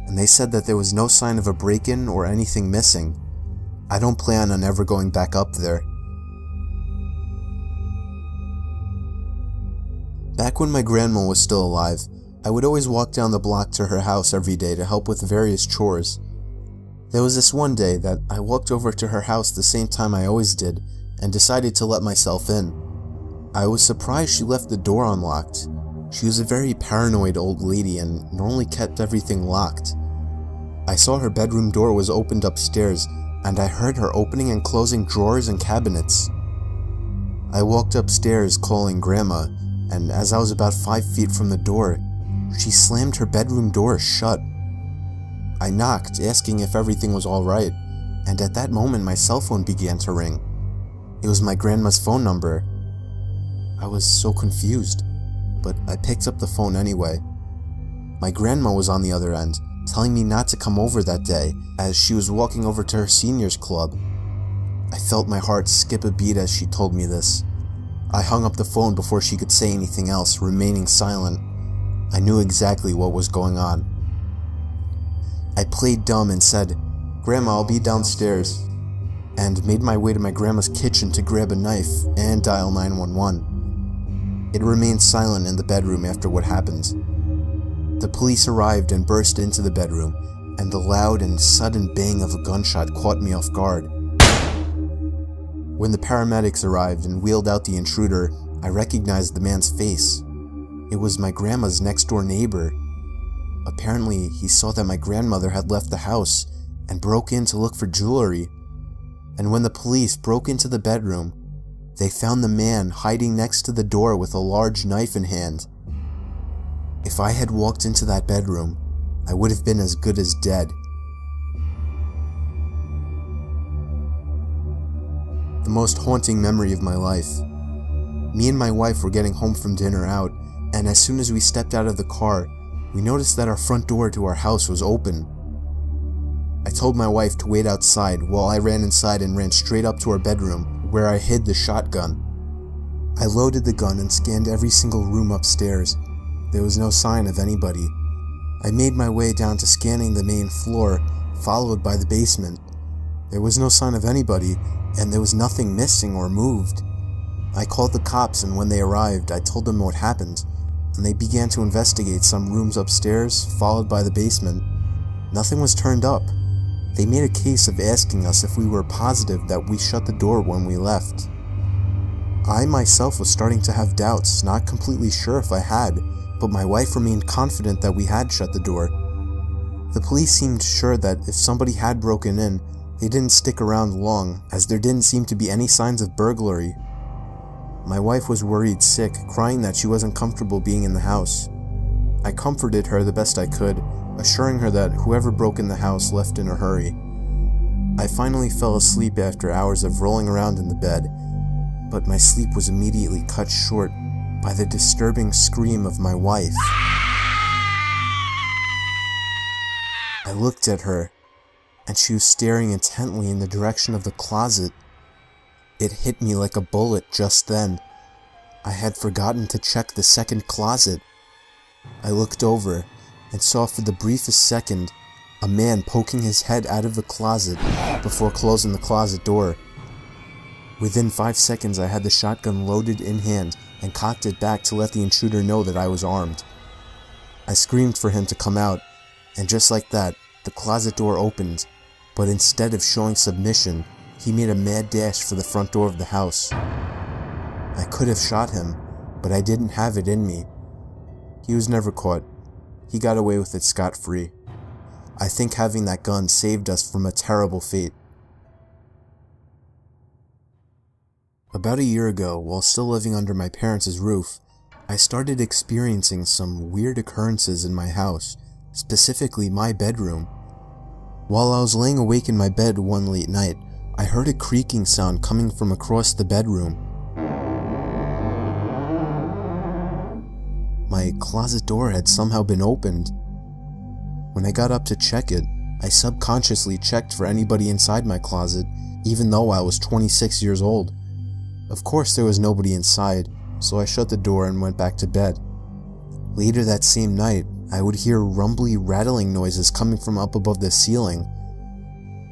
and they said that there was no sign of a break-in or anything missing. I don't plan on ever going back up there. Back when my grandma was still alive, I would always walk down the block to her house every day to help with various chores. There was this one day that I walked over to her house the same time I always did and decided to let myself in. I was surprised she left the door unlocked. She was a very paranoid old lady and normally kept everything locked. I saw her bedroom door was opened upstairs and I heard her opening and closing drawers and cabinets. I walked upstairs calling Grandma, and as I was about 5 feet from the door, she slammed her bedroom door shut. I knocked, asking if everything was alright, and at that moment my cell phone began to ring. It was my grandma's phone number. I was so confused, but I picked up the phone anyway. My grandma was on the other end, telling me not to come over that day as she was walking over to her seniors club. I felt my heart skip a beat as she told me this. I hung up the phone before she could say anything else, remaining silent. I knew exactly what was going on. I played dumb and said, "Grandma, I'll be downstairs," and made my way to my grandma's kitchen to grab a knife and dial 911. It remained silent in the bedroom after what happened. The police arrived and burst into the bedroom, and the loud and sudden bang of a gunshot caught me off guard. When the paramedics arrived and wheeled out the intruder, I recognized the man's face. It was my grandma's next-door neighbor. Apparently, he saw that my grandmother had left the house and broke in to look for jewelry. And when the police broke into the bedroom, they found the man hiding next to the door with a large knife in hand. If I had walked into that bedroom, I would have been as good as dead. The most haunting memory of my life. Me and my wife were getting home from dinner out, and as soon as we stepped out of the car, we noticed that our front door to our house was open. I told my wife to wait outside while I ran inside and ran straight up to our bedroom, where I hid the shotgun. I loaded the gun and scanned every single room upstairs. There was no sign of anybody. I made my way down to scanning the main floor, followed by the basement. There was no sign of anybody, and there was nothing missing or moved. I called the cops, and when they arrived, I told them what happened, and they began to investigate some rooms upstairs, followed by the basement. Nothing was turned up. They made a case of asking us if we were positive that we shut the door when we left. I myself was starting to have doubts, not completely sure if I had, but my wife remained confident that we had shut the door. The police seemed sure that if somebody had broken in, they didn't stick around long, as there didn't seem to be any signs of burglary. My wife was worried sick, crying that she wasn't comfortable being in the house. I comforted her the best I could, assuring her that whoever broke in the house left in a hurry. I finally fell asleep after hours of rolling around in the bed, but my sleep was immediately cut short by the disturbing scream of my wife. I looked at her, and she was staring intently in the direction of the closet. It hit me like a bullet just then. I had forgotten to check the second closet. I looked over and saw for the briefest second a man poking his head out of the closet before closing the closet door. Within 5 seconds, I had the shotgun loaded in hand and cocked it back to let the intruder know that I was armed. I screamed for him to come out, and just like that, the closet door opened, but instead of showing submission, he made a mad dash for the front door of the house. I could have shot him, but I didn't have it in me. He was never caught. He got away with it scot-free. I think having that gun saved us from a terrible fate. About a year ago, while still living under my parents' roof, I started experiencing some weird occurrences in my house, specifically my bedroom. While I was laying awake in my bed one late night, I heard a creaking sound coming from across the bedroom. My closet door had somehow been opened. When I got up to check it, I subconsciously checked for anybody inside my closet, even though I was 26 years old. Of course there was nobody inside, so I shut the door and went back to bed. Later that same night, I would hear rumbly, rattling noises coming from up above the ceiling.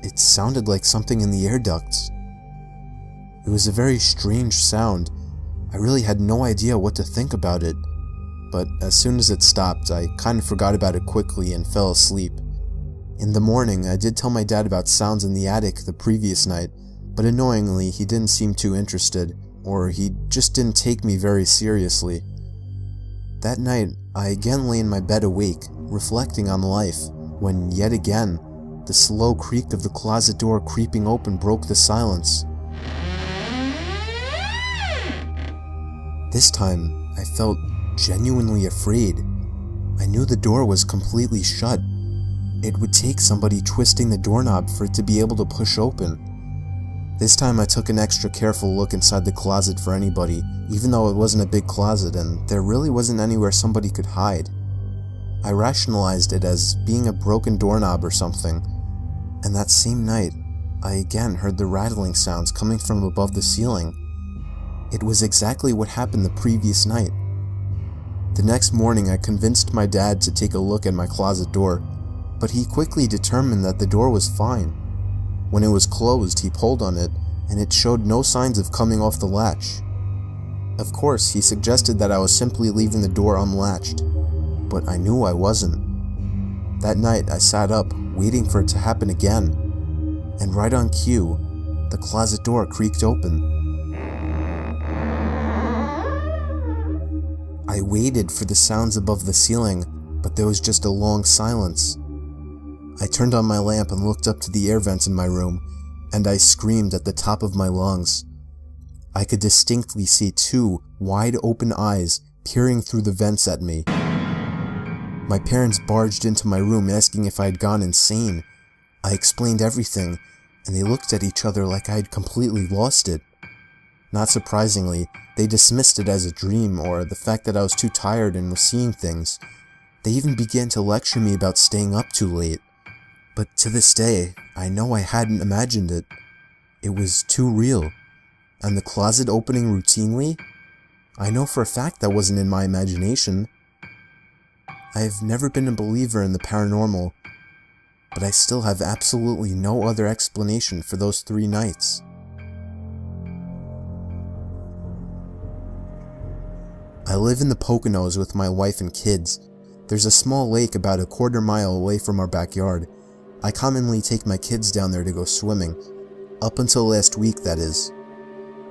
It sounded like something in the air ducts. It was a very strange sound. I really had no idea what to think about it, but as soon as it stopped, I kind of forgot about it quickly and fell asleep. In the morning, I did tell my dad about sounds in the attic the previous night, but annoyingly, he didn't seem too interested, or he just didn't take me very seriously. That night, I again lay in my bed awake, reflecting on life, when yet again, the slow creak of the closet door creeping open broke the silence. This time, I felt genuinely afraid. I knew the door was completely shut, It would take somebody twisting the doorknob for it to be able to push open. This time I took an extra careful look inside the closet for anybody, even though it wasn't a big closet and there really wasn't anywhere somebody could hide. I rationalized it as being a broken doorknob or something, and that same night, I again heard the rattling sounds coming from above the ceiling. It was exactly what happened the previous night. The next morning I convinced my dad to take a look at my closet door, but he quickly determined that the door was fine. When it was closed, he pulled on it, and it showed no signs of coming off the latch. Of course, he suggested that I was simply leaving the door unlatched, but I knew I wasn't. That night, I sat up, waiting for it to happen again, and right on cue, the closet door creaked open. I waited for the sounds above the ceiling, but there was just a long silence. I turned on my lamp and looked up to the air vents in my room, and I screamed at the top of my lungs. I could distinctly see two wide-open eyes peering through the vents at me. My parents barged into my room asking if I had gone insane. I explained everything, and they looked at each other like I had completely lost it. Not surprisingly, they dismissed it as a dream or the fact that I was too tired and was seeing things. They even began to lecture me about staying up too late. But to this day, I know I hadn't imagined it. It was too real. And the closet opening routinely? I know for a fact that wasn't in my imagination. I've never been a believer in the paranormal, but I still have absolutely no other explanation for those 3 nights. I live in the Poconos with my wife and kids. There's a small lake about a quarter mile away from our backyard. I commonly take my kids down there to go swimming. Up until last week, that is.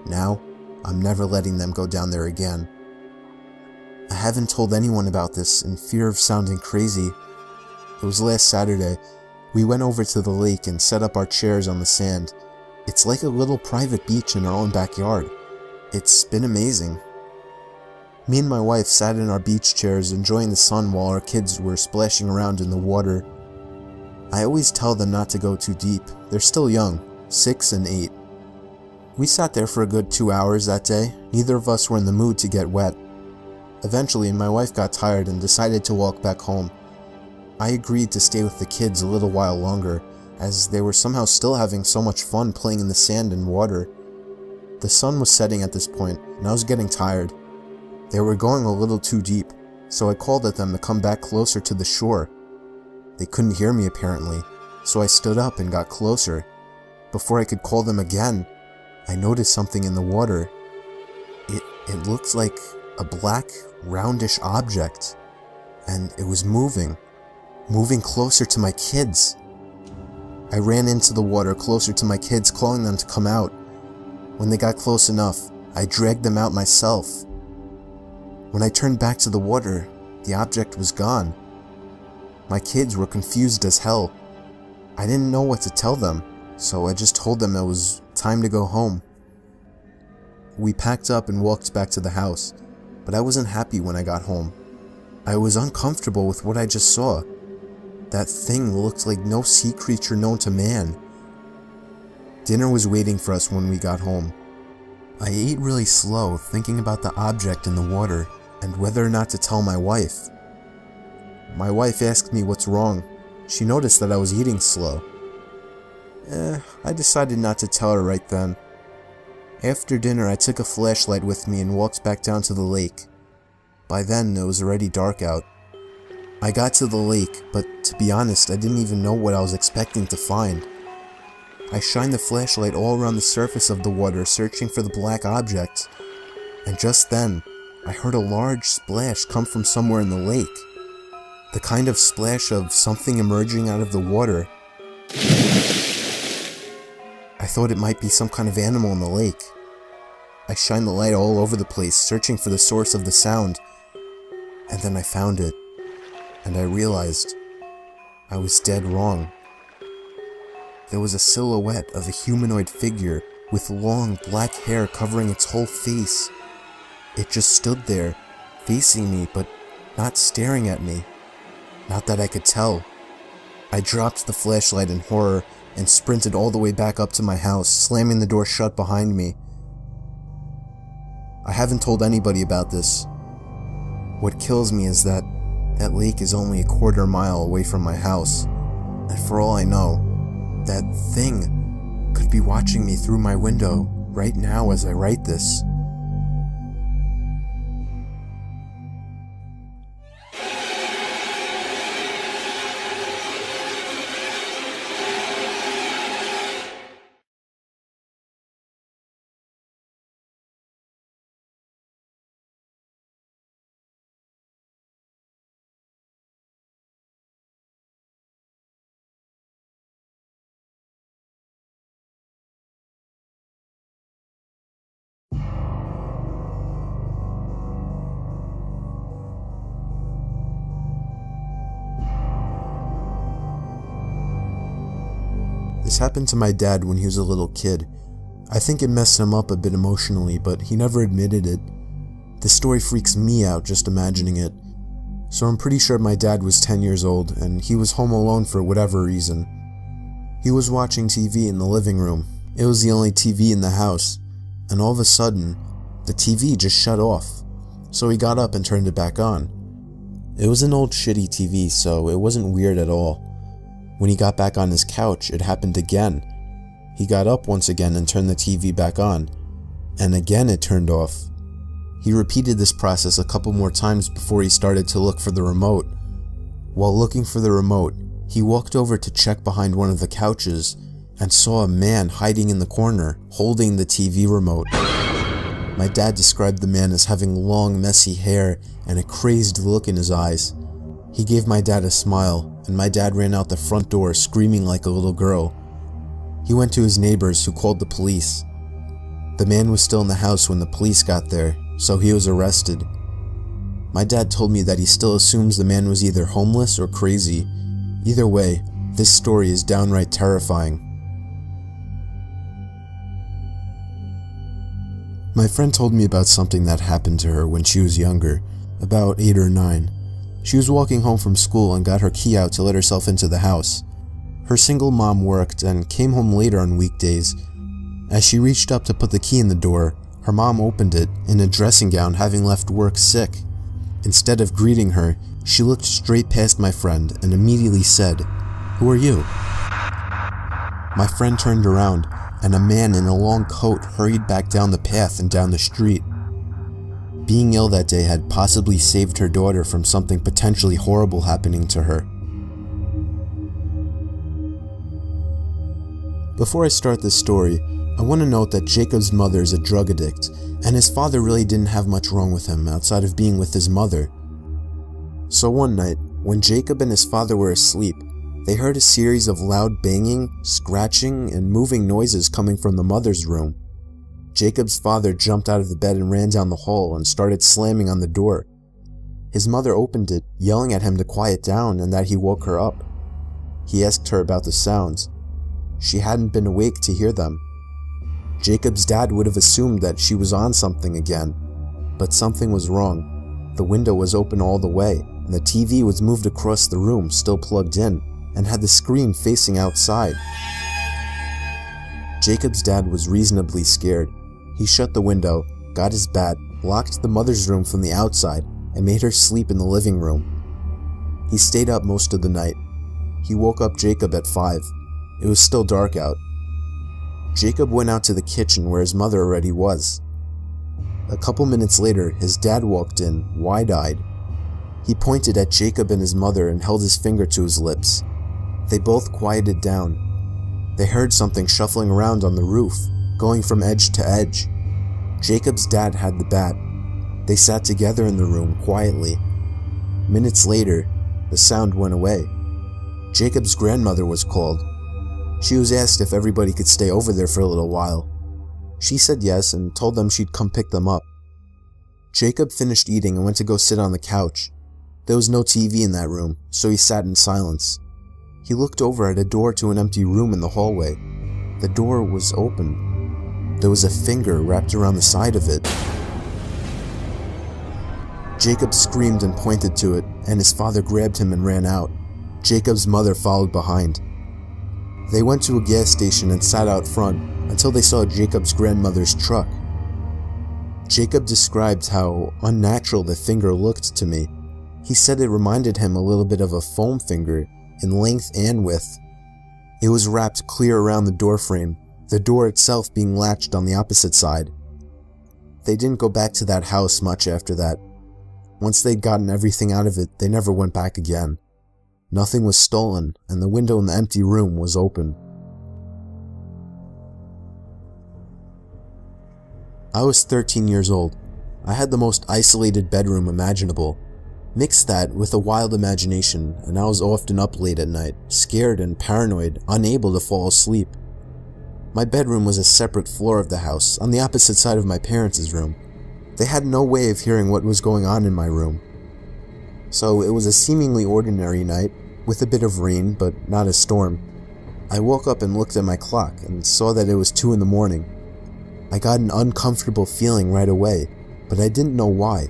Now, I'm never letting them go down there again. I haven't told anyone about this in fear of sounding crazy. It was last Saturday. We went over to the lake and set up our chairs on the sand. It's like a little private beach in our own backyard. It's been amazing. Me and my wife sat in our beach chairs enjoying the sun while our kids were splashing around in the water. I always tell them not to go too deep. They're still young, 6 and 8. We sat there for a good 2 hours that day. Neither of us were in the mood to get wet. Eventually, my wife got tired and decided to walk back home. I agreed to stay with the kids a little while longer, as they were somehow still having so much fun playing in the sand and water. The sun was setting at this point, and I was getting tired. They were going a little too deep, so I called at them to come back closer to the shore. They couldn't hear me apparently, so I stood up and got closer. Before I could call them again, I noticed something in the water. It looked like a black, roundish object, and it was moving closer to my kids. I ran into the water closer to my kids, calling them to come out. When they got close enough, I dragged them out myself. When I turned back to the water, the object was gone. My kids were confused as hell. I didn't know what to tell them, so I just told them it was time to go home. We packed up and walked back to the house, but I wasn't happy when I got home. I was uncomfortable with what I just saw. That thing looked like no sea creature known to man. Dinner was waiting for us when we got home. I ate really slow, thinking about the object in the water and whether or not to tell my wife. My wife asked me what's wrong. She noticed that I was eating slow. I decided not to tell her right then. After dinner, I took a flashlight with me and walked back down to the lake. By then, it was already dark out. I got to the lake, but to be honest, I didn't even know what I was expecting to find. I shined the flashlight all around the surface of the water, searching for the black object, and just then, I heard a large splash come from somewhere in the lake. The kind of splash of something emerging out of the water. I thought it might be some kind of animal in the lake. I shined the light all over the place, searching for the source of the sound, and then I found it, and I realized I was dead wrong. There was a silhouette of a humanoid figure with long black hair covering its whole face. It just stood there, facing me, but not staring at me. Not that I could tell. I dropped the flashlight in horror and sprinted all the way back up to my house, slamming the door shut behind me. I haven't told anybody about this. What kills me is that lake is only a quarter mile away from my house, and for all I know, that thing could be watching me through my window right now as I write this. This happened to my dad when he was a little kid. I think it messed him up a bit emotionally, but he never admitted it. This story freaks me out just imagining it. So I'm pretty sure my dad was 10 years old, and he was home alone for whatever reason. He was watching TV in the living room. It was the only TV in the house, and all of a sudden, the TV just shut off. So he got up and turned it back on. It was an old shitty TV, so it wasn't weird at all. When he got back on his couch, it happened again. He got up once again and turned the TV back on, and again it turned off. He repeated this process a couple more times before he started to look for the remote. While looking for the remote, he walked over to check behind one of the couches and saw a man hiding in the corner, holding the TV remote. My dad described the man as having long, messy hair and a crazed look in his eyes. He gave my dad a smile, and my dad ran out the front door screaming like a little girl. He went to his neighbors, who called the police. The man was still in the house when the police got there, so he was arrested. My dad told me that he still assumes the man was either homeless or crazy. Either way, this story is downright terrifying. My friend told me about something that happened to her when she was younger, about 8 or 9. She was walking home from school and got her key out to let herself into the house. Her single mom worked and came home later on weekdays. As she reached up to put the key in the door, her mom opened it in a dressing gown, having left work sick. Instead of greeting her, she looked straight past my friend and immediately said, "Who are you?" My friend turned around, and a man in a long coat hurried back down the path and down the street. Being ill that day had possibly saved her daughter from something potentially horrible happening to her. Before I start this story, I want to note that Jacob's mother is a drug addict, and his father really didn't have much wrong with him outside of being with his mother. So one night, when Jacob and his father were asleep, they heard a series of loud banging, scratching, and moving noises coming from the mother's room. Jacob's father jumped out of the bed and ran down the hall and started slamming on the door. His mother opened it, yelling at him to quiet down and that he woke her up. He asked her about the sounds. She hadn't been awake to hear them. Jacob's dad would have assumed that she was on something again, but something was wrong. The window was open all the way, and the TV was moved across the room, still plugged in, and had the screen facing outside. Jacob's dad was reasonably scared. He shut the window, got his bat, locked the mother's room from the outside, and made her sleep in the living room. He stayed up most of the night. He woke up Jacob at 5. It was still dark out. Jacob went out to the kitchen where his mother already was. A couple minutes later, his dad walked in, wide-eyed. He pointed at Jacob and his mother and held his finger to his lips. They both quieted down. They heard something shuffling around on the roof, going from edge to edge. Jacob's dad had the bat. They sat together in the room, quietly. Minutes later, the sound went away. Jacob's grandmother was called. She was asked if everybody could stay over there for a little while. She said yes and told them she'd come pick them up. Jacob finished eating and went to go sit on the couch. There was no TV in that room, so he sat in silence. He looked over at a door to an empty room in the hallway. The door was open. There was a finger wrapped around the side of it. Jacob screamed and pointed to it, and his father grabbed him and ran out. Jacob's mother followed behind. They went to a gas station and sat out front until they saw Jacob's grandmother's truck. Jacob described how unnatural the finger looked to me. He said it reminded him a little bit of a foam finger in length and width. It was wrapped clear around the door frame, the door itself being latched on the opposite side. They didn't go back to that house much after that. Once they'd gotten everything out of it, they never went back again. Nothing was stolen, and the window in the empty room was open. I was 13 years old. I had the most isolated bedroom imaginable. Mix that with a wild imagination, and I was often up late at night, scared and paranoid, unable to fall asleep. My bedroom was a separate floor of the house, on the opposite side of my parents' room. They had no way of hearing what was going on in my room. So it was a seemingly ordinary night, with a bit of rain, but not a storm. I woke up and looked at my clock, and saw that it was 2 in the morning. I got an uncomfortable feeling right away, but I didn't know why.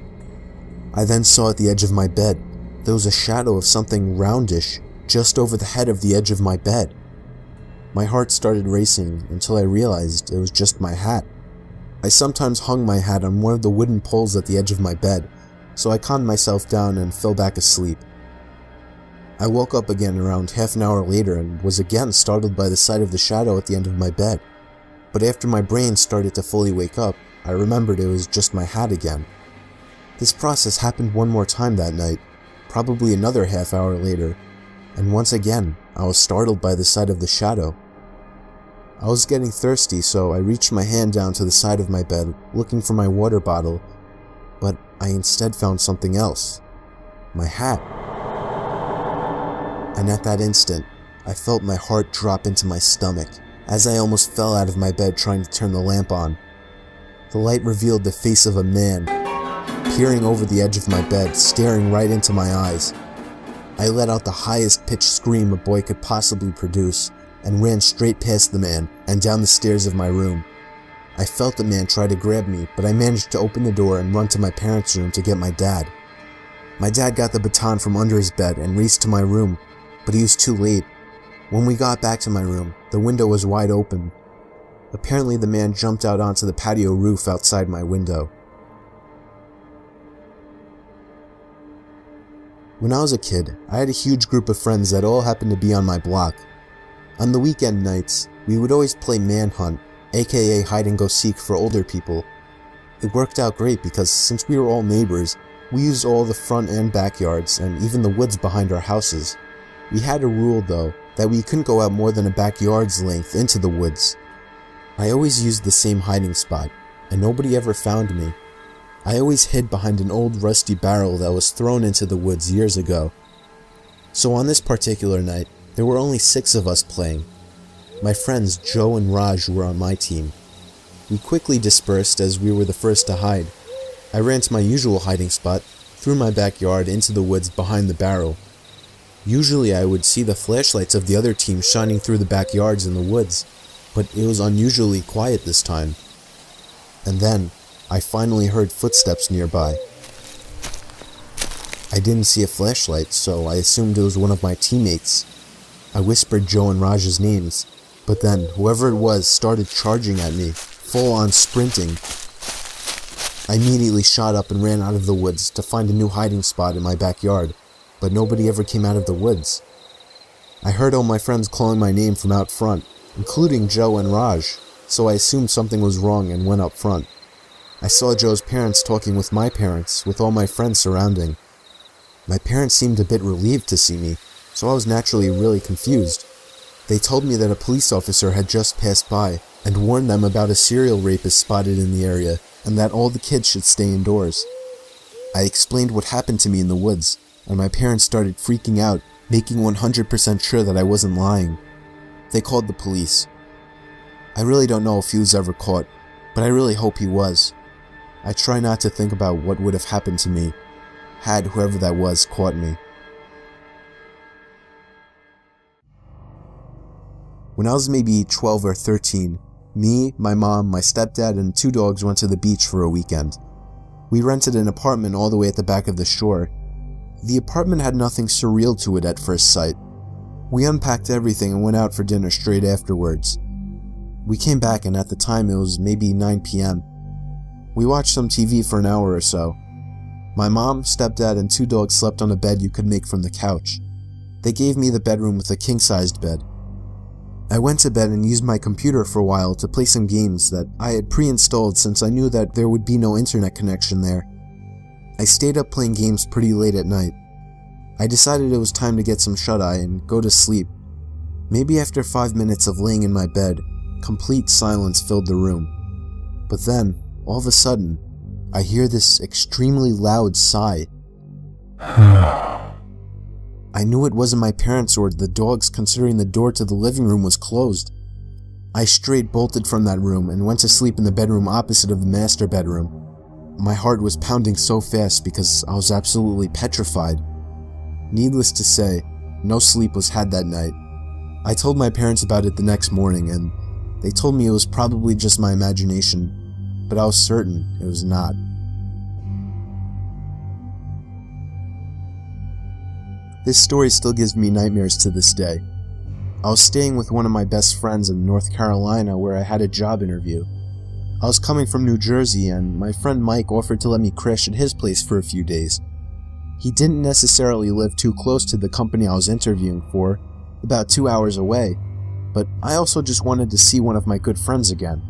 I then saw at the edge of my bed, there was a shadow of something roundish just over the head of the edge of my bed. My heart started racing until I realized it was just my hat. I sometimes hung my hat on one of the wooden poles at the edge of my bed, so I calmed myself down and fell back asleep. I woke up again around half an hour later and was again startled by the sight of the shadow at the end of my bed. But after my brain started to fully wake up, I remembered it was just my hat again. This process happened one more time that night, probably another half hour later, and once again, I was startled by the sight of the shadow. I was getting thirsty, so I reached my hand down to the side of my bed, looking for my water bottle, but I instead found something else. My hat. And at that instant, I felt my heart drop into my stomach, as I almost fell out of my bed trying to turn the lamp on. The light revealed the face of a man, peering over the edge of my bed, staring right into my eyes. I let out the highest pitched scream a boy could possibly produce, and ran straight past the man and down the stairs of my room. I felt the man try to grab me, but I managed to open the door and run to my parents' room to get my dad. My dad got the baton from under his bed and raced to my room, but he was too late. When we got back to my room, the window was wide open. Apparently the man jumped out onto the patio roof outside my window. When I was a kid, I had a huge group of friends that all happened to be on my block. On the weekend nights, we would always play manhunt, aka hide and go seek for older people. It worked out great because since we were all neighbors, we used all the front and backyards and even the woods behind our houses. We had a rule though, that we couldn't go out more than a backyard's length into the woods. I always used the same hiding spot, and nobody ever found me. I always hid behind an old rusty barrel that was thrown into the woods years ago. So on this particular night, there were only 6 of us playing. My friends Joe and Raj were on my team. We quickly dispersed as we were the first to hide. I ran to my usual hiding spot, through my backyard into the woods behind the barrel. Usually I would see the flashlights of the other team shining through the backyards in the woods, but it was unusually quiet this time. And then, I finally heard footsteps nearby. I didn't see a flashlight, so I assumed it was one of my teammates. I whispered Joe and Raj's names, but then whoever it was started charging at me, full on sprinting. I immediately shot up and ran out of the woods to find a new hiding spot in my backyard, but nobody ever came out of the woods. I heard all my friends calling my name from out front, including Joe and Raj, so I assumed something was wrong and went up front. I saw Joe's parents talking with my parents, with all my friends surrounding. My parents seemed a bit relieved to see me, so I was naturally really confused. They told me that a police officer had just passed by and warned them about a serial rapist spotted in the area and that all the kids should stay indoors. I explained what happened to me in the woods, and my parents started freaking out, making 100% sure that I wasn't lying. They called the police. I really don't know if he was ever caught, but I really hope he was. I try not to think about what would have happened to me had whoever that was caught me. When I was maybe 12 or 13, me, my mom, my stepdad, and 2 dogs went to the beach for a weekend. We rented an apartment all the way at the back of the shore. The apartment had nothing surreal to it at first sight. We unpacked everything and went out for dinner straight afterwards. We came back and at the time it was maybe 9 p.m. We watched some TV for an hour or so. My mom, stepdad, and 2 dogs slept on a bed you could make from the couch. They gave me the bedroom with a king-sized bed. I went to bed and used my computer for a while to play some games that I had pre-installed since I knew that there would be no internet connection there. I stayed up playing games pretty late at night. I decided it was time to get some shut-eye and go to sleep. Maybe after 5 minutes of laying in my bed, complete silence filled the room. But then, all of a sudden, I hear this extremely loud sigh. I knew it wasn't my parents or the dogs, considering the door to the living room was closed. I straight bolted from that room and went to sleep in the bedroom opposite of the master bedroom. My heart was pounding so fast because I was absolutely petrified. Needless to say, no sleep was had that night. I told my parents about it the next morning and they told me it was probably just my imagination, but I was certain it was not. This story still gives me nightmares to this day. I was staying with one of my best friends in North Carolina where I had a job interview. I was coming from New Jersey and my friend Mike offered to let me crash at his place for a few days. He didn't necessarily live too close to the company I was interviewing for, about 2 hours away, but I also just wanted to see one of my good friends again.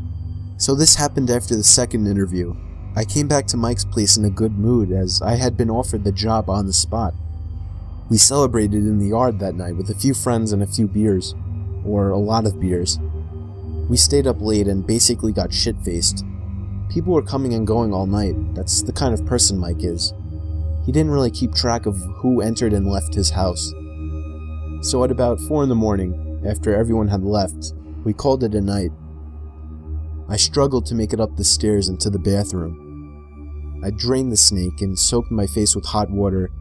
So this happened after the second interview. I came back to Mike's place in a good mood as I had been offered the job on the spot. We celebrated in the yard that night with a few friends and a few beers, or a lot of beers. We stayed up late and basically got shit-faced. People were coming and going all night. That's the kind of person Mike is. He didn't really keep track of who entered and left his house. So at about 4 in the morning, after everyone had left, we called it a night. I struggled to make it up the stairs and to the bathroom. I drained the snake and soaked my face with hot water,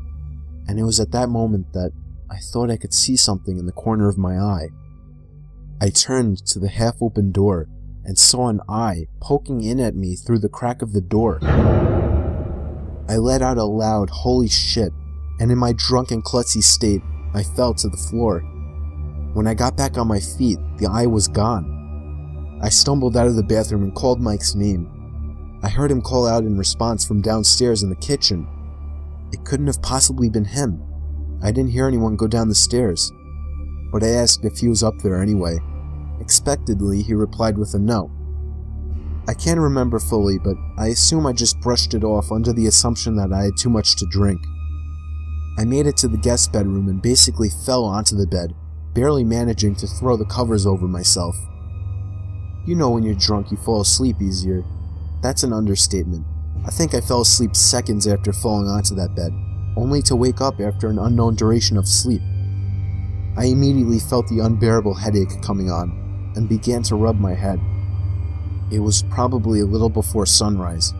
and it was at that moment that I thought I could see something in the corner of my eye. I turned to the half-open door and saw an eye poking in at me through the crack of the door. I let out a loud "holy shit," and in my drunken klutzy state, I fell to the floor. When I got back on my feet, the eye was gone. I stumbled out of the bathroom and called Mike's name. I heard him call out in response from downstairs in the kitchen. It couldn't have possibly been him. I didn't hear anyone go down the stairs. But I asked if he was up there anyway. Expectedly, he replied with a no. I can't remember fully, but I assume I just brushed it off under the assumption that I had too much to drink. I made it to the guest bedroom and basically fell onto the bed, barely managing to throw the covers over myself. You know when you're drunk you fall asleep easier. That's an understatement. I think I fell asleep seconds after falling onto that bed, only to wake up after an unknown duration of sleep. I immediately felt the unbearable headache coming on, and began to rub my head. It was probably a little before sunrise.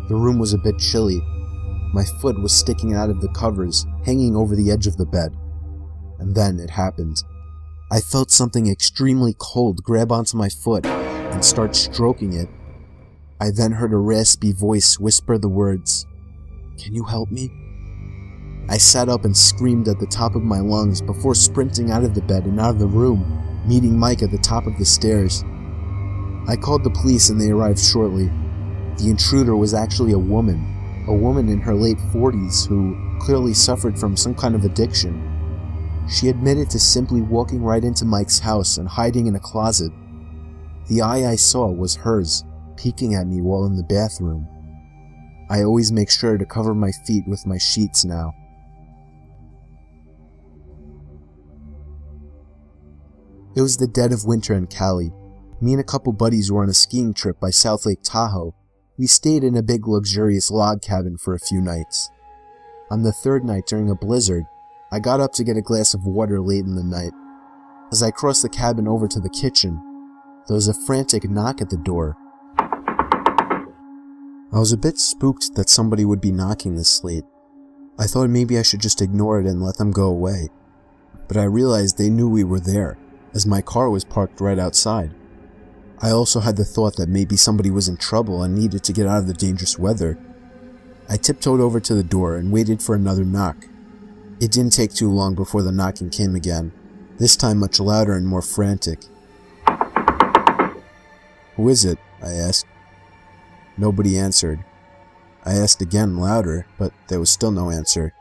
The room was a bit chilly. My foot was sticking out of the covers, hanging over the edge of the bed. And then it happened. I felt something extremely cold grab onto my foot and start stroking it. I then heard a raspy voice whisper the words, "Can you help me?" I sat up and screamed at the top of my lungs before sprinting out of the bed and out of the room, meeting Mike at the top of the stairs. I called the police and they arrived shortly. The intruder was actually a woman in her late 40s who clearly suffered from some kind of addiction. She admitted to simply walking right into Mike's house and hiding in a closet. The eye I saw was hers, peeking at me while in the bathroom. I always make sure to cover my feet with my sheets now. It was the dead of winter in Cali. Me and a couple buddies were on a skiing trip by South Lake Tahoe. We stayed in a big luxurious log cabin for a few nights. On the third night during a blizzard, I got up to get a glass of water late in the night. As I crossed the cabin over to the kitchen, there was a frantic knock at the door. I was a bit spooked that somebody would be knocking this late. I thought maybe I should just ignore it and let them go away. But I realized they knew we were there, as my car was parked right outside. I also had the thought that maybe somebody was in trouble and needed to get out of the dangerous weather. I tiptoed over to the door and waited for another knock. It didn't take too long before the knocking came again. this time much louder and more frantic. "Who is it?" I asked. Nobody answered. I asked again, louder, but there was still no answer.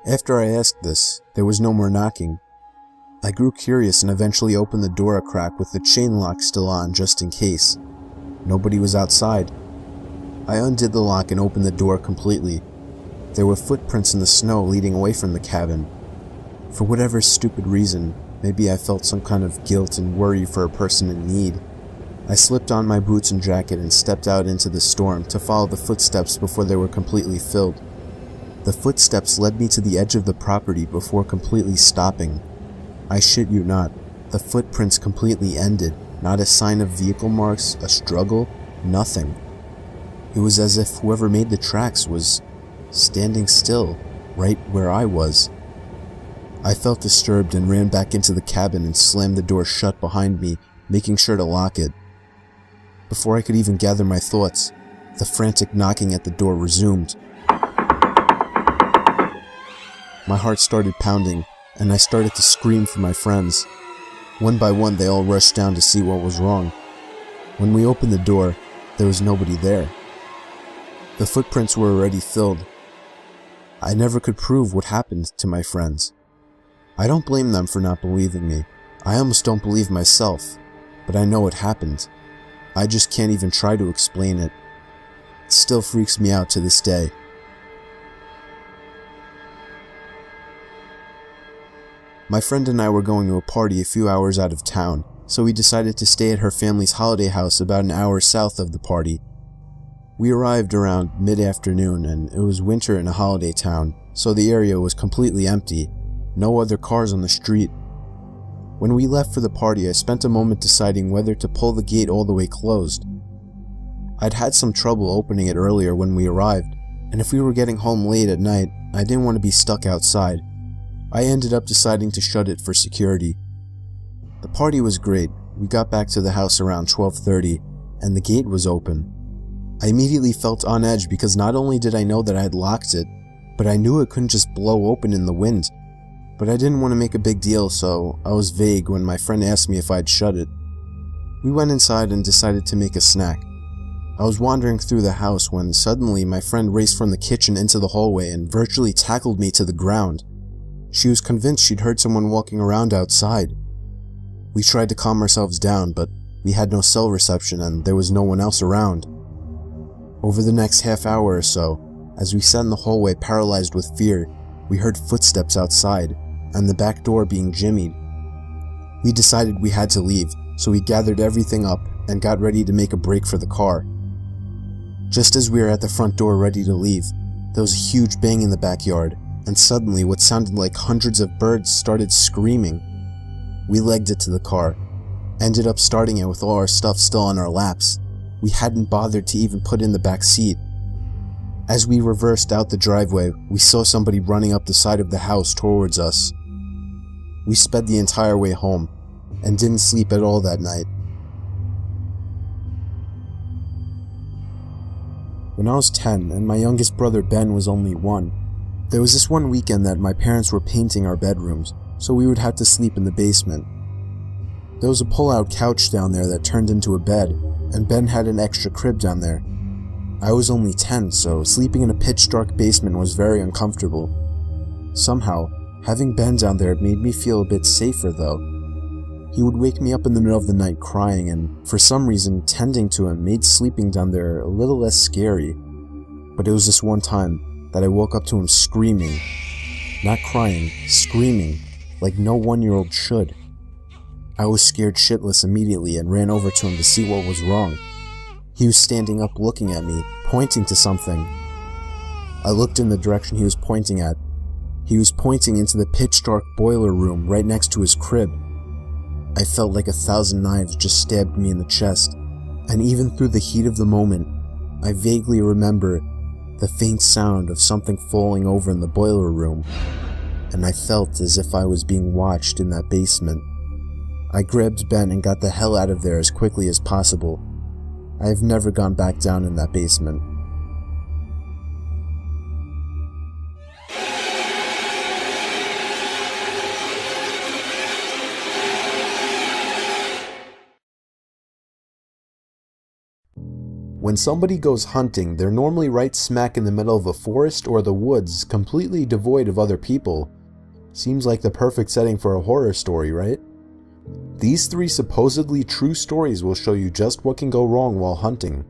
After I asked this, there was no more knocking. I grew curious and eventually opened the door a crack with the chain lock still on just in case. Nobody was outside. I undid the lock and opened the door completely. There were footprints in the snow leading away from the cabin. For whatever stupid reason, maybe I felt some kind of guilt and worry for a person in need. I slipped on my boots and jacket and stepped out into the storm to follow the footsteps before they were completely filled. The footsteps led me to the edge of the property before completely stopping. I shit you not, the footprints completely ended, not a sign of vehicle marks, a struggle, nothing. It was as if whoever made the tracks was standing still, right where I was. I felt disturbed and ran back into the cabin and slammed the door shut behind me, making sure to lock it. Before I could even gather my thoughts, the frantic knocking at the door resumed. My heart started pounding, and I started to scream for my friends. One by one, they all rushed down to see what was wrong. When we opened the door, there was nobody there. The footprints were already filled. I never could prove what happened to my friends. I don't blame them for not believing me. I almost don't believe myself, but I know it happened. I just can't even try to explain it. It still freaks me out to this day. My friend and I were going to a party a few hours out of town, so we decided to stay at her family's holiday house about an hour south of the party. We arrived around mid-afternoon, and it was winter in a holiday town, so the area was completely empty. No other cars on the street. When we left for the party, I spent a moment deciding whether to pull the gate all the way closed. I'd had some trouble opening it earlier when we arrived, and if we were getting home late at night, I didn't want to be stuck outside. I ended up deciding to shut it for security. The party was great. We got back to the house around 12:30, and the gate was open. I immediately felt on edge because not only did I know that I had locked it, but I knew it couldn't just blow open in the wind. But I didn't want to make a big deal, so I was vague when my friend asked me if I'd shut it. We went inside and decided to make a snack. I was wandering through the house when suddenly my friend raced from the kitchen into the hallway and virtually tackled me to the ground. She was convinced she'd heard someone walking around outside. We tried to calm ourselves down, but we had no cell reception and there was no one else around. Over the next half hour or so, as we sat in the hallway paralyzed with fear, we heard footsteps outside and the back door being jimmied. We decided we had to leave, so we gathered everything up and got ready to make a break for the car. Just as we were at the front door ready to leave, there was a huge bang in the backyard, and suddenly what sounded like hundreds of birds started screaming. We legged it to the car, ended up starting it with all our stuff still on our laps. We hadn't bothered to even put in the back seat. As we reversed out the driveway, we saw somebody running up the side of the house towards us. We sped the entire way home, and didn't sleep at all that night. When I was 10 and my youngest brother Ben was only 1, there was this one weekend that my parents were painting our bedrooms, so we would have to sleep in the basement. There was a pull-out couch down there that turned into a bed, and Ben had an extra crib down there. I was only 10, so sleeping in a pitch-dark basement was very uncomfortable. Somehow, having Ben down there made me feel a bit safer though. He would wake me up in the middle of the night crying, and for some reason, tending to him made sleeping down there a little less scary. But it was this one time that I woke up to him screaming. Not crying, screaming, like no 1-year-old should. I was scared shitless immediately and ran over to him to see what was wrong. He was standing up looking at me, pointing to something. I looked in the direction he was pointing at. He was pointing into the pitch-dark boiler room right next to his crib. I felt like 1,000 knives just stabbed me in the chest, and even through the heat of the moment, I vaguely remember the faint sound of something falling over in the boiler room, and I felt as if I was being watched in that basement. I grabbed Ben and got the hell out of there as quickly as possible. I have never gone back down in that basement. When somebody goes hunting, they're normally right smack in the middle of a forest or the woods, completely devoid of other people. Seems like the perfect setting for a horror story, right? These 3 supposedly true stories will show you just what can go wrong while hunting.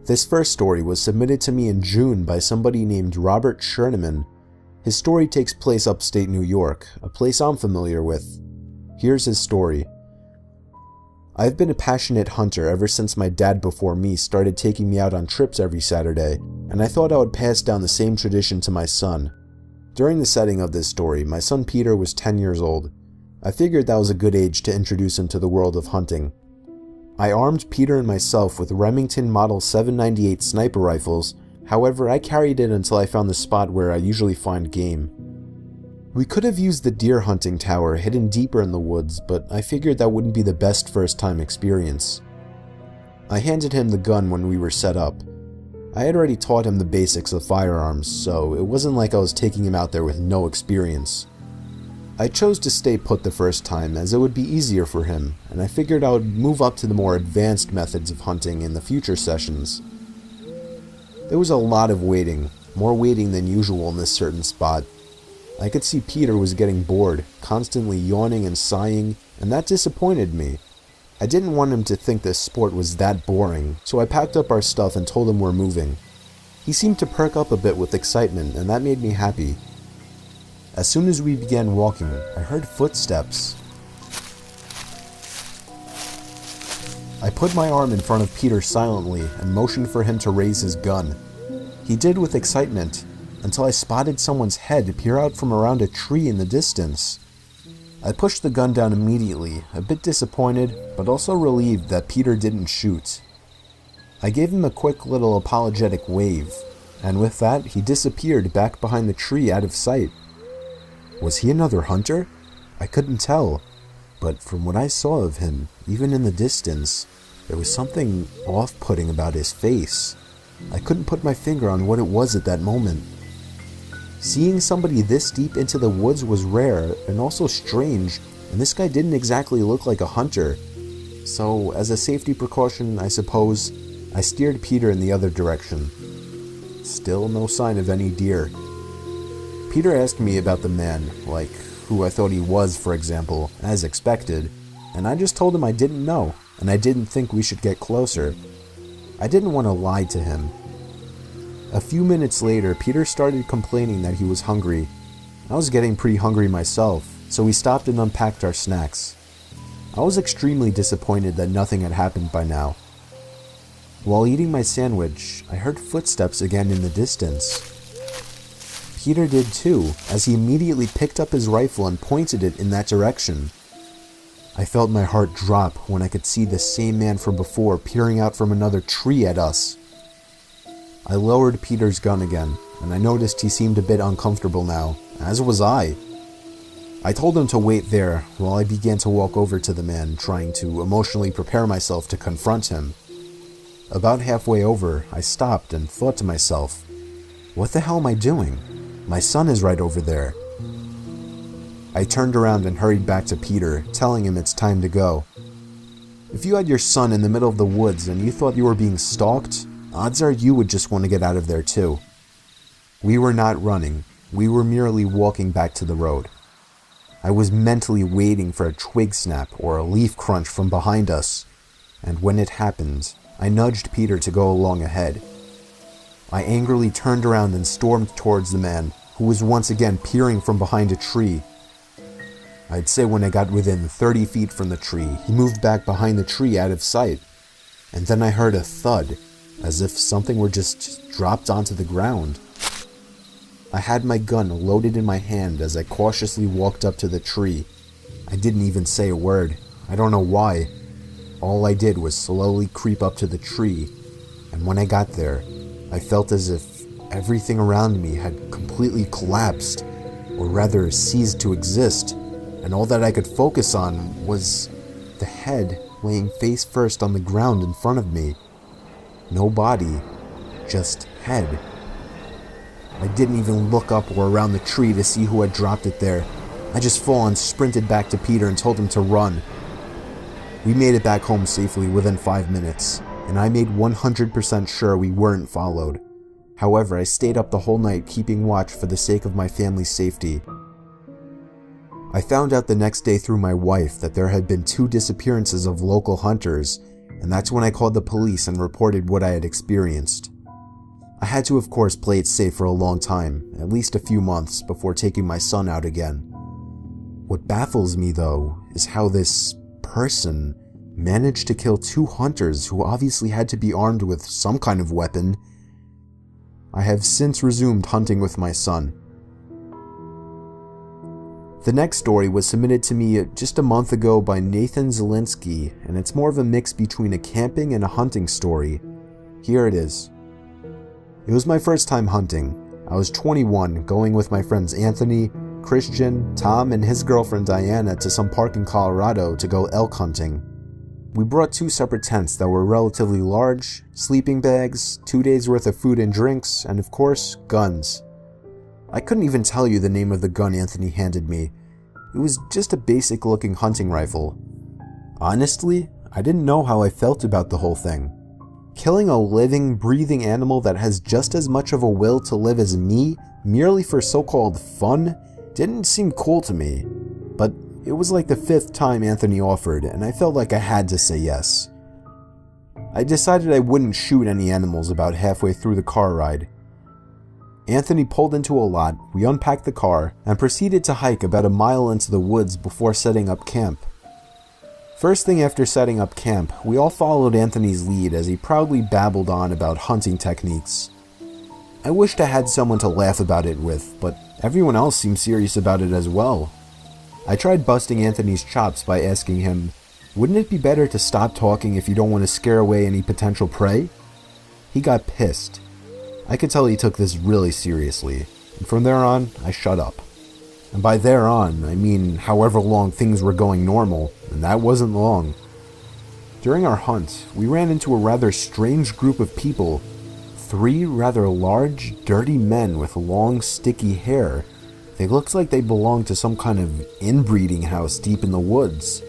This first story was submitted to me in June by somebody named Robert Scherneman. His story takes place upstate New York, a place I'm familiar with. Here's his story. I've been a passionate hunter ever since my dad before me started taking me out on trips every Saturday, and I thought I would pass down the same tradition to my son. During the setting of this story, my son Peter was 10 years old. I figured that was a good age to introduce him to the world of hunting. I armed Peter and myself with Remington Model 798 sniper rifles, however I carried it until I found the spot where I usually find game. We could have used the deer hunting tower hidden deeper in the woods, but I figured that wouldn't be the best first time experience. I handed him the gun when we were set up. I had already taught him the basics of firearms, so it wasn't like I was taking him out there with no experience. I chose to stay put the first time as it would be easier for him, and I figured I would move up to the more advanced methods of hunting in the future sessions. There was a lot of waiting, more waiting than usual in this certain spot. I could see Peter was getting bored, constantly yawning and sighing, and that disappointed me. I didn't want him to think this sport was that boring, so I packed up our stuff and told him we're moving. He seemed to perk up a bit with excitement, and that made me happy. As soon as we began walking, I heard footsteps. I put my arm in front of Peter silently and motioned for him to raise his gun. He did with excitement, until I spotted someone's head peer out from around a tree in the distance. I pushed the gun down immediately, a bit disappointed, but also relieved that Peter didn't shoot. I gave him a quick little apologetic wave, and with that, he disappeared back behind the tree out of sight. Was he another hunter? I couldn't tell, but from what I saw of him, even in the distance, there was something off-putting about his face. I couldn't put my finger on what it was at that moment. Seeing somebody this deep into the woods was rare and also strange, and this guy didn't exactly look like a hunter. So, as a safety precaution, I suppose, I steered Peter in the other direction. Still no sign of any deer. Peter asked me about the man, like who I thought he was, for example, as expected, and I just told him I didn't know, and I didn't think we should get closer. I didn't want to lie to him. A few minutes later, Peter started complaining that he was hungry. I was getting pretty hungry myself, so we stopped and unpacked our snacks. I was extremely disappointed that nothing had happened by now. While eating my sandwich, I heard footsteps again in the distance. Peter did too, as he immediately picked up his rifle and pointed it in that direction. I felt my heart drop when I could see the same man from before peering out from another tree at us. I lowered Peter's gun again, and I noticed he seemed a bit uncomfortable now, as was I. I told him to wait there while I began to walk over to the man, trying to emotionally prepare myself to confront him. About halfway over, I stopped and thought to myself, what the hell am I doing? My son is right over there. I turned around and hurried back to Peter, telling him it's time to go. If you had your son in the middle of the woods and you thought you were being stalked, odds are you would just want to get out of there too. We were not running, we were merely walking back to the road. I was mentally waiting for a twig snap or a leaf crunch from behind us, and when it happened, I nudged Peter to go along ahead. I angrily turned around and stormed towards the man, who was once again peering from behind a tree. I'd say when I got within 30 feet from the tree, he moved back behind the tree out of sight, and then I heard a thud, as if something were just dropped onto the ground. I had my gun loaded in my hand as I cautiously walked up to the tree. I didn't even say a word. I don't know why. All I did was slowly creep up to the tree, and when I got there, I felt as if everything around me had completely collapsed, or rather ceased to exist, and all that I could focus on was the head laying face first on the ground in front of me. No body, just head. I didn't even look up or around the tree to see who had dropped it there. I just full on sprinted back to Peter and told him to run. We made it back home safely within 5 minutes, and I made 100% sure we weren't followed. However, I stayed up the whole night keeping watch for the sake of my family's safety. I found out the next day through my wife that there had been 2 disappearances of local hunters, and that's when I called the police and reported what I had experienced. I had to, of course, play it safe for a long time, at least a few months, before taking my son out again. What baffles me, though, is how this person managed to kill 2 hunters who obviously had to be armed with some kind of weapon. I have since resumed hunting with my son. The next story was submitted to me just a month ago by Nathan Zielinski, and it's more of a mix between a camping and a hunting story. Here it is. It was my first time hunting. I was 21, going with my friends Anthony, Christian, Tom, and his girlfriend Diana to some park in Colorado to go elk hunting. We brought 2 separate tents that were relatively large, sleeping bags, 2 days worth of food and drinks, and of course, guns. I couldn't even tell you the name of the gun Anthony handed me. It was just a basic looking hunting rifle. Honestly, I didn't know how I felt about the whole thing. Killing a living, breathing animal that has just as much of a will to live as me, merely for so-called fun, didn't seem cool to me. But it was like the 5th time Anthony offered, and I felt like I had to say yes. I decided I wouldn't shoot any animals about halfway through the car ride. Anthony pulled into a lot, we unpacked the car, and proceeded to hike about a mile into the woods before setting up camp. First thing after setting up camp, we all followed Anthony's lead as he proudly babbled on about hunting techniques. I wished I had someone to laugh about it with, but everyone else seemed serious about it as well. I tried busting Anthony's chops by asking him, wouldn't it be better to stop talking if you don't want to scare away any potential prey? He got pissed. I could tell he took this really seriously, and from there on, I shut up. And by there on, I mean however long things were going normal, and that wasn't long. During our hunt, we ran into a rather strange group of people. 3 rather large, dirty men with long, sticky hair. They looked like they belonged to some kind of inbreeding house deep in the woods.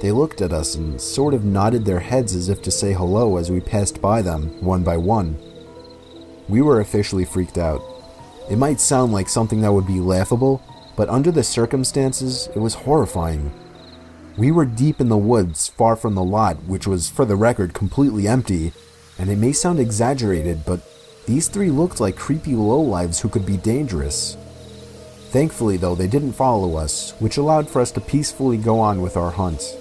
They looked at us and sort of nodded their heads as if to say hello as we passed by them, one by one. We were officially freaked out. It might sound like something that would be laughable, but under the circumstances, it was horrifying. We were deep in the woods, far from the lot, which was, for the record, completely empty, and it may sound exaggerated, but these 3 looked like creepy lowlives who could be dangerous. Thankfully, though, they didn't follow us, which allowed for us to peacefully go on with our hunt.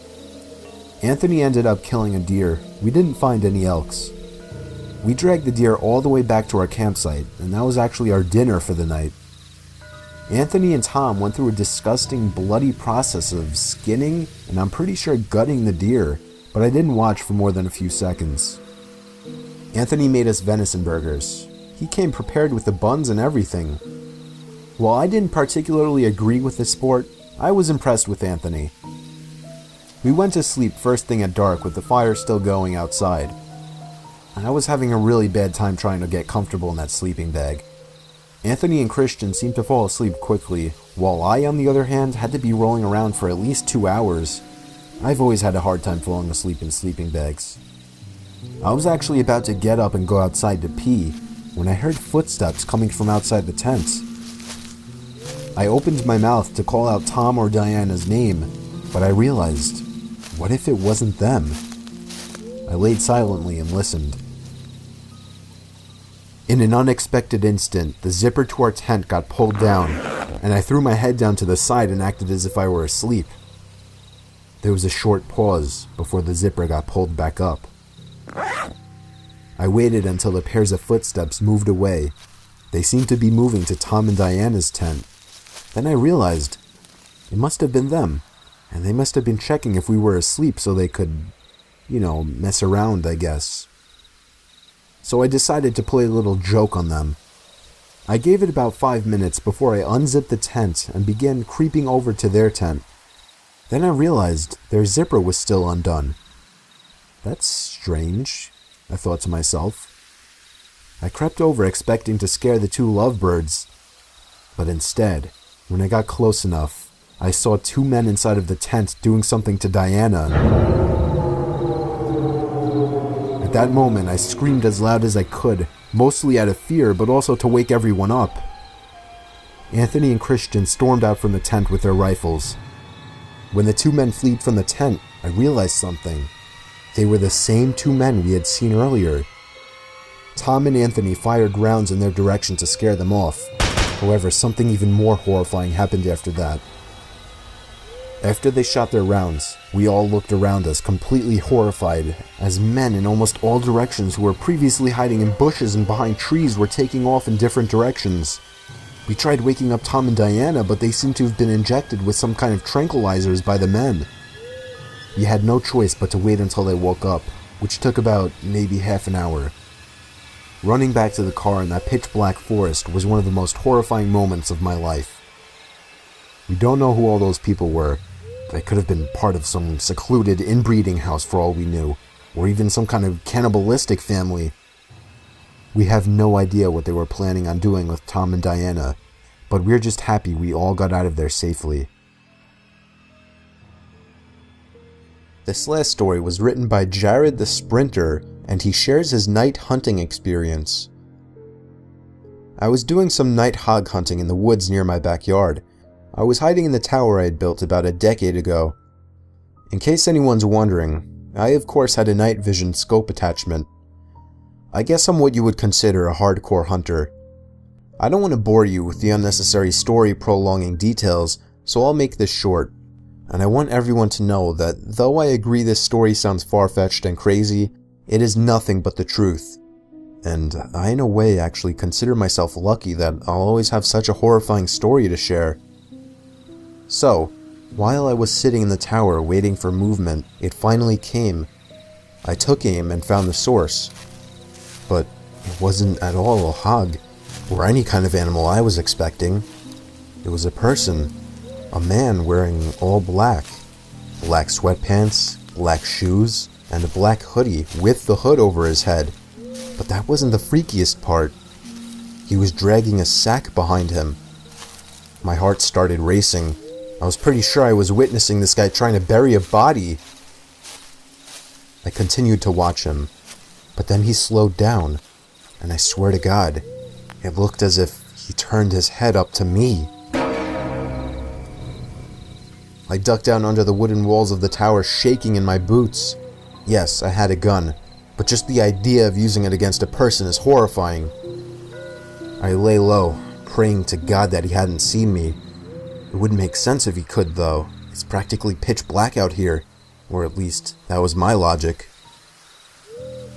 Anthony ended up killing a deer. We didn't find any elks. We dragged the deer all the way back to our campsite, and that was actually our dinner for the night. Anthony and Tom went through a disgusting, bloody process of skinning, and I'm pretty sure gutting the deer, but I didn't watch for more than a few seconds. Anthony made us venison burgers. He came prepared with the buns and everything. While I didn't particularly agree with the sport, I was impressed with Anthony. We went to sleep first thing at dark with the fire still going outside. I was having a really bad time trying to get comfortable in that sleeping bag. Anthony and Christian seemed to fall asleep quickly, while I, on the other hand, had to be rolling around for at least 2 hours. I've always had a hard time falling asleep in sleeping bags. I was actually about to get up and go outside to pee when I heard footsteps coming from outside the tent. I opened my mouth to call out Tom or Diana's name, but I realized, what if it wasn't them? I laid silently and listened. In an unexpected instant, the zipper to our tent got pulled down, and I threw my head down to the side and acted as if I were asleep. There was a short pause before the zipper got pulled back up. I waited until the pairs of footsteps moved away. They seemed to be moving to Tom and Diana's tent. Then I realized it must have been them, and they must have been checking if we were asleep so they could, mess around, I guess. So I decided to play a little joke on them. I gave it about 5 minutes before I unzipped the tent and began creeping over to their tent. Then I realized their zipper was still undone. That's strange, I thought to myself. I crept over expecting to scare the 2 lovebirds, but instead, when I got close enough, I saw 2 men inside of the tent doing something to Diana. At that moment, I screamed as loud as I could, mostly out of fear, but also to wake everyone up. Anthony and Christian stormed out from the tent with their rifles. When the two men fled from the tent, I realized something. They were the same two men we had seen earlier. Tom and Anthony fired rounds in their direction to scare them off. However, something even more horrifying happened after that. After they shot their rounds, we all looked around us completely horrified as men in almost all directions who were previously hiding in bushes and behind trees were taking off in different directions. We tried waking up Tom and Diana, but they seemed to have been injected with some kind of tranquilizers by the men. We had no choice but to wait until they woke up, which took about maybe half an hour. Running back to the car in that pitch black forest was one of the most horrifying moments of my life. We don't know who all those people were. They could have been part of some secluded inbreeding house for all we knew, or even some kind of cannibalistic family. We have no idea what they were planning on doing with Tom and Diana, but we're just happy we all got out of there safely. This last story was written by Jared the Sprinter, and he shares his night hunting experience. I was doing some night hog hunting in the woods near my backyard. I was hiding in the tower I had built about a decade ago. In case anyone's wondering, I of course had a night vision scope attachment. I guess I'm what you would consider a hardcore hunter. I don't want to bore you with the unnecessary story prolonging details, so I'll make this short. And I want everyone to know that though I agree this story sounds far-fetched and crazy, it is nothing but the truth. And I in a way actually consider myself lucky that I'll always have such a horrifying story to share. So, while I was sitting in the tower waiting for movement, it finally came. I took aim and found the source. But it wasn't at all a hog, or any kind of animal I was expecting. It was a person, a man wearing all black. Black sweatpants, black shoes, and a black hoodie with the hood over his head. But that wasn't the freakiest part. He was dragging a sack behind him. My heart started racing. I was pretty sure I was witnessing this guy trying to bury a body. I continued to watch him, but then he slowed down, and I swear to God, it looked as if he turned his head up to me. I ducked down under the wooden walls of the tower, shaking in my boots. Yes, I had a gun, but just the idea of using it against a person is horrifying. I lay low, praying to God that he hadn't seen me. It wouldn't make sense if he could, though. It's practically pitch black out here, or at least that was my logic.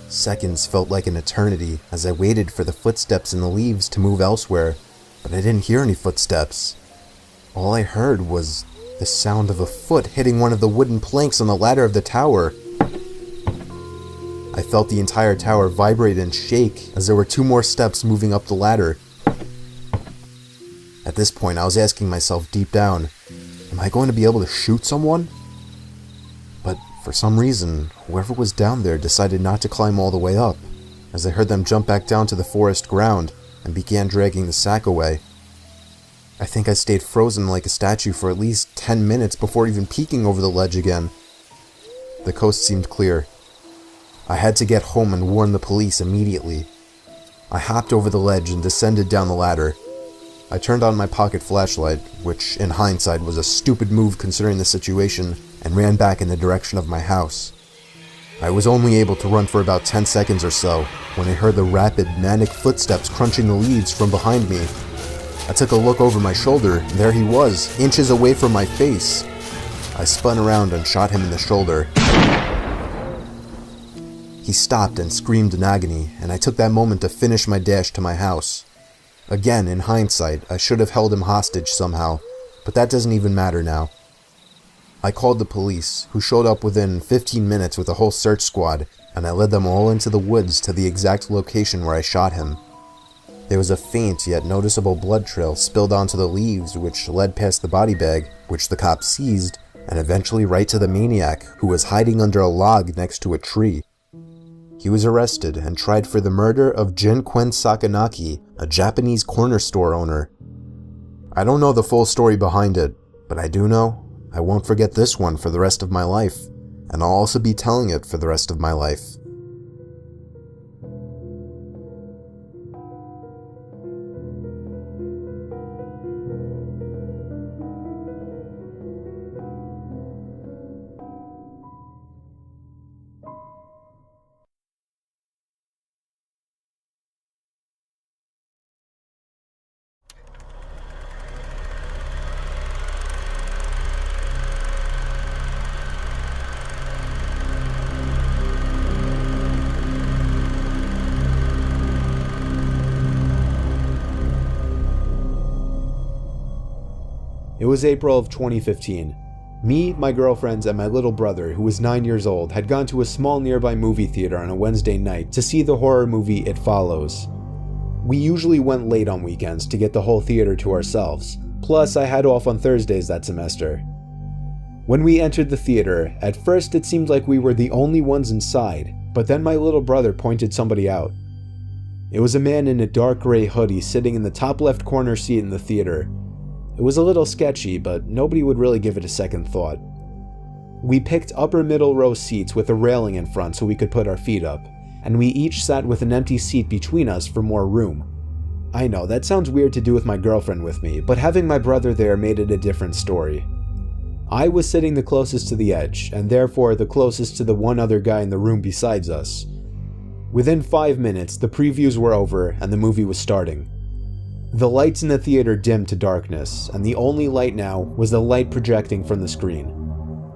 Seconds felt like an eternity as I waited for the footsteps in the leaves to move elsewhere, but I didn't hear any footsteps. All I heard was the sound of a foot hitting one of the wooden planks on the ladder of the tower. I felt the entire tower vibrate and shake as there were 2 more steps moving up the ladder. At this point, I was asking myself deep down, am I going to be able to shoot someone? But for some reason, whoever was down there decided not to climb all the way up, as I heard them jump back down to the forest ground and began dragging the sack away. I think I stayed frozen like a statue for at least 10 minutes before even peeking over the ledge again. The coast seemed clear. I had to get home and warn the police immediately. I hopped over the ledge and descended down the ladder. I turned on my pocket flashlight, which in hindsight was a stupid move considering the situation, and ran back in the direction of my house. I was only able to run for about 10 seconds or so when I heard the rapid, manic footsteps crunching the leaves from behind me. I took a look over my shoulder, and there he was, inches away from my face. I spun around and shot him in the shoulder. He stopped and screamed in agony, and I took that moment to finish my dash to my house. Again, in hindsight, I should have held him hostage somehow, but that doesn't even matter now. I called the police, who showed up within 15 minutes with a whole search squad, and I led them all into the woods to the exact location where I shot him. There was a faint yet noticeable blood trail spilled onto the leaves, which led past the body bag, which the cops seized, and eventually right to the maniac, who was hiding under a log next to a tree. He was arrested and tried for the murder of Jinquen Sakanaki, a Japanese corner store owner. I don't know the full story behind it, but I do know I won't forget this one for the rest of my life, and I'll also be telling it for the rest of my life. It was April of 2015. Me, my girlfriends, and my little brother, who was 9 years old, had gone to a small nearby movie theater on a Wednesday night to see the horror movie It Follows. We usually went late on weekends to get the whole theater to ourselves, plus I had off on Thursdays that semester. When we entered the theater, at first it seemed like we were the only ones inside, but then my little brother pointed somebody out. It was a man in a dark gray hoodie sitting in the top left corner seat in the theater. It was a little sketchy, but nobody would really give it a second thought. We picked upper middle row seats with a railing in front so we could put our feet up, and we each sat with an empty seat between us for more room. I know, that sounds weird to do with my girlfriend with me, but having my brother there made it a different story. I was sitting the closest to the edge, and therefore the closest to the one other guy in the room besides us. Within 5 minutes, the previews were over and the movie was starting. The lights in the theater dimmed to darkness, and the only light now was the light projecting from the screen.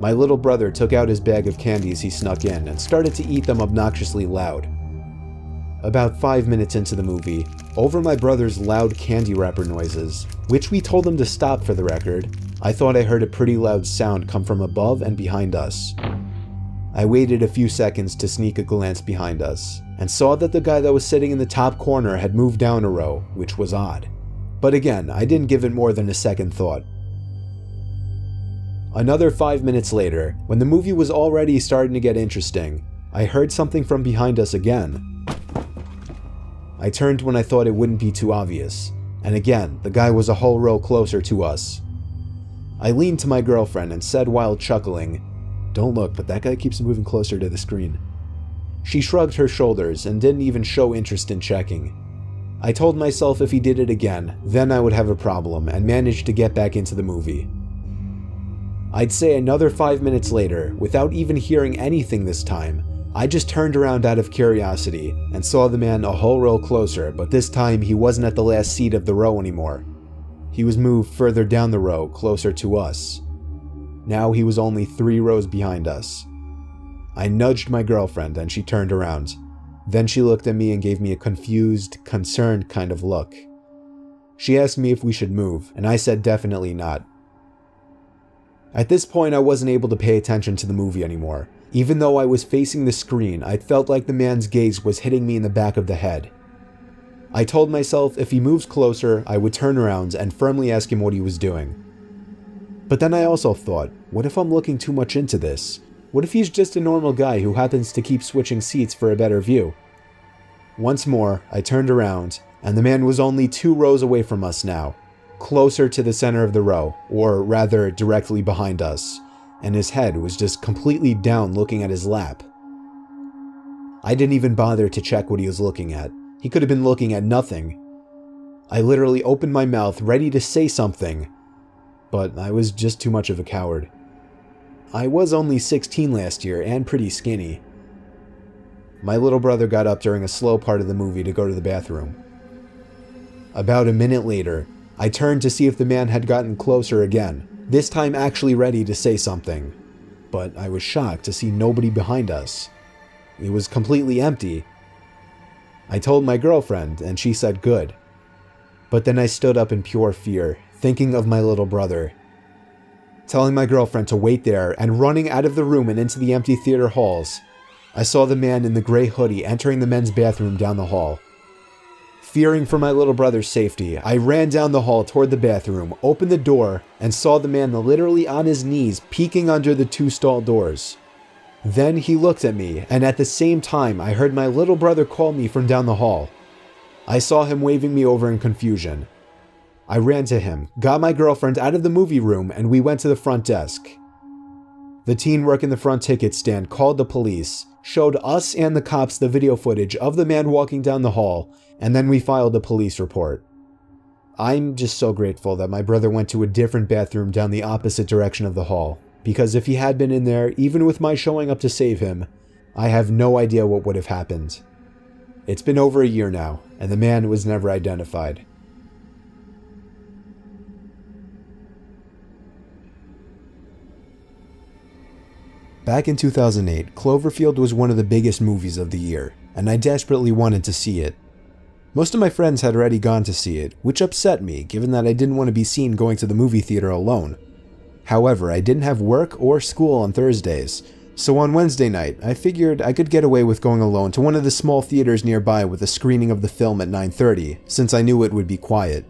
My little brother took out his bag of candies he snuck in and started to eat them obnoxiously loud. About 5 minutes into the movie, over my brother's loud candy wrapper noises, which we told him to stop for the record, I thought I heard a pretty loud sound come from above and behind us. I waited a few seconds to sneak a glance behind us, and saw that the guy that was sitting in the top corner had moved down a row, which was odd. But again, I didn't give it more than a second thought. Another 5 minutes later, when the movie was already starting to get interesting, I heard something from behind us again. I turned when I thought it wouldn't be too obvious, and again, the guy was a whole row closer to us. I leaned to my girlfriend and said while chuckling, "Don't look, but that guy keeps moving closer to the screen." She shrugged her shoulders and didn't even show interest in checking. I told myself if he did it again, then I would have a problem, and managed to get back into the movie. I'd say another 5 minutes later, without even hearing anything this time, I just turned around out of curiosity and saw the man a whole row closer, but this time he wasn't at the last seat of the row anymore. He was moved further down the row, closer to us. Now he was only 3 rows behind us. I nudged my girlfriend and she turned around. Then she looked at me and gave me a confused, concerned kind of look. She asked me if we should move, and I said definitely not. At this point, I wasn't able to pay attention to the movie anymore. Even though I was facing the screen, I felt like the man's gaze was hitting me in the back of the head. I told myself if he moves closer, I would turn around and firmly ask him what he was doing. But then I also thought, what if I'm looking too much into this? What if he's just a normal guy who happens to keep switching seats for a better view? Once more, I turned around, and the man was only 2 rows away from us now, closer to the center of the row, or rather directly behind us, and his head was just completely down looking at his lap. I didn't even bother to check what he was looking at. He could have been looking at nothing. I literally opened my mouth ready to say something, but I was just too much of a coward. I was only 16 last year and pretty skinny. My little brother got up during a slow part of the movie to go to the bathroom. About a minute later, I turned to see if the man had gotten closer again, this time actually ready to say something. But I was shocked to see nobody behind us. It was completely empty. I told my girlfriend, and she said good. But then I stood up in pure fear, thinking of my little brother. Telling my girlfriend to wait there and running out of the room and into the empty theater halls, I saw the man in the gray hoodie entering the men's bathroom down the hall. Fearing for my little brother's safety, I ran down the hall toward the bathroom, opened the door, and saw the man literally on his knees peeking under the 2 stall doors. Then he looked at me, and at the same time I heard my little brother call me from down the hall. I saw him waving me over in confusion. I ran to him, got my girlfriend out of the movie room, and we went to the front desk. The teen working the front ticket stand called the police, showed us and the cops the video footage of the man walking down the hall, and then we filed a police report. I'm just so grateful that my brother went to a different bathroom down the opposite direction of the hall, because if he had been in there, even with my showing up to save him, I have no idea what would have happened. It's been over a year now, and the man was never identified. Back in 2008, Cloverfield was one of the biggest movies of the year, and I desperately wanted to see it. Most of my friends had already gone to see it, which upset me given that I didn't want to be seen going to the movie theater alone. However, I didn't have work or school on Thursdays, so on Wednesday night, I figured I could get away with going alone to one of the small theaters nearby with a screening of the film at 9:30, since I knew it would be quiet.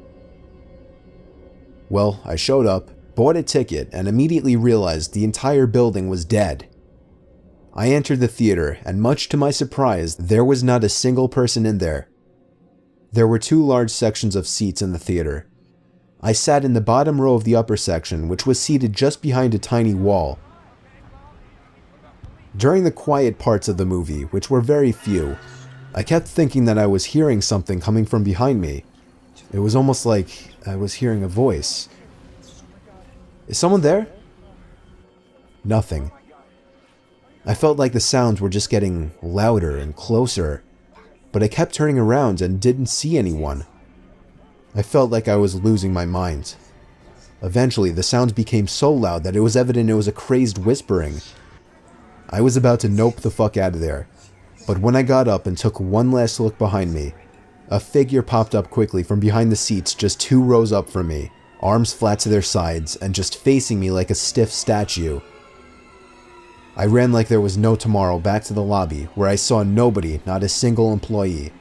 Well, I showed up, bought a ticket, and immediately realized the entire building was dead. I entered the theater, and much to my surprise, there was not a single person in there. There were 2 large sections of seats in the theater. I sat in the bottom row of the upper section, which was seated just behind a tiny wall. During the quiet parts of the movie, which were very few, I kept thinking that I was hearing something coming from behind me. It was almost like I was hearing a voice. Is someone there? Nothing. I felt like the sounds were just getting louder and closer, but I kept turning around and didn't see anyone. I felt like I was losing my mind. Eventually, the sounds became so loud that it was evident it was a crazed whispering. I was about to nope the fuck out of there, but when I got up and took one last look behind me, a figure popped up quickly from behind the seats just 2 rows up from me, arms flat to their sides and just facing me like a stiff statue. I ran like there was no tomorrow back to the lobby, where I saw nobody, not a single employee.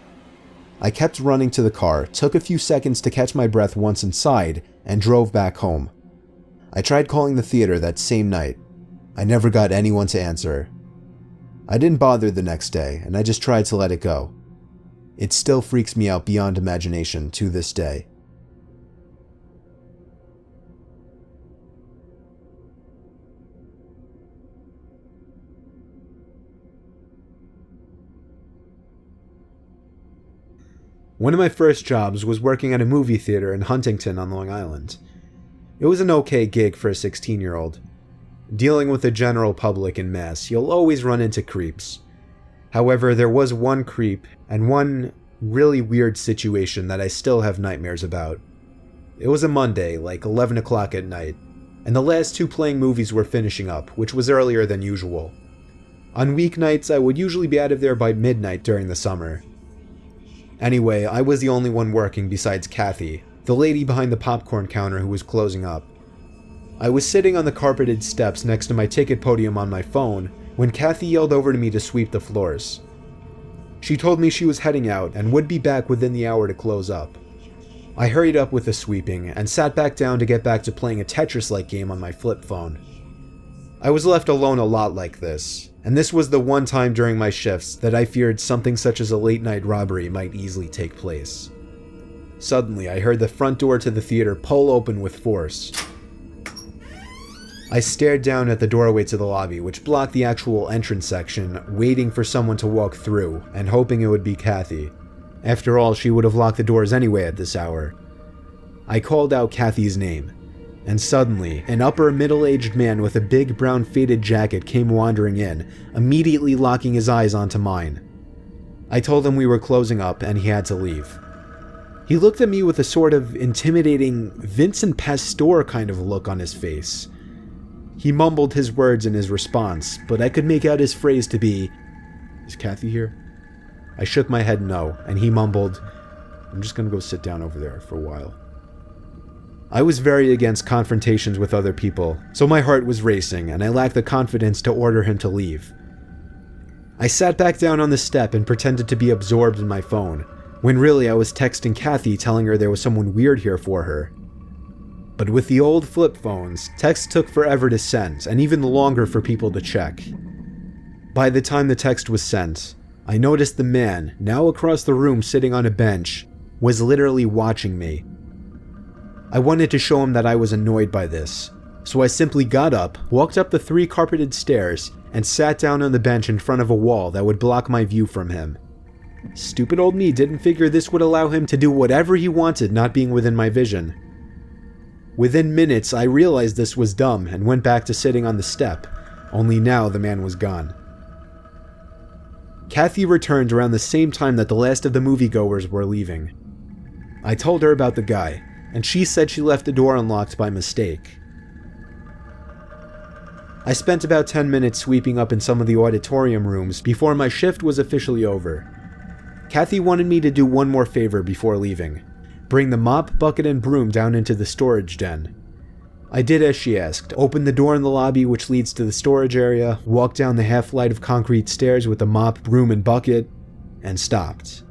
I kept running to the car, took a few seconds to catch my breath once inside, and drove back home. I tried calling the theater that same night. I never got anyone to answer. I didn't bother the next day, and I just tried to let it go. It still freaks me out beyond imagination to this day. One of my first jobs was working at a movie theater in Huntington on Long Island. It was an okay gig for a 16-year-old. Dealing with the general public in Mass, you'll always run into creeps. However, there was one creep and one really weird situation that I still have nightmares about. It was a Monday, like 11 o'clock at night, and the last 2 playing movies were finishing up, which was earlier than usual. On weeknights, I would usually be out of there by midnight during the summer. Anyway, I was the only one working besides Kathy, the lady behind the popcorn counter who was closing up. I was sitting on the carpeted steps next to my ticket podium on my phone when Kathy yelled over to me to sweep the floors. She told me she was heading out and would be back within the hour to close up. I hurried up with the sweeping and sat back down to get back to playing a Tetris-like game on my flip phone. I was left alone a lot like this, and this was the one time during my shifts that I feared something such as a late-night robbery might easily take place. Suddenly, I heard the front door to the theater pull open with force. I stared down at the doorway to the lobby, which blocked the actual entrance section, waiting for someone to walk through, and hoping it would be Kathy. After all, she would have locked the doors anyway at this hour. I called out Kathy's name, and suddenly, an upper middle-aged man with a big brown faded jacket came wandering in, immediately locking his eyes onto mine. I told him we were closing up and he had to leave. He looked at me with a sort of intimidating Vincent Pastore kind of look on his face. He mumbled his words in his response, but I could make out his phrase to be, "Is Kathy here?" I shook my head no, and he mumbled, "I'm just gonna go sit down over there for a while." I was very against confrontations with other people, so my heart was racing, and I lacked the confidence to order him to leave. I sat back down on the step and pretended to be absorbed in my phone, when really I was texting Kathy telling her there was someone weird here for her. But with the old flip phones, texts took forever to send, and even longer for people to check. By the time the text was sent, I noticed the man, now across the room sitting on a bench, was literally watching me. I wanted to show him that I was annoyed by this, so I simply got up, walked up the 3 carpeted stairs, and sat down on the bench in front of a wall that would block my view from him. Stupid old me didn't figure this would allow him to do whatever he wanted not being within my vision. Within minutes, I realized this was dumb and went back to sitting on the step, only now the man was gone. Kathy returned around the same time that the last of the moviegoers were leaving. I told her about the guy, and she said she left the door unlocked by mistake. I spent about 10 minutes sweeping up in some of the auditorium rooms before my shift was officially over. Kathy wanted me to do one more favor before leaving. Bring the mop, bucket, and broom down into the storage den. I did as she asked, opened the door in the lobby which leads to the storage area, walked down the half flight of concrete stairs with the mop, broom, and bucket, and stopped.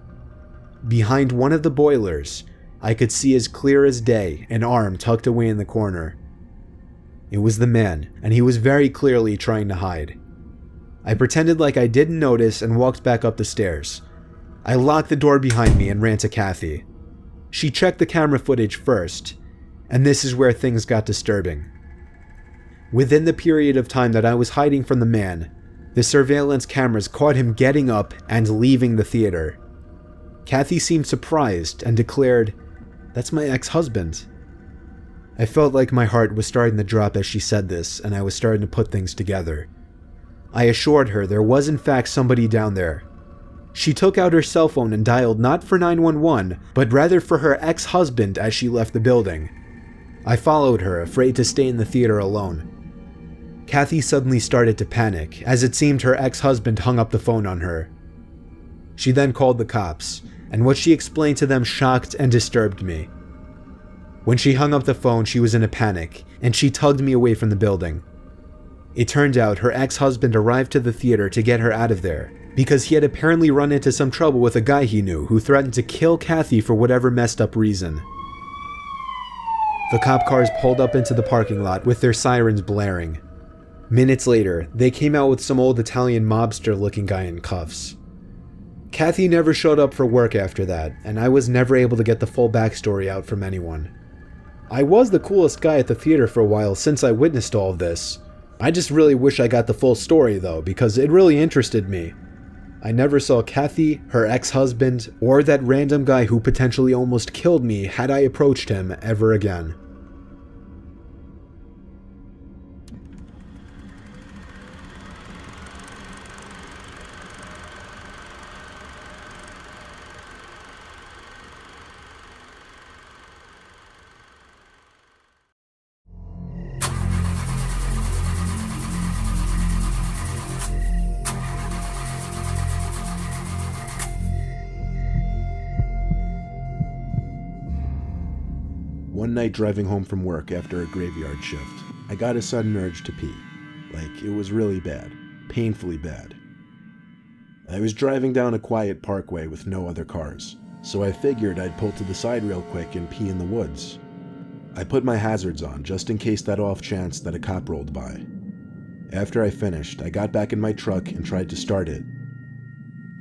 Behind one of the boilers, I could see as clear as day an arm tucked away in the corner. It was the man, and he was very clearly trying to hide. I pretended like I didn't notice and walked back up the stairs. I locked the door behind me and ran to Kathy. She checked the camera footage first, and this is where things got disturbing. Within the period of time that I was hiding from the man, the surveillance cameras caught him getting up and leaving the theater. Kathy seemed surprised and declared, "That's my ex-husband." I felt like my heart was starting to drop as she said this, and I was starting to put things together. I assured her there was in fact somebody down there. She took out her cell phone and dialed not for 911, but rather for her ex-husband as she left the building. I followed her, afraid to stay in the theater alone. Kathy suddenly started to panic, as it seemed her ex-husband hung up the phone on her. She then called the cops, and what she explained to them shocked and disturbed me. When she hung up the phone, she was in a panic, and she tugged me away from the building. It turned out her ex-husband arrived to the theater to get her out of there, because he had apparently run into some trouble with a guy he knew who threatened to kill Kathy for whatever messed up reason. The cop cars pulled up into the parking lot with their sirens blaring. Minutes later, they came out with some old Italian mobster-looking guy in cuffs. Kathy never showed up for work after that, and I was never able to get the full backstory out from anyone. I was the coolest guy at the theater for a while since I witnessed all of this. I just really wish I got the full story though, because it really interested me. I never saw Kathy, her ex-husband, or that random guy who potentially almost killed me had I approached him ever again. One night driving home from work after a graveyard shift, I got a sudden urge to pee. Like, it was really bad. Painfully bad. I was driving down a quiet parkway with no other cars, so I figured I'd pull to the side real quick and pee in the woods. I put my hazards on just in case that off chance that a cop rolled by. After I finished, I got back in my truck and tried to start it.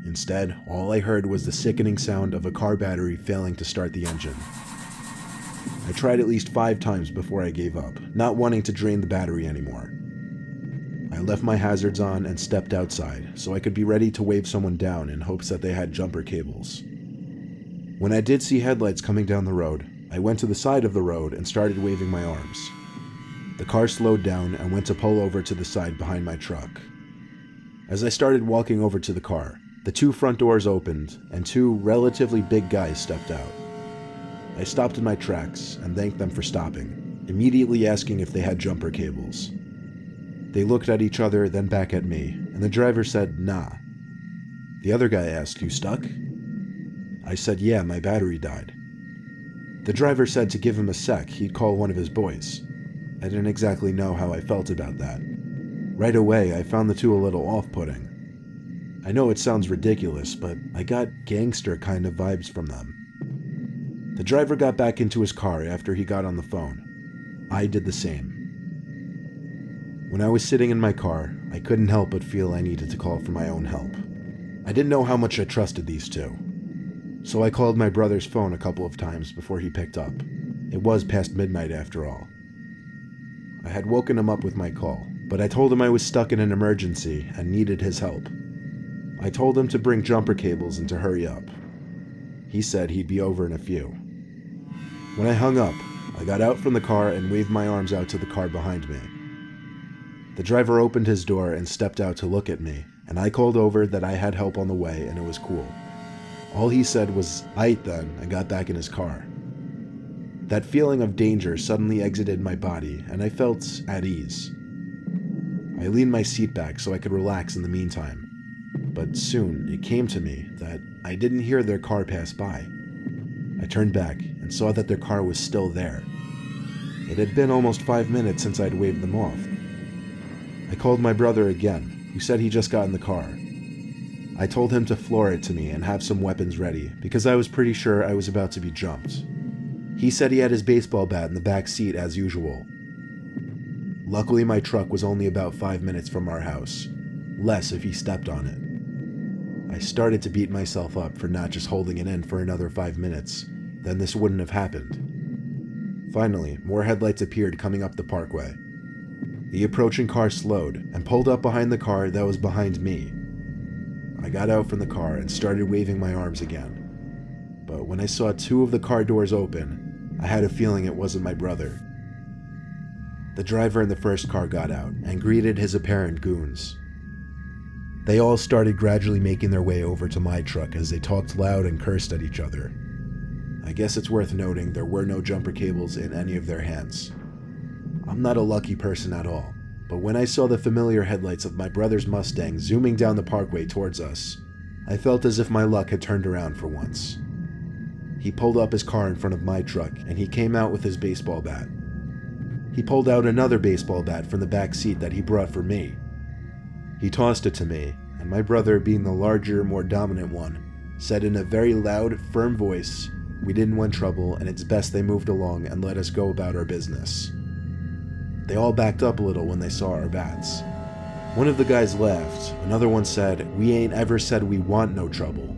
Instead, all I heard was the sickening sound of a car battery failing to start the engine. I tried at least 5 times before I gave up, not wanting to drain the battery anymore. I left my hazards on and stepped outside so I could be ready to wave someone down in hopes that they had jumper cables. When I did see headlights coming down the road, I went to the side of the road and started waving my arms. The car slowed down and went to pull over to the side behind my truck. As I started walking over to the car, the 2 front doors opened and 2 relatively big guys stepped out. I stopped in my tracks and thanked them for stopping, immediately asking if they had jumper cables. They looked at each other, then back at me, and the driver said, "Nah." The other guy asked, "You stuck?" I said, "Yeah, my battery died." The driver said to give him a sec, he'd call one of his boys. I didn't exactly know how I felt about that. Right away, I found the 2 a little off-putting. I know it sounds ridiculous, but I got gangster kind of vibes from them. The driver got back into his car after he got on the phone. I did the same. When I was sitting in my car, I couldn't help but feel I needed to call for my own help. I didn't know how much I trusted these 2. So I called my brother's phone a couple of times before he picked up. It was past midnight after all. I had woken him up with my call, but I told him I was stuck in an emergency and needed his help. I told him to bring jumper cables and to hurry up. He said he'd be over in a few. When I hung up, I got out from the car and waved my arms out to the car behind me. The driver opened his door and stepped out to look at me, and I called over that I had help on the way and it was cool. All he said was, "Aight then," and got back in his car. That feeling of danger suddenly exited my body, and I felt at ease. I leaned my seat back so I could relax in the meantime, but soon it came to me that I didn't hear their car pass by. I turned back and saw that their car was still there. It had been almost 5 minutes since I'd waved them off. I called my brother again, who said he just got in the car. I told him to floor it to me and have some weapons ready, because I was pretty sure I was about to be jumped. He said he had his baseball bat in the back seat as usual. Luckily, my truck was only about 5 minutes from our house, less if he stepped on it. I started to beat myself up for not just holding it in for another 5 minutes, then this wouldn't have happened. Finally, more headlights appeared coming up the parkway. The approaching car slowed and pulled up behind the car that was behind me. I got out from the car and started waving my arms again. But when I saw 2 of the car doors open, I had a feeling it wasn't my brother. The driver in the first car got out and greeted his apparent goons. They all started gradually making their way over to my truck as they talked loud and cursed at each other. I guess it's worth noting there were no jumper cables in any of their hands. I'm not a lucky person at all, but when I saw the familiar headlights of my brother's Mustang zooming down the parkway towards us, I felt as if my luck had turned around for once. He pulled up his car in front of my truck and he came out with his baseball bat. He pulled out another baseball bat from the back seat that he brought for me. He tossed it to me, and my brother, being the larger, more dominant one, said in a very loud, firm voice, we didn't want trouble and it's best they moved along and let us go about our business. They all backed up a little when they saw our bats. One of the guys laughed, another one said, we ain't ever said we want no trouble.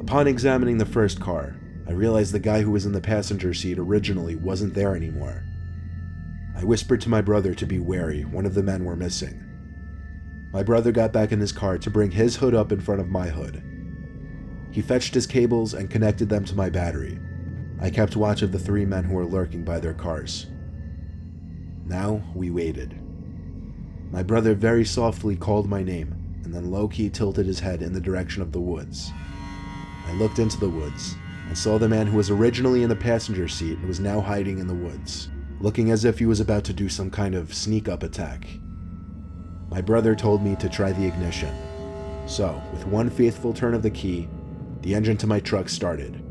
Upon examining the first car, I realized the guy who was in the passenger seat originally wasn't there anymore. I whispered to my brother to be wary, one of the men were missing. My brother got back in his car to bring his hood up in front of my hood. He fetched his cables and connected them to my battery. I kept watch of the 3 men who were lurking by their cars. Now we waited. My brother very softly called my name and then low-key tilted his head in the direction of the woods. I looked into the woods and saw the man who was originally in the passenger seat and was now hiding in the woods, looking as if he was about to do some kind of sneak-up attack. My brother told me to try the ignition. So, with one faithful turn of the key, the engine to my truck started.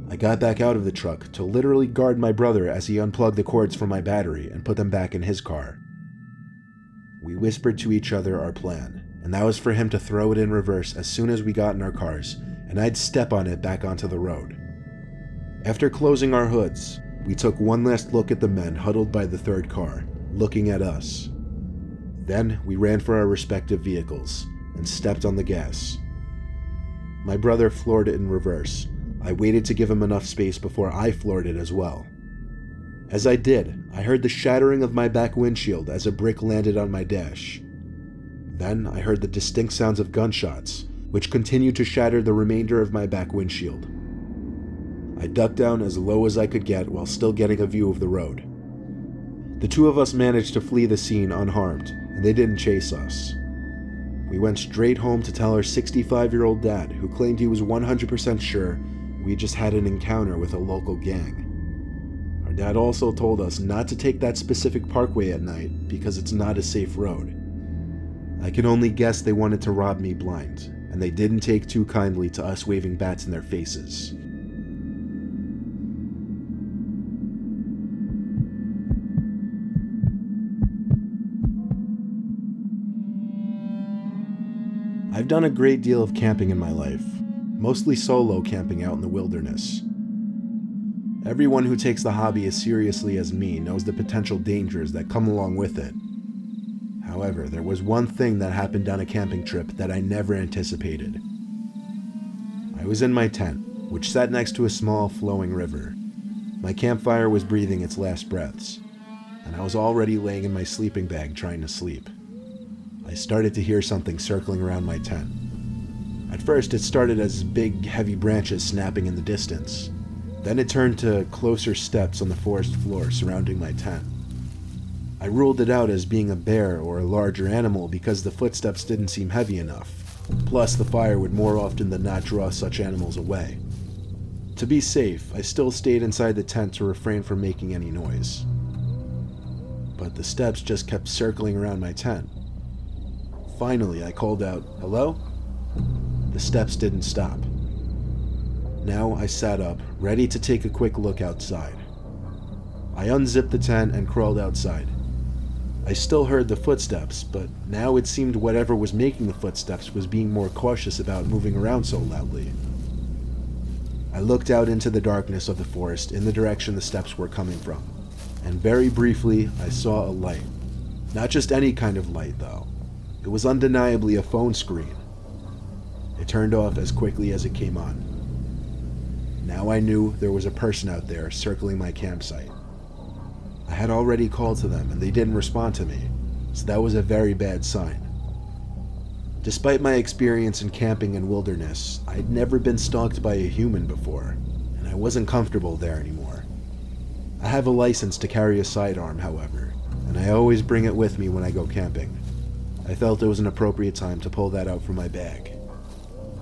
I got back out of the truck to literally guard my brother as he unplugged the cords from my battery and put them back in his car. We whispered to each other our plan, and that was for him to throw it in reverse as soon as we got in our cars, and I'd step on it back onto the road. After closing our hoods, we took one last look at the men huddled by the 3rd car, looking at us. Then we ran for our respective vehicles and stepped on the gas. My brother floored it in reverse. I waited to give him enough space before I floored it as well. As I did, I heard the shattering of my back windshield as a brick landed on my dash. Then I heard the distinct sounds of gunshots, which continued to shatter the remainder of my back windshield. I ducked down as low as I could get while still getting a view of the road. The 2 of us managed to flee the scene unharmed, and they didn't chase us. We went straight home to tell our 65-year-old dad, who claimed he was 100% sure we just had an encounter with a local gang. Our dad also told us not to take that specific parkway at night because it's not a safe road. I can only guess they wanted to rob me blind, and they didn't take too kindly to us waving bats in their faces. I've done a great deal of camping in my life, mostly solo camping out in the wilderness. Everyone who takes the hobby as seriously as me knows the potential dangers that come along with it. However, there was one thing that happened on a camping trip that I never anticipated. I was in my tent, which sat next to a small flowing river. My campfire was breathing its last breaths, and I was already laying in my sleeping bag trying to sleep. I started to hear something circling around my tent. At first, it started as big, heavy branches snapping in the distance. Then it turned to closer steps on the forest floor surrounding my tent. I ruled it out as being a bear or a larger animal because the footsteps didn't seem heavy enough. Plus, the fire would more often than not draw such animals away. To be safe, I still stayed inside the tent to refrain from making any noise. But the steps just kept circling around my tent. Finally, I called out, "Hello?" The steps didn't stop. Now I sat up, ready to take a quick look outside. I unzipped the tent and crawled outside. I still heard the footsteps, but now it seemed whatever was making the footsteps was being more cautious about moving around so loudly. I looked out into the darkness of the forest in the direction the steps were coming from, and very briefly I saw a light. Not just any kind of light, though. It was undeniably a phone screen. It turned off as quickly as it came on. Now I knew there was a person out there circling my campsite. I had already called to them and they didn't respond to me, so that was a very bad sign. Despite my experience in camping and wilderness, I'd never been stalked by a human before, and I wasn't comfortable there anymore. I have a license to carry a sidearm, however, and I always bring it with me when I go camping. I felt it was an appropriate time to pull that out from my bag.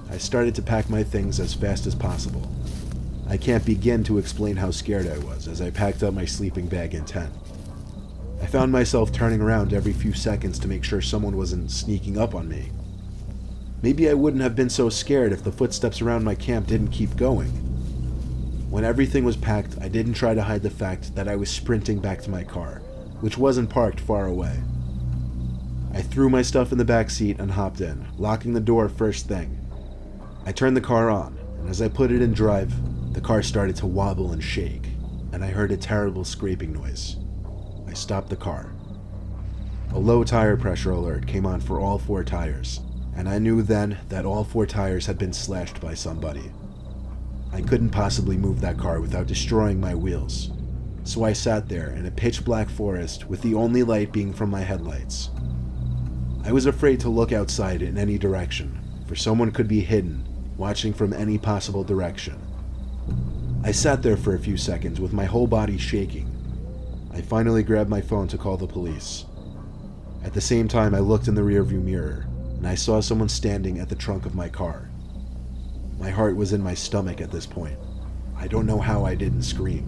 I started to pack my things as fast as possible. I can't begin to explain how scared I was as I packed up my sleeping bag and tent. I found myself turning around every few seconds to make sure someone wasn't sneaking up on me. Maybe I wouldn't have been so scared if the footsteps around my camp didn't keep going. When everything was packed, I didn't try to hide the fact that I was sprinting back to my car, which wasn't parked far away. I threw my stuff in the back seat and hopped in, locking the door first thing. I turned the car on, and as I put it in drive, the car started to wobble and shake, and I heard a terrible scraping noise. I stopped the car. A low tire pressure alert came on for all 4 tires, and I knew then that all 4 tires had been slashed by somebody. I couldn't possibly move that car without destroying my wheels, so I sat there in a pitch-black forest with the only light being from my headlights. I was afraid to look outside in any direction, for someone could be hidden, watching from any possible direction. I sat there for a few seconds with my whole body shaking. I finally grabbed my phone to call the police. At the same time, I looked in the rearview mirror, and I saw someone standing at the trunk of my car. My heart was in my stomach at this point. I don't know how I didn't scream.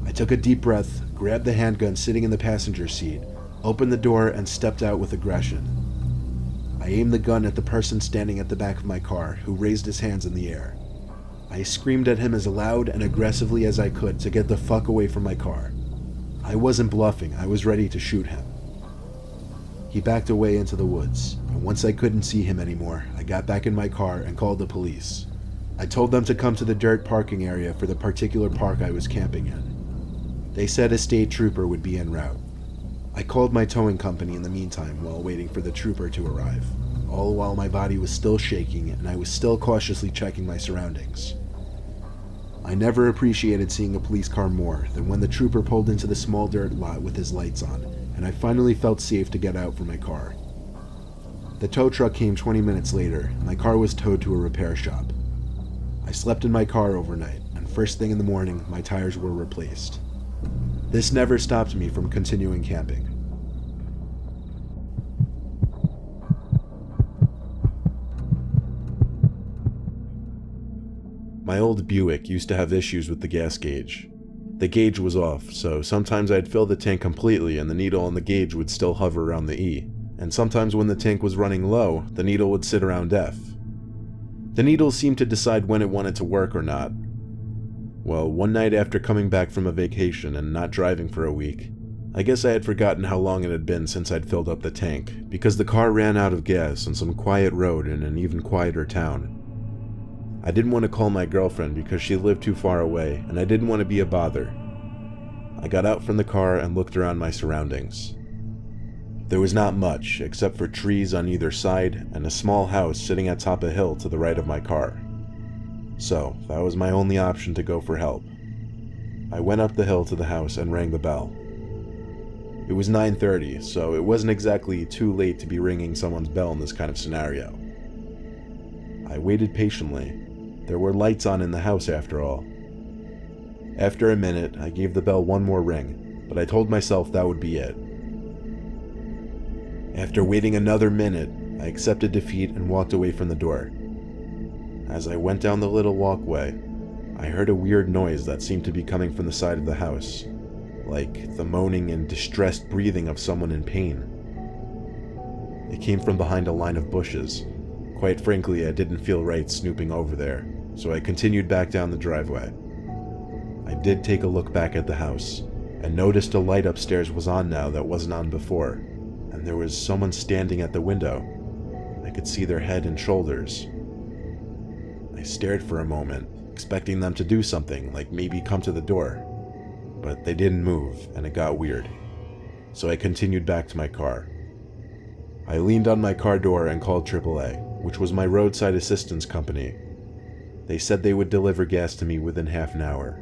I took a deep breath, grabbed the handgun sitting in the passenger seat, opened the door, and stepped out with aggression. I aimed the gun at the person standing at the back of my car, who raised his hands in the air. I screamed at him as loud and aggressively as I could to get the fuck away from my car. I wasn't bluffing, I was ready to shoot him. He backed away into the woods, and once I couldn't see him anymore, I got back in my car and called the police. I told them to come to the dirt parking area for the particular park I was camping in. They said a state trooper would be en route. I called my towing company in the meantime while waiting for the trooper to arrive, all while my body was still shaking and I was still cautiously checking my surroundings. I never appreciated seeing a police car more than when the trooper pulled into the small dirt lot with his lights on, and I finally felt safe to get out from my car. The tow truck came 20 minutes later, and my car was towed to a repair shop. I slept in my car overnight, and first thing in the morning, my tires were replaced. This never stopped me from continuing camping. My old Buick used to have issues with the gas gauge. The gauge was off, so sometimes I'd fill the tank completely and the needle on the gauge would still hover around the E, and sometimes when the tank was running low, the needle would sit around F. The needle seemed to decide when it wanted to work or not. Well, one night after coming back from a vacation and not driving for a week, I guess I had forgotten how long it had been since I'd filled up the tank, because the car ran out of gas on some quiet road in an even quieter town. I didn't want to call my girlfriend because she lived too far away, and I didn't want to be a bother. I got out from the car and looked around my surroundings. There was not much, except for trees on either side and a small house sitting atop a hill to the right of my car. So, that was my only option to go for help. I went up the hill to the house and rang the bell. It was 9:30, so it wasn't exactly too late to be ringing someone's bell in this kind of scenario. I waited patiently. There were lights on in the house after all. After a minute, I gave the bell one more ring, but I told myself that would be it. After waiting another minute, I accepted defeat and walked away from the door. As I went down the little walkway, I heard a weird noise that seemed to be coming from the side of the house, like the moaning and distressed breathing of someone in pain. It came from behind a line of bushes, Quite frankly, I didn't feel right snooping over there, so I continued back down the driveway. I did take a look back at the house, and noticed a light upstairs was on now that wasn't on before, and there was someone standing at the window. I could see their head and shoulders. I stared for a moment, expecting them to do something, like maybe come to the door. But they didn't move, and it got weird. So I continued back to my car. I leaned on my car door and called AAA, which was my roadside assistance company. They said they would deliver gas to me within half an hour.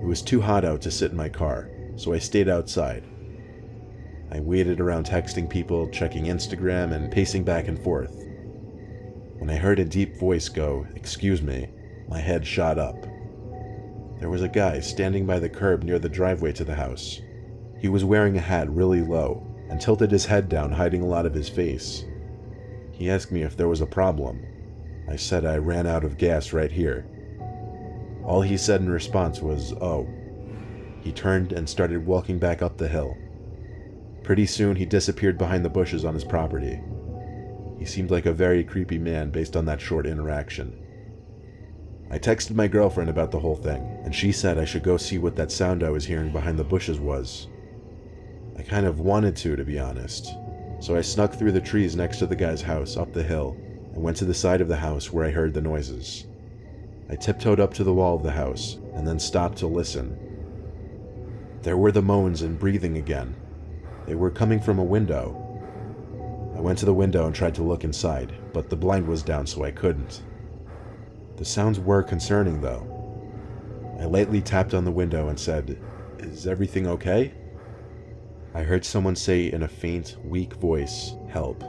It was too hot out to sit in my car, so I stayed outside. I waited around texting people, checking Instagram, and pacing back and forth. When I heard a deep voice go, "Excuse me," my head shot up. There was a guy standing by the curb near the driveway to the house. He was wearing a hat really low and tilted his head down, hiding a lot of his face. He asked me if there was a problem. I said I ran out of gas right here. All he said in response was, "Oh." He turned and started walking back up the hill. Pretty soon he disappeared behind the bushes on his property. He seemed like a very creepy man based on that short interaction. I texted my girlfriend about the whole thing, and she said I should go see what that sound I was hearing behind the bushes was. I kind of wanted to be honest, so I snuck through the trees next to the guy's house up the hill and went to the side of the house where I heard the noises. I tiptoed up to the wall of the house and then stopped to listen. There were the moans and breathing again. They were coming from a window. I went to the window and tried to look inside, but the blind was down so I couldn't. The sounds were concerning though. I lightly tapped on the window and said, "Is everything okay?" I heard someone say in a faint, weak voice, "Help."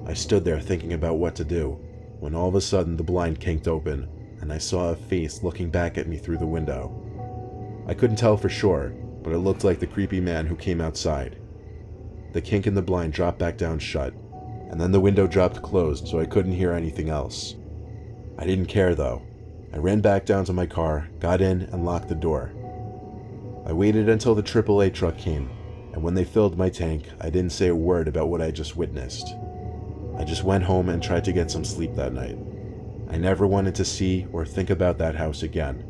I stood there thinking about what to do, when all of a sudden the blind kinked open, and I saw a face looking back at me through the window. I couldn't tell for sure, but it looked like the creepy man who came outside. The kink in the blind dropped back down shut, and then the window dropped closed so I couldn't hear anything else. I didn't care though. I ran back down to my car, got in, and locked the door. I waited until the AAA truck came, and when they filled my tank, I didn't say a word about what I just witnessed. I just went home and tried to get some sleep that night. I never wanted to see or think about that house again.